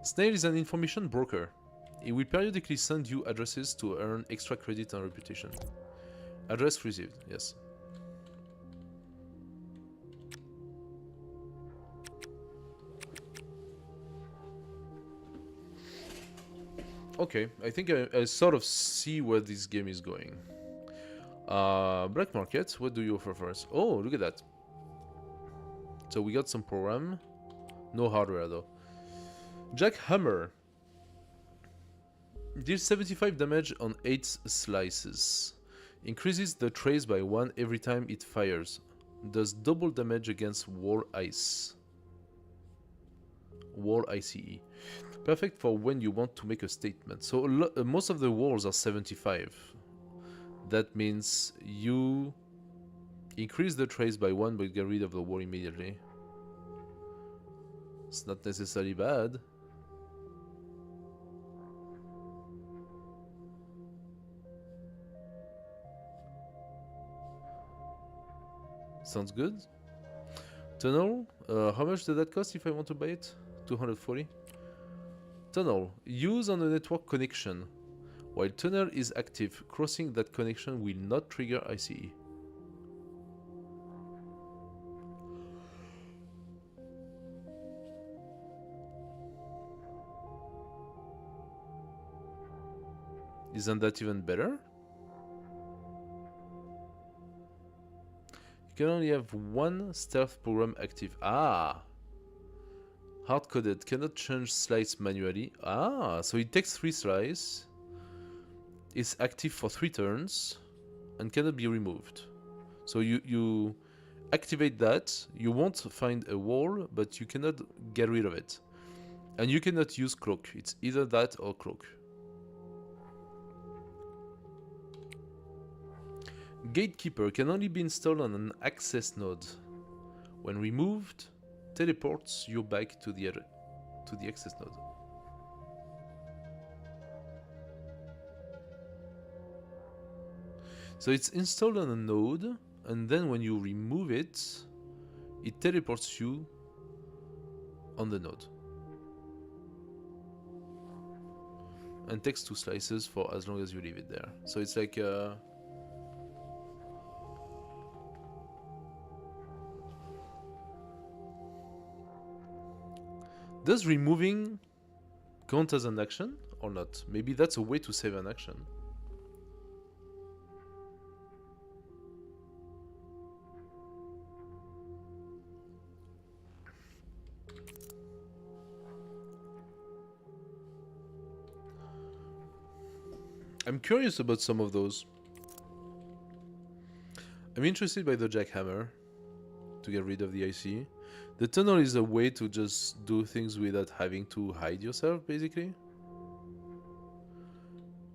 Snail is an information broker. He will periodically send you addresses to earn extra credit and reputation. Address received, yes. Okay, I think I sort of see where this game is going. Black market, what do you offer for us? Oh, look at that. So we got some program. No hardware though. Jackhammer. Deals 75 damage on 8 slices. Increases the trace by 1 every time it fires. Does double damage against wall ice. Wall ICE. Perfect for when you want to make a statement. So most of the walls are 75. That means you increase the trace by 1 but get rid of the wall immediately. It's not necessarily bad. Sounds good. Tunnel. How much did that cost if I want to buy it? 240. Tunnel. Use on a network connection. While tunnel is active, crossing that connection will not trigger ICE. Isn't that even better? You can only have one stealth program active. Ah! Hard-coded, cannot change slice manually. Ah, so it takes 3 slices. It's active for 3 turns and cannot be removed. So you activate that, you won't find a wall, but you cannot get rid of it. And you cannot use cloak. It's either that or cloak. Gatekeeper can only be installed on an access node. When removed, teleports you back to the access node. So it's installed on a node, and then when you remove it, it teleports you on the node. And takes 2 slices for as long as you leave it there. So it's like does removing count as an action or not? Maybe that's a way to save an action. I'm curious about some of those. I'm interested by the jackhammer to get rid of the IC. The tunnel is a way to just do things without having to hide yourself, basically.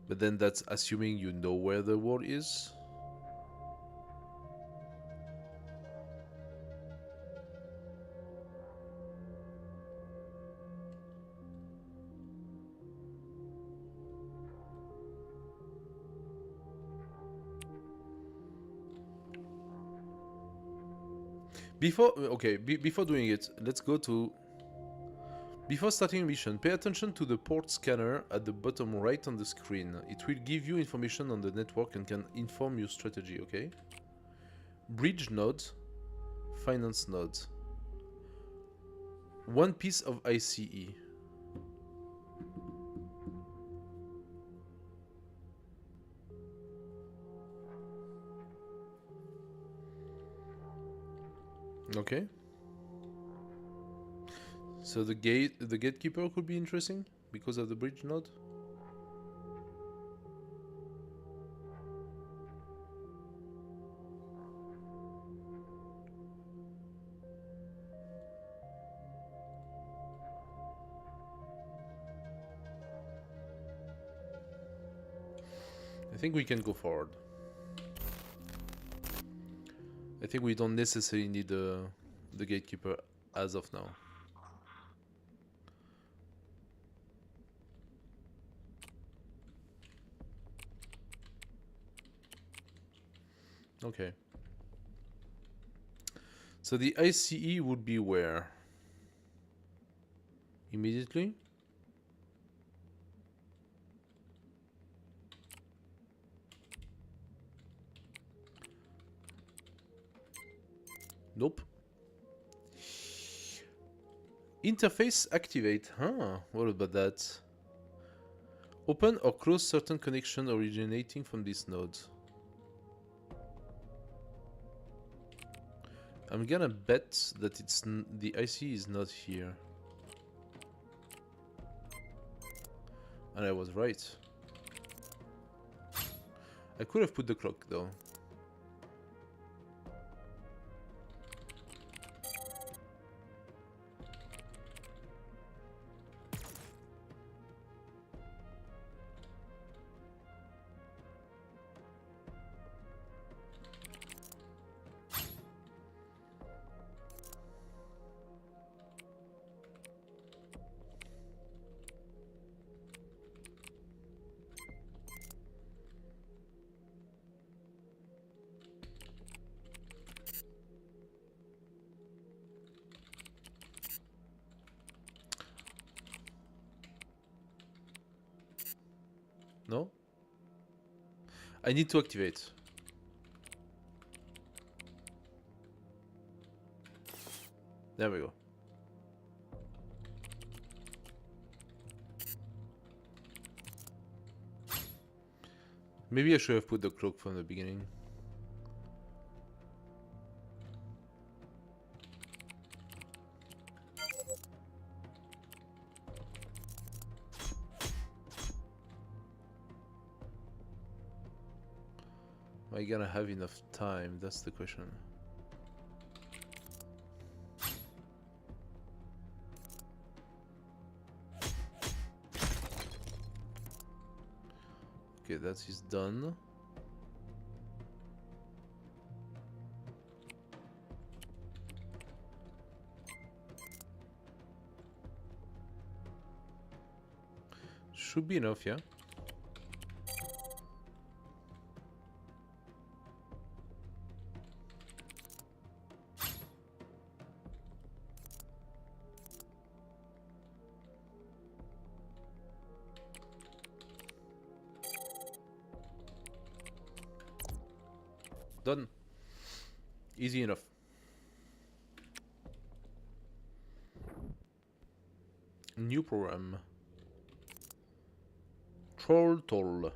But then that's assuming you know where the wall is. Before doing it, let's go to... Before starting a mission, pay attention to the port scanner at the bottom right on the screen. It will give you information on the network and can inform your strategy, okay? Bridge node, finance node. 1 piece of ICE. Okay. So the gatekeeper could be interesting because of the bridge node. I think we can go forward. I think we don't necessarily need the gatekeeper as of now. Okay. So the ICE would be where? Immediately? Nope. Interface activate. Huh, what about that? Open or close certain connection originating from this node. I'm gonna bet that the IC is not here. And I was right. I could have put the clock though. I need to activate. There we go. Maybe I should have put the cloak from the beginning. Am I gonna have enough time? That's the question. Okay, that is done. Should be enough, yeah? Done. Easy enough. New program. Troll toll.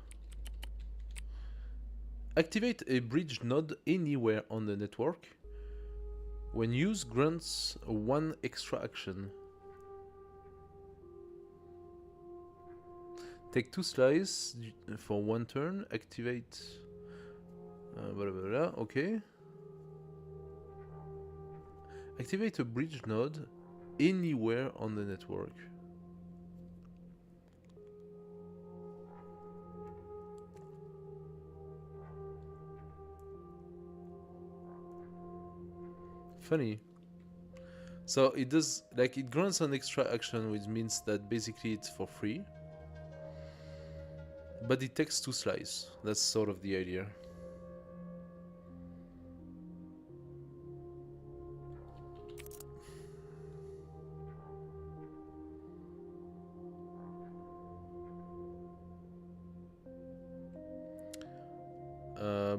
Activate a bridge node anywhere on the network. When used, grants one extra action. Take 2 slices for 1 turn. Activate. Blah, blah, blah. Okay. Activate a bridge node anywhere on the network. Funny. So it does, like, it grants an extra action, which means that basically it's for free. But it takes 2 slices. That's sort of the idea.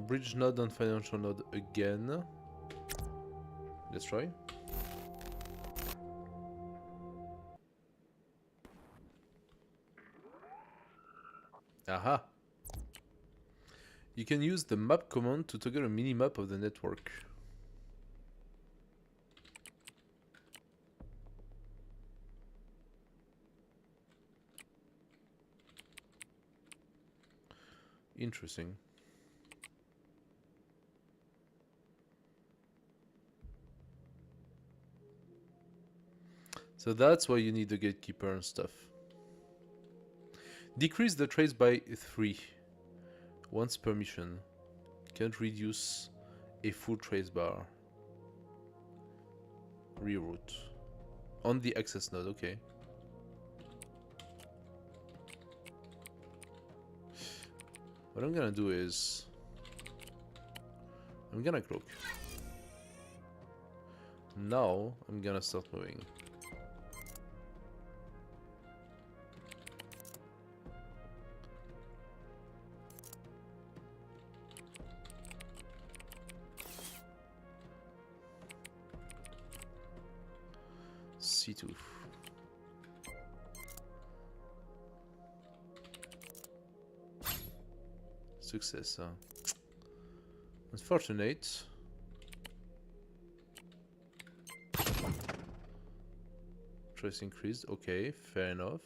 Bridge node and financial node again. Let's try. Aha! You can use the map command to toggle a mini-map of the network. Interesting. So that's why you need the gatekeeper and stuff. Decrease the trace by 3. Once per mission. Can't reduce a full trace bar. Reroute. On the access node, okay. What I'm gonna do is... I'm gonna cloak. Now, I'm gonna start moving. C2. Success, unfortunate. Trace increased, okay, fair enough.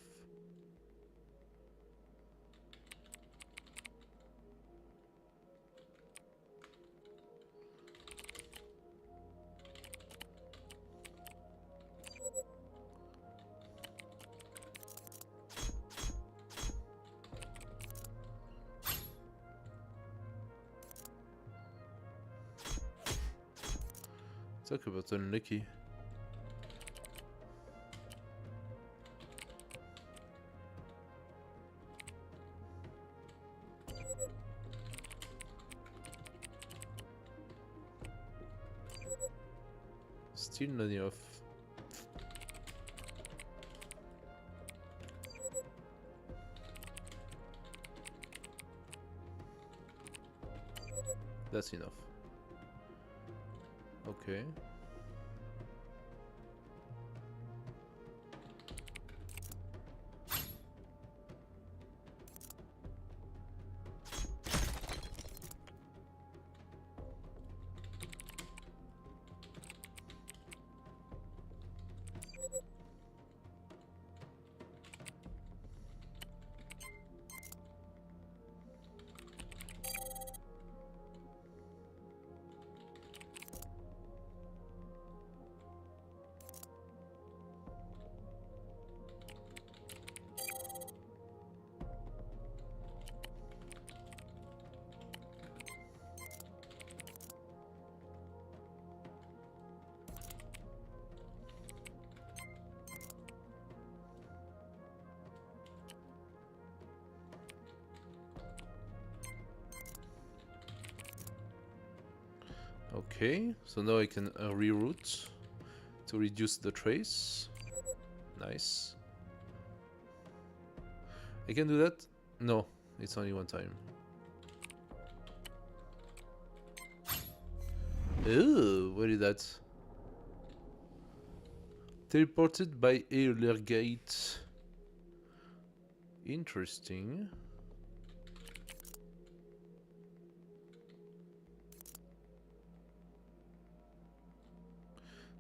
Talk about unlucky. Still not enough. That's enough. Okay. Okay, so now I can reroute to reduce the trace. Nice. I can do that? No, it's only one time. Ooh, what is that? Teleported by earlier gate. Interesting.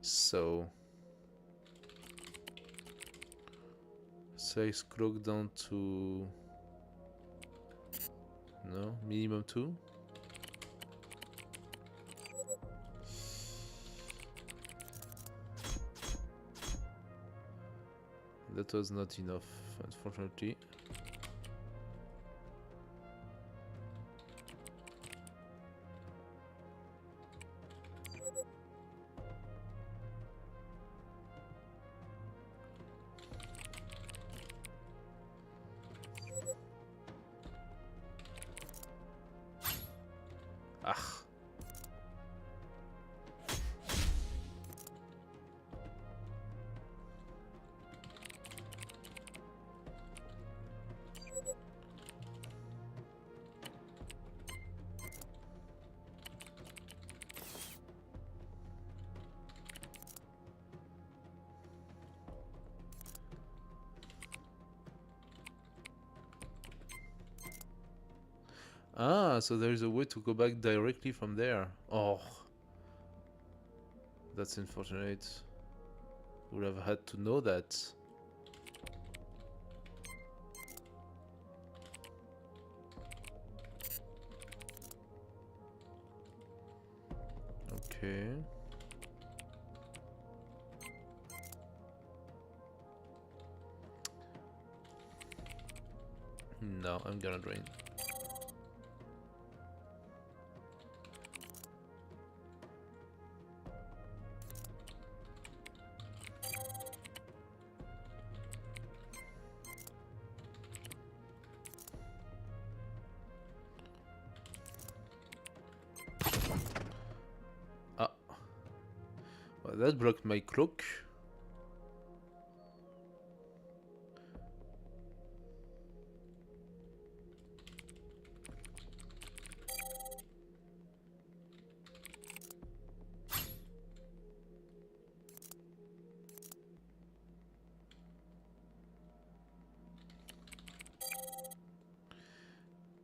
So size clock down to no minimum 2. That was not enough, unfortunately. Ah. Ah, so there is a way to go back directly from there. Oh, that's unfortunate. Would have had to know that. Okay. No, I'm gonna drain. Ah, well, that broke my cloak.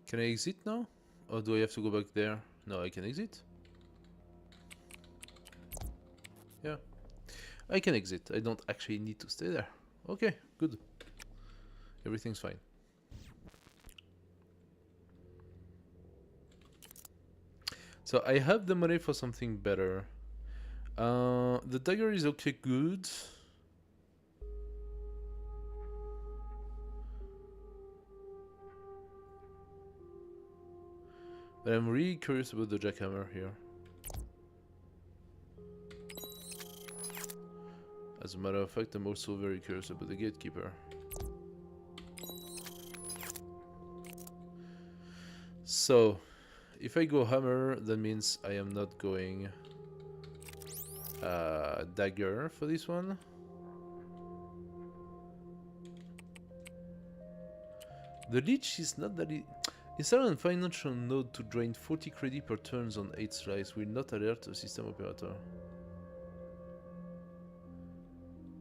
Can I exit now? Or do I have to go back there? No, I can exit. Yeah, I can exit. I don't actually need to stay there. Okay, good. Everything's fine. So I have the money for something better. The dagger is okay, good. But I'm really curious about the jackhammer here. As a matter of fact, I'm also very curious about the gatekeeper. So, if I go hammer, that means I am not going dagger for this one. The leech is not that Install a financial node to drain 40 credit per turns on 8 slice will not alert a system operator.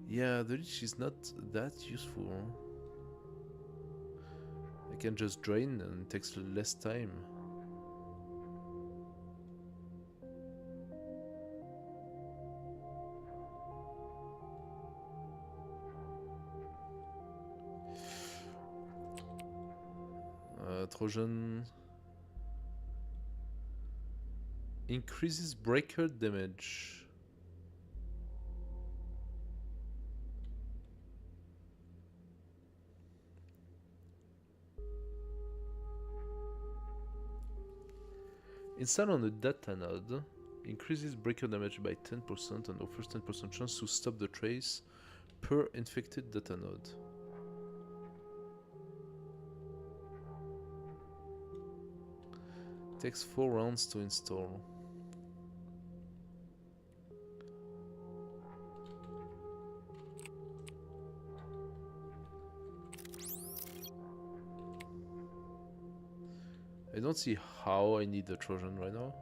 Yeah, the leech is not that useful. I can just drain and it takes less time. Trojan increases breaker damage. Install on a data node, increases breaker damage by 10% and offers 10% chance to stop the trace per infected data node. Takes 4 rounds to install. I don't see how I need the Trojan right now.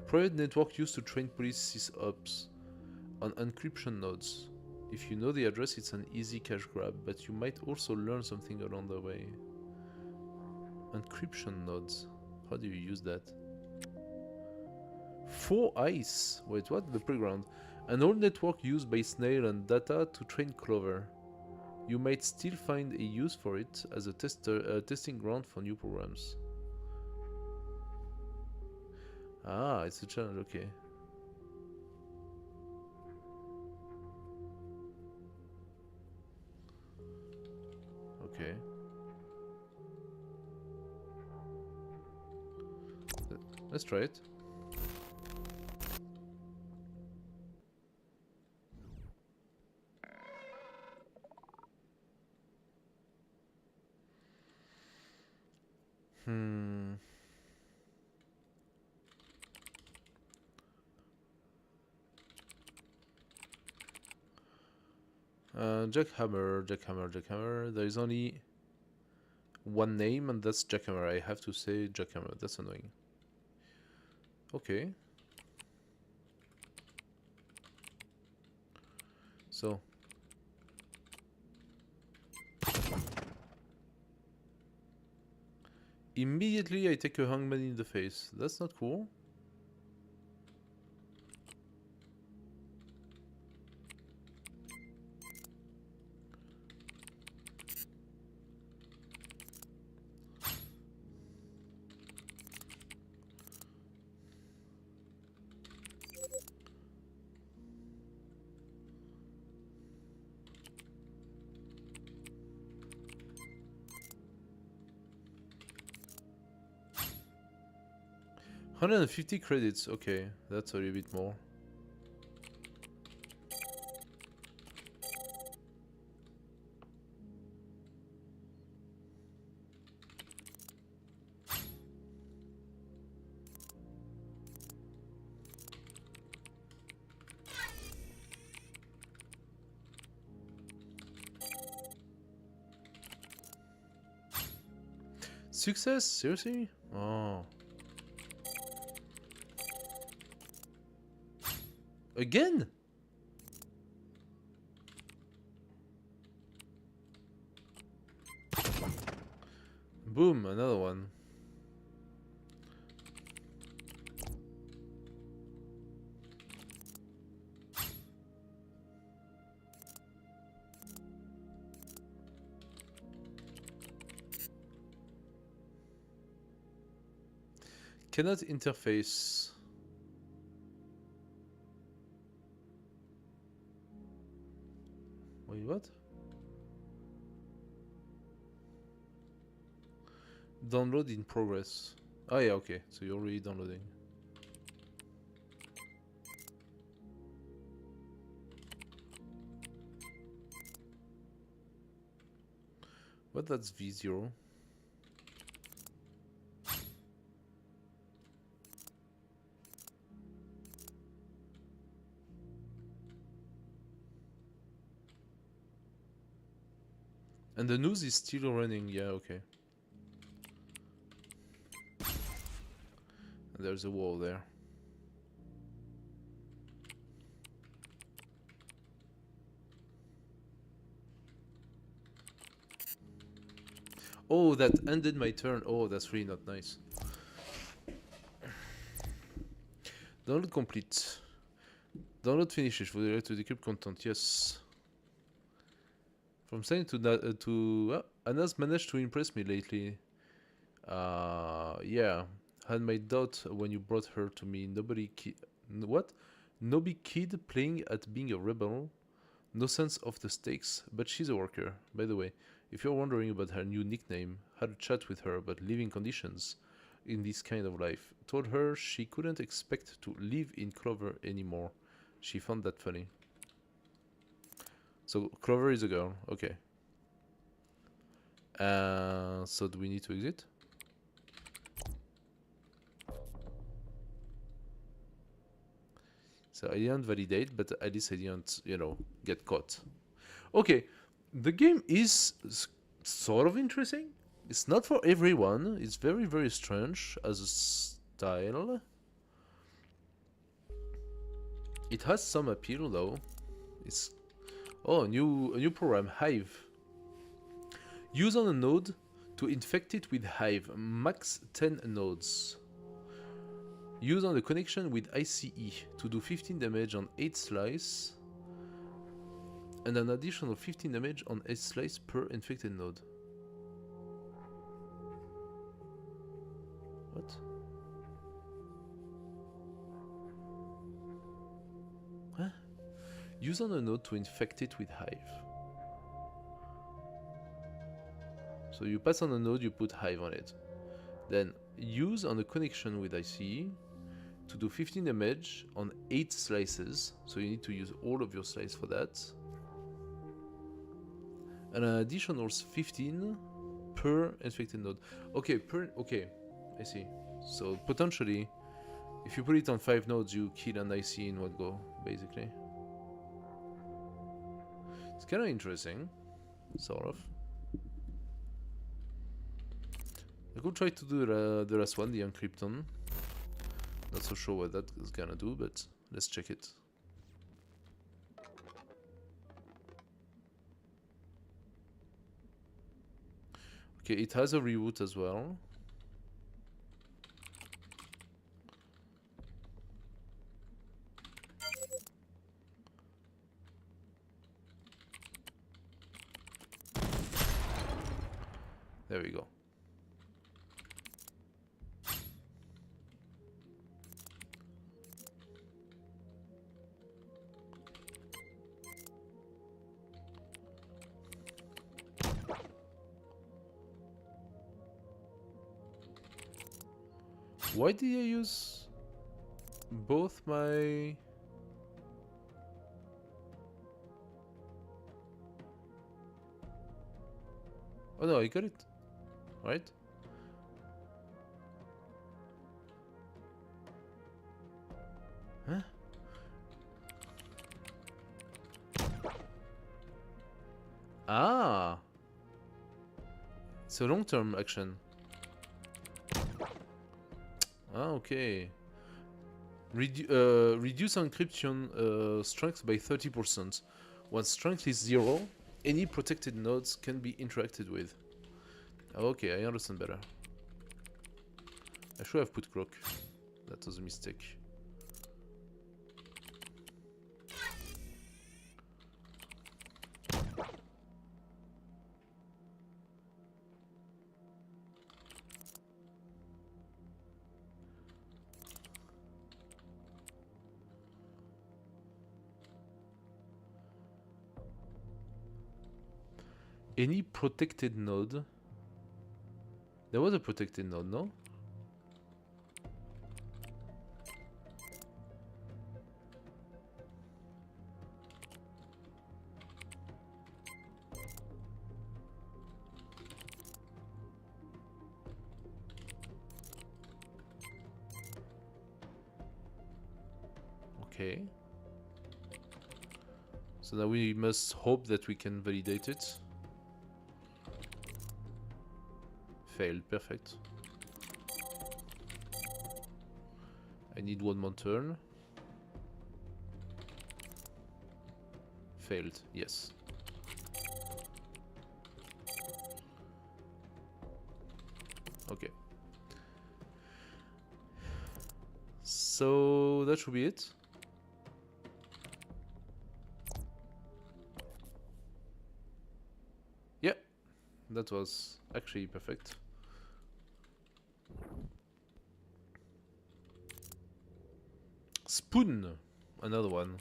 Private network used to train police sysops on encryption nodes. If you know the address, it's an easy cash grab, but you might also learn something along the way. Encryption nodes. How do you use that? 4 ice. Wait, what? The playground. An old network used by Snail and Data to train Clover. You might still find a use for it as a testing ground for new programs. Ah, it's a channel, okay. Okay. Let's try it. Jackhammer, Jackhammer, Jackhammer. There is only one name, and that's Jackhammer. I have to say Jackhammer. That's annoying. Okay. So. Immediately I take a hangman in the face. That's not cool. $150 credits, okay, that's a little bit more. Success? Seriously? Oh. Again? Boom, another one. Cannot interface. Wait, what? Download in progress. Oh yeah, okay, so you're already downloading. What, that's V0? And the news is still running, yeah, okay. And there's a wall there. Oh, that ended my turn. Oh, that's really not nice. Download complete. Download finishes. Would you like to decrypt content? Yes. From saying to Anna's managed to impress me lately. Yeah. Had my doubt when you brought her to me. What? Nobby kid playing at being a rebel. No sense of the stakes, but she's a worker. By the way, if you're wondering about her new nickname, had a chat with her about living conditions in this kind of life. Told her she couldn't expect to live in Clover anymore. She found that funny. So Clover is a girl, okay. So do we need to exit? So I didn't validate, but at least I didn't, you know, get caught. Okay, the game is sort of interesting. It's not for everyone. It's very, very strange as a style. It has some appeal though. It's a new program, Hive. Use on a node to infect it with Hive. Max 10 nodes. Use on the connection with ICE to do 15 damage on 8 slice. And an additional 15 damage on 8 slice per infected node. What? Huh? Use on a node to infect it with Hive. So you pass on a node, you put Hive on it. Then use on a connection with ICE to do 15 damage on 8 slices. So you need to use all of your slice for that. And an additional 15 per infected node. Okay, okay, I see. So potentially, if you put it on 5 nodes, you kill an IC in one go, basically. It's kind of interesting, sort of. I could try to do the last one, the Encrypton. Not so sure what that is gonna do, but let's check it. Okay, it has a reboot as well. There we go. Why did I use both my... Oh no, I got it. Right? Huh? Ah! It's a long-term action. Ah, okay. Reduce encryption strength by 30%. Once strength is 0, any protected nodes can be interacted with. Okay, I understand better. I should have put Croc. That was a mistake. Any protected node. There was a protected node, no? Okay. So now we must hope that we can validate it. Failed, perfect. I need one more turn. Failed, yes. Okay. So that should be it. Yeah, that was actually perfect. Spoon, another one.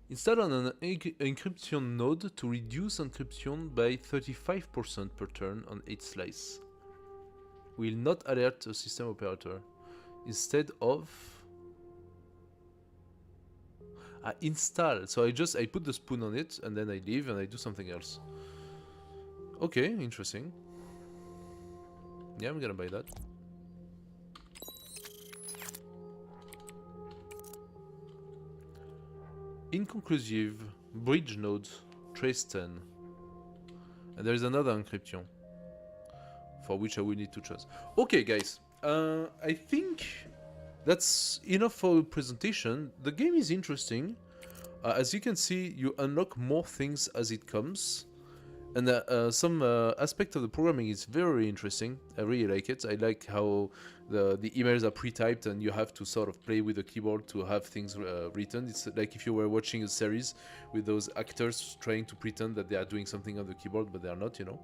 Install an encryption node to reduce encryption by 35% per turn on each slice. Will not alert a system operator. Instead of install. So I put the spoon on it and then I leave and I do something else. Okay, interesting. Yeah, I'm gonna buy that. Inconclusive bridge node trace 10. And there is another encryption for which I will need to choose. Okay, guys. I think that's enough for a presentation. The game is interesting. As you can see, you unlock more things as it comes. And some aspect of the programming is very interesting. I really like it. I like how the emails are pre-typed and you have to sort of play with the keyboard to have things written. It's like if you were watching a series with those actors trying to pretend that they are doing something on the keyboard, but they are not, you know.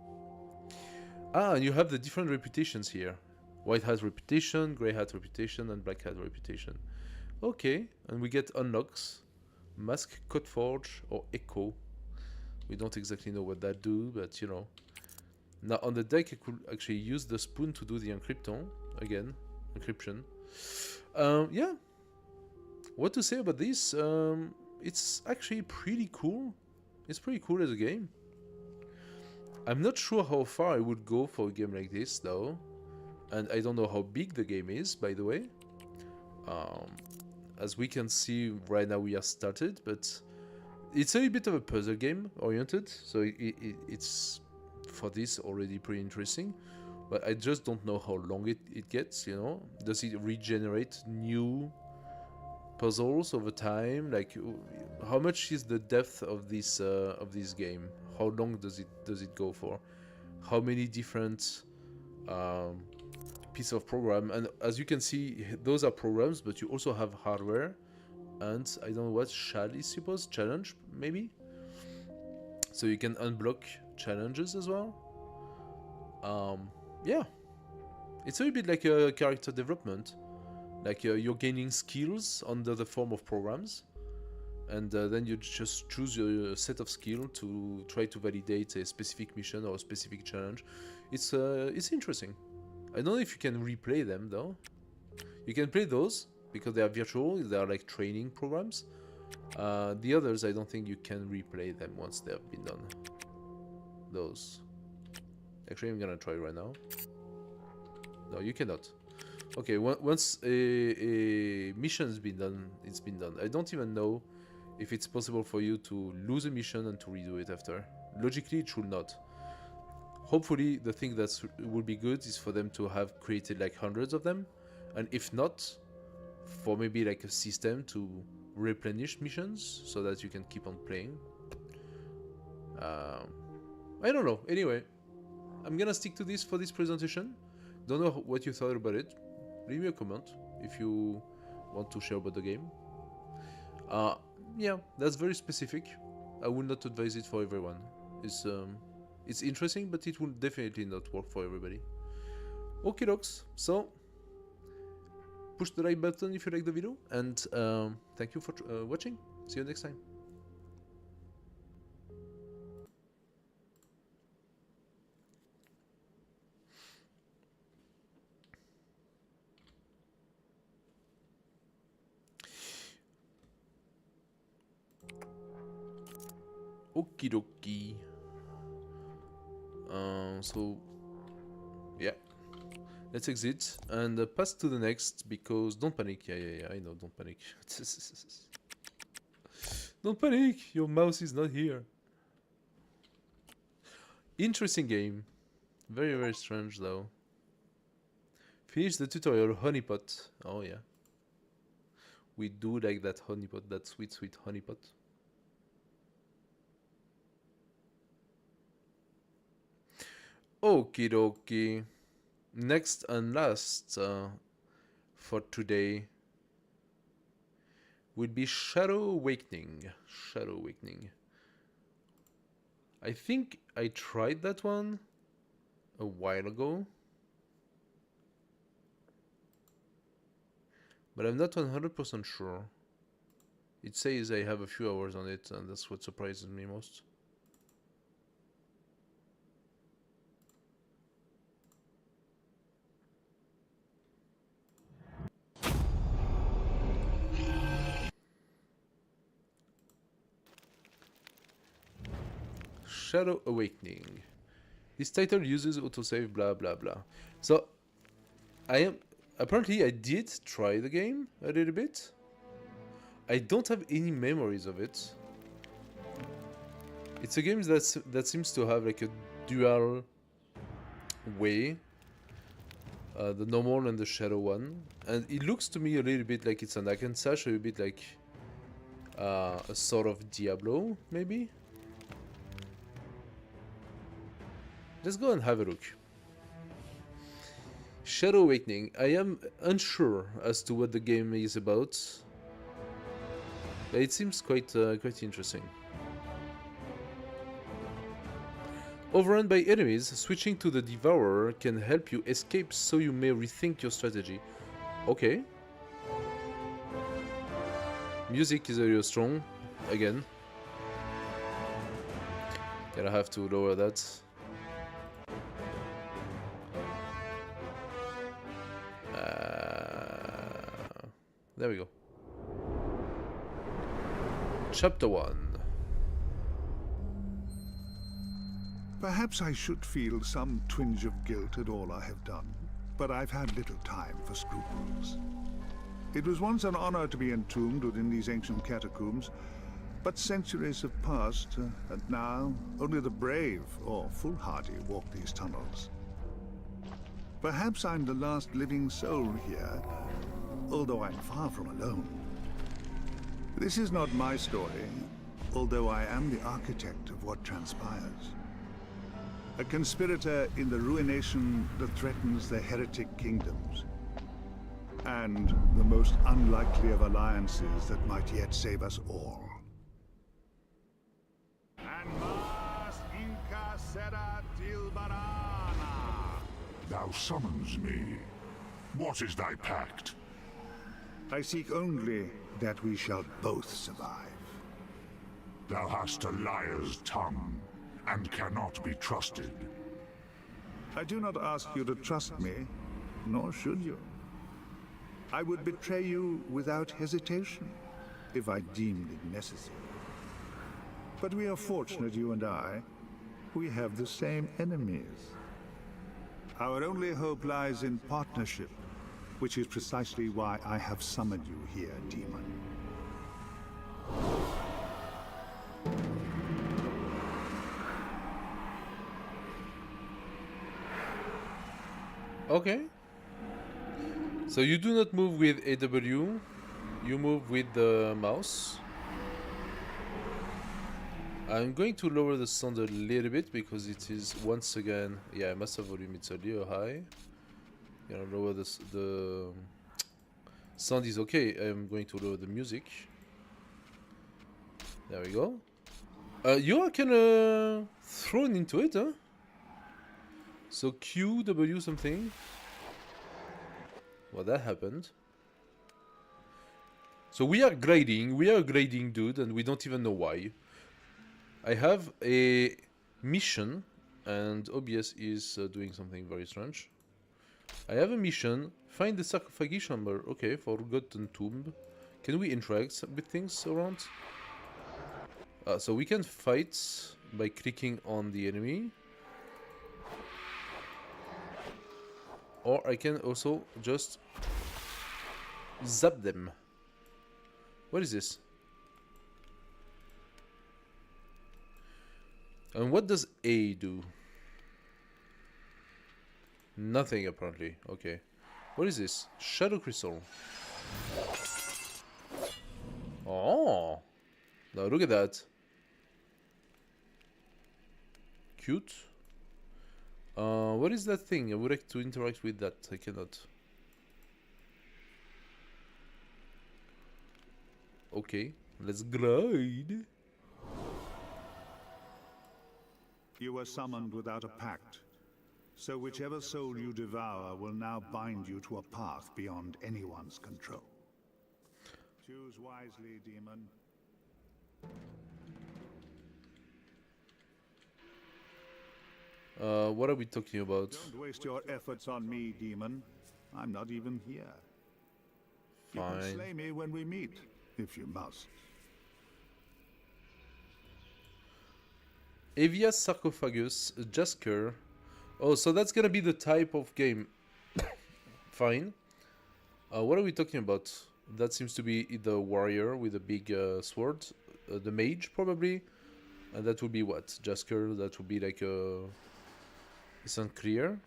And you have the different reputations here. White hat reputation, grey hat reputation, and black hat reputation. Okay, and we get unlocks. Mask, Codeforge, or Echo. We don't exactly know what that do, but you know. Now on the deck I could actually use the spoon to do the encryption. Again, encryption. Yeah. What to say about this? It's actually pretty cool. It's pretty cool as a game. I'm not sure how far I would go for a game like this though. And I don't know how big the game is, by the way. As we can see right now we are started, but it's a bit of a puzzle game oriented, so it's for this already pretty interesting. But I just don't know how long it gets, you know. Does it regenerate new puzzles over time? Like, how much is the depth of this game? How long does it go for? How many different piece of program? And as you can see, those are programs, but you also have hardware. And I don't know what shall is supposed challenge maybe, so you can unblock challenges as well. Yeah, it's a bit like a character development, like you're gaining skills under the form of programs, and then you just choose your set of skill to try to validate a specific mission or a specific challenge. It's interesting. I don't know if you can replay them though. You can play those because they are virtual, they are like training programs. The others, I don't think you can replay them once they have been done. Those. Actually, I'm gonna try right now. No, you cannot. Okay, once a mission's been done, it's been done. I don't even know if it's possible for you to lose a mission and to redo it after. Logically, it should not. Hopefully, the thing that would be good is for them to have created like hundreds of them, and if not, for maybe like a system to replenish missions so that you can keep on playing. I don't know. Anyway, I'm gonna stick to this for this presentation. Don't know what you thought about it. Leave me a comment if you want to share about the game. Yeah, that's very specific. I would not advise it for everyone. It's interesting, but it will definitely not work for everybody. Okay, dogs. So push the like button if you like the video, and thank you for watching. See you next time. Okie dokie. So yeah, let's exit and pass to the next, because don't panic. Yeah, I know, don't panic. Don't panic, your mouse is not here. Interesting game. Very, very strange though. Finish the tutorial, honeypot. Oh yeah. We do like that honeypot, that sweet, sweet honeypot. Okie dokie. Next and last for today would be Shadow Awakening. Shadow Awakening. I think I tried that one a while ago, but I'm not 100% sure. It says I have a few hours on it, and that's what surprises me most. Shadow Awakening. This title uses autosave, blah blah blah. So, apparently I did try the game a little bit. I don't have any memories of it. It's a game that seems to have like a dual way. The normal and the shadow one. And it looks to me a little bit like it's an hack and slash, a little bit like a sort of Diablo, maybe? Let's go and have a look. Shadow Awakening. I am unsure as to what the game is about. But it seems quite interesting. Overrun by enemies, switching to the Devourer can help you escape, so you may rethink your strategy. Okay. Music is a little strong, again. Gonna have to lower that. There we go. Chapter 1. Perhaps I should feel some twinge of guilt at all I have done, but I've had little time for scruples. It was once an honor to be entombed within these ancient catacombs, but centuries have passed, and now only the brave or foolhardy walk these tunnels. Perhaps I'm the last living soul here, although I'm far from alone. This is not my story, although I am the architect of what transpires. A conspirator in the ruination that threatens the heretic kingdoms, and the most unlikely of alliances that might yet save us all. Thou summons me. What is thy pact? I seek only that we shall both survive. Thou hast a liar's tongue, and cannot be trusted. I do not ask you to trust me, nor should you. I would betray you without hesitation, if I deemed it necessary. But we are fortunate, you and I. We have the same enemies. Our only hope lies in partnership, which is precisely why I have summoned you here, demon. Okay. So you do not move with AW, you move with the mouse. I'm going to lower the sound a little bit because it is once again, yeah, master volume, it's a little high. You know, lower the sound is okay. I'm going to lower the music. There we go. You are kinda thrown into it, huh? So Q, W something. Well, that happened. So we are grading, dude, and we don't even know why. I have a mission, and OBS is doing something very strange. I have a mission, find the sarcophagi chamber. Okay, forgotten tomb. Can we interact with things around? So we can fight by clicking on the enemy. Or I can also just zap them. What is this? And what does A do? Nothing, apparently. Okay. What is this? Shadow Crystal. Oh! Now look at that. Cute. What is that thing? I would like to interact with that. I cannot. Okay. Let's glide. You were summoned without a pact. So whichever soul you devour will now bind you to a path beyond anyone's control. Choose wisely, demon. What are we talking about? Don't waste your efforts on me, demon. I'm not even here. You can Fine. slay me when we meet, if you must. Evia's Sarcophagus, Jasker. Oh, so that's gonna be the type of game. Fine. What are we talking about? That seems to be the warrior with a big sword. The mage, probably. And that would be what? Jasker, that would be like a... It's unclear.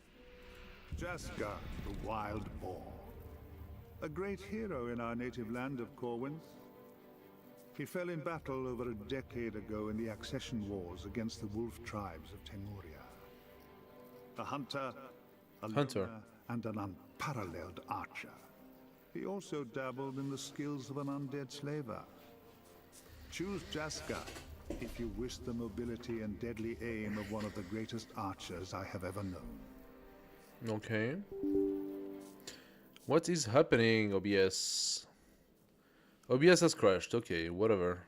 Jaska, the wild boar. A great hero in our native land of Corwin. He fell in battle over a decade ago in the accession wars against the wolf tribes of Temuria. A hunter, a loner, and an unparalleled archer. He also dabbled in the skills of an undead slaver. Choose Jaska if you wish the mobility and deadly aim of one of the greatest archers I have ever known. Okay. What is happening, OBS? OBS has crashed. Okay, whatever.